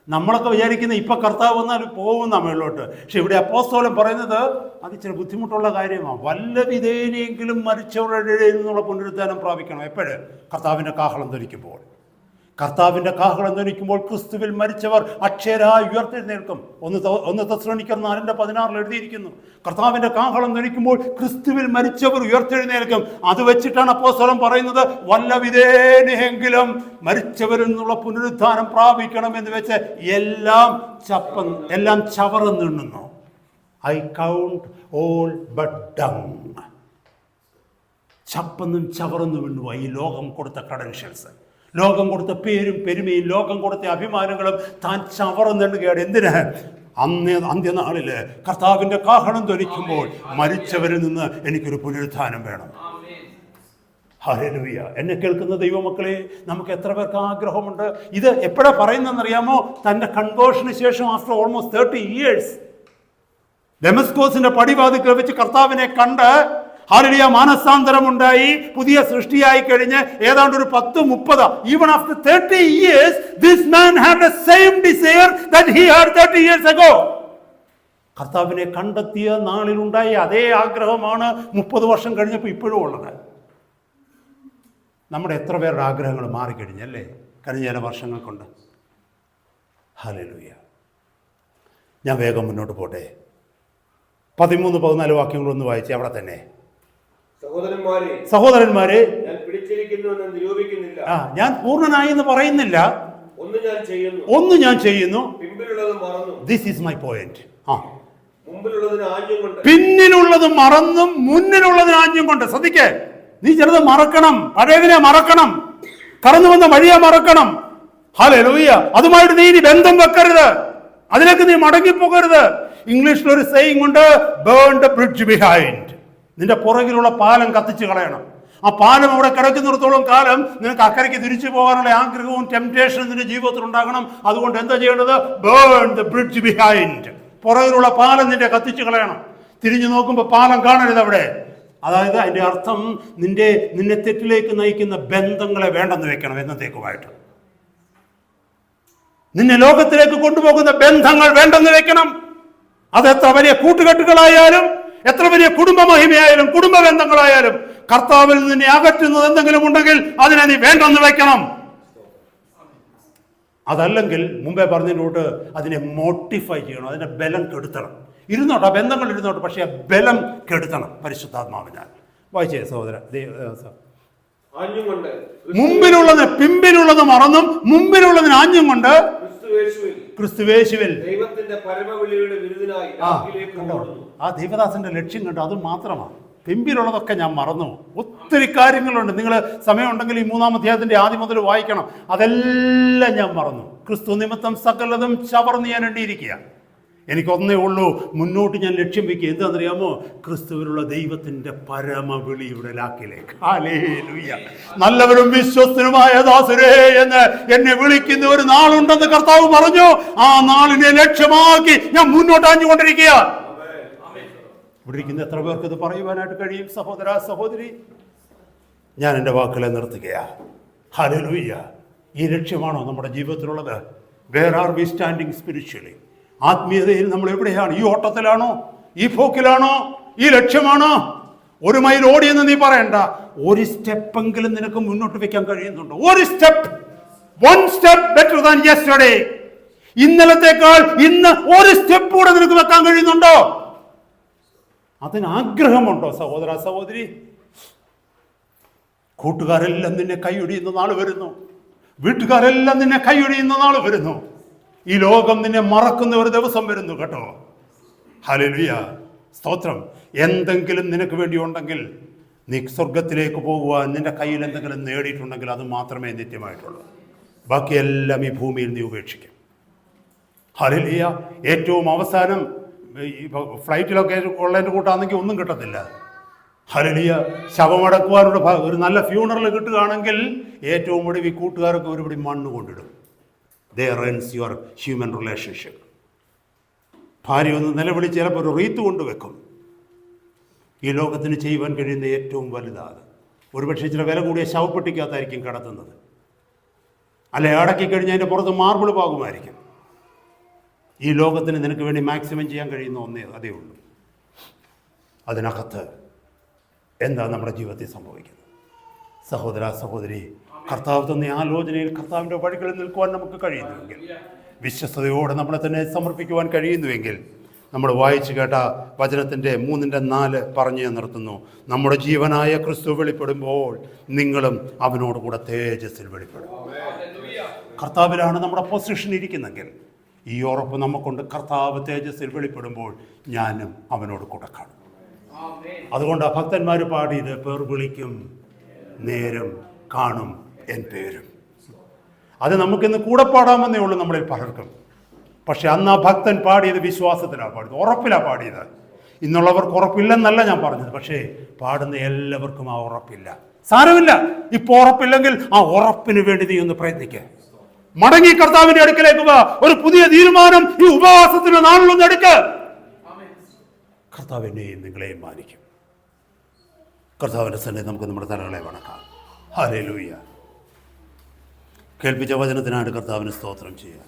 [SPEAKER 1] നമ്മളൊക്കെ വിചാരിക്കുന്ന ഇപ്പം കർത്താവ് വന്നാൽ പോകും നമ്മളിലോട്ട്. പക്ഷെ ഇവിടെ അപ്പോസ്തലൻ പറയുന്നത് അത് ഇച്ചിരി ബുദ്ധിമുട്ടുള്ള കാര്യമാണ്. വല്ല വിധേനയെങ്കിലും മരിച്ചവരുടെ ഇടയിൽ നിന്നുള്ള പുനരുത്ഥാനം പ്രാപിക്കണം. എപ്പോഴും? കർത്താവിൻ്റെ കാഹളം ധരിക്കുമ്പോൾ. കർത്താവിൻ്റെ കാഹളം ധരിക്കുമ്പോൾ ക്രിസ്തുവിൽ മരിച്ചവർ അക്ഷരായി ഉയർത്തെഴുന്നേൽക്കും. 1 തെസ്സലോനിക്കർ 4:16 എഴുതിയിരിക്കുന്നു. കർത്താവിൻ്റെ കാഹളം ധരിക്കുമ്പോൾ ക്രിസ്തുവിൽ മരിച്ചവർ ഉയർത്തെഴുന്നേൽക്കും. അത് വെച്ചിട്ടാണ് അപ്പോസ്തലൻ പറയുന്നത്, വല്ല വിധേനയെങ്കിലും മരിച്ചവരിൽ നിന്നുള്ള പുനരുത്ഥാനം പ്രാപിക്കണം എന്ന് വെച്ച് എല്ലാം ചവറെന്നുണ്ണുന്നു. I count all but dung. ചപ്പന്നും ചവറന്നു വീണുപോയി ഈ ലോകം കൊടുത്ത ക്രെഡൻഷ്യൽസ്, ലോകം കൊടുത്ത പേരും പെരുമയും, ലോകം കൊടുത്ത അഭിമാനങ്ങളും താൻ ചവറന്നെണ്ണുകയാണ്. എന്തിന്? അന്ത്യനാളില് കർത്താവിന്റെ കാഹളം ധ്വനിക്കുമ്പോൾ മരിച്ചവരിൽ നിന്ന് എനിക്കൊരു പുനരുത്ഥാനം വേണം. ഹല്ലേലൂയ. എന്നെ കേൾക്കുന്ന ദൈവമക്കളെ, നമുക്ക് എത്ര പേർക്ക് ആഗ്രഹമുണ്ട്? ഇത് എപ്പോഴാ പറയുന്നതെന്നറിയാമോ? തൻ്റെ കൺവേർഷന് ശേഷം, ആഫ്റ്റർ ഓൾമോസ്റ്റ് 30 years ഡെമസ്കോസിന്റെ പടിവാതിക്കൽ വെച്ച് കർത്താവിനെ കണ്ട് ഹല്ലേലൂയ മാനസാന്തരമുണ്ടായി, പുതിയ സൃഷ്ടിയായി കഴിഞ്ഞ് ഏതാണ്ട് ഒരു 10-30, even after 30 years this man had the same desire that he had 30 years ago. കർത്താവിനെ കണ്ടെത്തിയ നാളിലുണ്ടായ അതേ ആഗ്രഹമാണ് 30 വർഷം കഴിഞ്ഞപ്പോൾ ഇപ്പോഴും ഉള്ളത്. നമ്മുടെ എത്ര പേരുടെ ആഗ്രഹങ്ങൾ മാറിക്കഴിഞ്ഞല്ലേ കഴിഞ്ഞ ചില വർഷങ്ങൾ കൊണ്ട്. ഹല്ലേലൂയ. ഞാൻ വേഗം മുന്നോട്ട് പോട്ടെ. 13-14 വാക്യങ്ങളൊന്ന് വായിച്ച് അവിടെ തന്നെ. സഹോദരന്മാരെ, ഞാൻ പൂർണ്ണനായി എന്ന് പറയുന്നില്ല, ഒന്ന് ഞാൻ ചെയ്യുന്നു. This is my point. പിന്നിലുള്ളത് മറന്നും മുന്നിലുള്ളതിന് ആഞ്ഞും കൊണ്ട്. ശ്രദ്ധിക്കേ, നീ ചിലത് മറക്കണം, പഴയതിനെ മറക്കണം, കടന്നു വന്ന വഴിയെ മറക്കണം. ഹല്ലേലൂയ. അതുമായിട്ട് നീ ഇനി ബന്ധം വെക്കരുത്, അതിലേക്ക് നീ മടങ്ങിപ്പോകരുത്. ഇംഗ്ലീഷിൽ ഒരു സെയിങ് ഉണ്ട്, ബേൺ ദ ബ്രിഡ്ജ് ബിഹൈൻഡ്. നിന്റെ പുറകിലുള്ള പാലം കത്തിച്ചു കളയണം. ആ പാലം അവിടെ കിടക്കുന്നിടത്തോളം കാലം നിനക്ക് അക്കരയ്ക്ക് തിരിച്ചു പോകാനുള്ള ആഗ്രഹവും ടെംപ്റ്റേഷനും നിന്റെ ജീവിതത്തിൽ ഉണ്ടാകണം. അതുകൊണ്ട് എന്താ ചെയ്യേണ്ടത്? Burn the bridge behind. പുറകിലുള്ള പാലം നിന്റെ കത്തിച്ചു കളയണം. തിരിഞ്ഞു നോക്കുമ്പോൾ പാലം കാണരുത് അവിടെ. അതായത് അതിന്റെ അർത്ഥം നിന്നെ തെറ്റിലേക്ക് നയിക്കുന്ന ബന്ധങ്ങളെ വേണ്ടെന്ന് വെക്കണം എന്നത്തേക്കുമായിട്ട്. നിന്നെ ലോകത്തിലേക്ക് കൊണ്ടുപോകുന്ന ബന്ധങ്ങൾ വേണ്ടെന്ന് വെക്കണം. അത് എത്ര വലിയ കൂട്ടുകെട്ടുകളായാലും, എത്ര വലിയ കുടുംബ മഹിമയായാലും, കുടുംബ ബന്ധങ്ങളായാലും, കർത്താവിൽ നിന്നെ അകറ്റുന്നത് എന്തെങ്കിലും ഉണ്ടെങ്കിൽ അതിനെ നീ വേണ്ടെന്ന് വെക്കണം. അതല്ലെങ്കിൽ മുമ്പേ പറഞ്ഞതിനോട്ട് അതിനെ മോട്ടിഫൈ ചെയ്യണം, അതിന്റെ ബലം കെടുത്തണം. ഇരുന്നോട്ടെ, ബന്ധങ്ങൾ ഇരുന്നോട്ടെ, പക്ഷേ ബലം കെടുത്തണം പരിശുദ്ധാത്മാവിനാൽ. വായിച്ചേ സഹോദര. മുമ്പിലുള്ളതിന് പിമ്പിലുള്ളത് മറന്നും മുമ്പിലുള്ളതിന് ആഞ്ഞും കൊണ്ട് ക്രിസ്തുവേശുവിൽ. ആ ദൈവദാസന്റെ ലക്ഷ്യം കണ്ടു, അത് മാത്രമാണ്. പിമ്പിലുള്ളതൊക്കെ ഞാൻ മറന്നു. ഒത്തിരി കാര്യങ്ങളുണ്ട്. നിങ്ങൾ സമയമുണ്ടെങ്കിൽ ഈ 3-ാം അധ്യായത്തിന്റെ ആദ്യം മുതൽ വായിക്കണം. അതെല്ലാം ഞാൻ മറന്നു. ക്രിസ്തു നിമിത്തം സകലതും ചവർന്ന് ഞാൻ എണ്ണിയിരിക്കുക. എനിക്കൊന്നേ ഉള്ളൂ, മുന്നോട്ട് ഞാൻ ലക്ഷ്യം വയ്ക്കുക. എന്താണെന്നറിയാമോ? ക്രിസ്തുവിലുള്ള ദൈവത്തിന്റെ പരമവിളിയുടെ ലാക്കിലേക്ക്. ഹല്ലേലൂയ. നല്ലവരും വിശ്വസ്തനുമായ ദാസരേ എന്ന് എന്നെ വിളിക്കുന്ന ഒരു നാളുണ്ടെന്ന് കർത്താവ് പറഞ്ഞു. ആ നാളിനെ ലക്ഷ്യമാക്കി ഞാൻ മുന്നോട്ട് ആഞ്ഞുകൊണ്ടിരിക്കുക. ഇവിടെ ഇരിക്കുന്ന എത്ര പേർക്ക് ഇത് പറയുവാനായിട്ട് കഴിയും? സഹോദര സഹോദരി, ഞാൻ എൻ്റെ വാക്കുകളെ നിർത്തുകയാണ്. ഹല്ലേലൂയ. ഈ ലക്ഷ്യമാണോ നമ്മുടെ ജീവിതത്തിലുള്ളത്? Where are we standing spiritually? ആത്മീയതയിൽ നമ്മൾ എവിടെയാണ്? ഈ ഓട്ടത്തിലാണോ? ഈ പോക്കിലാണോ? ഈ ലക്ഷ്യമാണോ? 1 മൈൽ ഓടിയെന്ന് നീ പറയണ്ട. ഒരു സ്റ്റെപ്പെങ്കിലും നിനക്ക് മുന്നോട്ട് വെക്കാൻ കഴിയുന്നുണ്ടോ? ഒരു step, 1 step better than yesterday. ഇന്നലത്തേക്കാൾ ഇന്ന് ഒരു സ്റ്റെപ്പ് കൂടെ നിനക്ക് വെക്കാൻ കഴിയുന്നുണ്ടോ? അതിന് ആഗ്രഹമുണ്ടോ സഹോദര സഹോദരി? കൂട്ടുകാരെല്ലാം നിന്നെ കൈയൊടിയുന്ന നാൾ വരുന്നു. വീട്ടുകാരെല്ലാം നിന്നെ കൈയൊടിയുന്ന നാൾ വരുന്നു. ഈ ലോകം നിന്നെ മറക്കുന്ന ഒരു ദിവസം വരുന്നു കേട്ടോ. ഹല്ലേലൂയ. സ്തോത്രം. എന്തെങ്കിലും നിനക്ക് വേണ്ടി ഉണ്ടെങ്കിൽ, നീ സ്വർഗത്തിലേക്ക് പോകുവാൻ നിന്റെ കയ്യിൽ എന്തെങ്കിലും നേടിയിട്ടുണ്ടെങ്കിൽ അത് മാത്രമേ നിത്യമായിട്ടുള്ളൂ. ബാക്കിയെല്ലാം ഈ ഭൂമിയിൽ നീ ഉപേക്ഷിക്കും. ഹല്ലേലൂയ. ഏറ്റവും അവസാനം ഫ്ലൈറ്റിലൊക്കെ ഉള്ളതിൻ്റെ കൂട്ടാണെങ്കിൽ ഒന്നും കിട്ടത്തില്ല. ഹല്ലേലൂയ. ശവമടക്കുവാനുള്ള ഒരു നല്ല ഫ്യൂണറൽ കിട്ടുകയാണെങ്കിൽ ഏറ്റവും ഒടുവിൽ കൂട്ടുകാരൊക്കെ ഒരുപടി മണ്ണ് കൊണ്ടിടും. There ends your human relationship. ഭാര്യ ഒന്ന് നിലവിളിച്ച് ചിലപ്പോൾ ഒരു റീത്ത് കൊണ്ടുവെക്കും. ഈ ലോകത്തിന് ചെയ്യുവാൻ കഴിയുന്ന ഏറ്റവും വലുതാണ്. ഒരുപക്ഷെ ചില വില കൂടിയ ശവപ്പെട്ടിക്കകത്തായിരിക്കും കിടത്തുന്നത്, അല്ലെ അടക്കി കഴിഞ്ഞ് അതിൻ്റെ പുറത്ത് മാർബിൾ പാകുമായിരിക്കും. ഈ ലോകത്തിന് നിനക്ക് വേണ്ടി മാക്സിമം ചെയ്യാൻ കഴിയുന്ന അതേ ഉള്ളൂ. അതിനകത്ത് എന്താ നമ്മുടെ ജീവിതത്തിൽ സംഭവിക്കുന്നത്? സഹോദര സഹോദരി, കർത്താവ് തന്ന ആലോചനയിൽ കർത്താവിൻ്റെ വഴികളിൽ നിൽക്കുവാൻ നമുക്ക് കഴിയുന്നുവെങ്കിൽ, വിശ്വസ്തയോടെ നമ്മളെ തന്നെ സമർപ്പിക്കുവാൻ കഴിയുന്നുവെങ്കിൽ, നമ്മൾ വായിച്ചു കേട്ട വചനത്തിൻ്റെ 3:4 പറഞ്ഞു നിർത്തുന്നു. നമ്മുടെ ജീവനായ ക്രിസ്തു വെളിപ്പെടുമ്പോൾ നിങ്ങളും അവനോട് കൂടെ തേജസ്സിൽ വെളിപ്പെടും. കർത്താവിലാണ് നമ്മുടെ പൊസിഷൻ ഇരിക്കുന്നെങ്കിൽ ഈ ഉറപ്പ് നമുക്കുണ്ട്. കർത്താവ് തേജസ്സിൽ വെളിപ്പെടുമ്പോൾ ഞാനും അവനോട് കൂടെ കാണും. അതുകൊണ്ട് ആ ഭക്തന്മാർ പാടിയത് പേർ വിളിക്കും നേരം കാണും എൻ പേരും. അത് നമുക്കിന്ന് കൂടെ പാടാമെന്നേ ഉള്ളൂ നമ്മളിൽ പലർക്കും. പക്ഷെ അന്ന് ആ ഭക്തൻ പാടിയത് വിശ്വാസത്തിലാണ് പാടിയത്, ഉറപ്പിലാണ് പാടിയത്. ഇന്നുള്ളവർക്ക് ഉറപ്പില്ലെന്നല്ല ഞാൻ പറഞ്ഞത്, പക്ഷേ പാടുന്ന എല്ലാവർക്കും ആ ഉറപ്പില്ല. സാരമില്ല, ഇപ്പൊ ഉറപ്പില്ലെങ്കിൽ ആ ഉറപ്പിന് വേണ്ടി നീ ഒന്ന് പ്രയത്നിക്കുക. മടങ്ങി കർത്താവിന്റെ അടുക്കലേക്ക് വാ. ഒരു പുതിയ തീരുമാനം ഈ ഉപവാസത്തിന്റെ നാളിലൊന്ന് എടുക്ക. കർത്താവ് എന്നെയും നിങ്ങളെയും മാനിക്കും. കർത്താവിന്റെ സന്നിധി നമുക്ക് നമ്മുടെ തലകളെ വണക്കാം. ഹല്ലേലൂയ. കേൾപ്പിച്ച വചനത്തിനായിട്ട് കർത്താവിന് സ്തോത്രം ചെയ്യാം.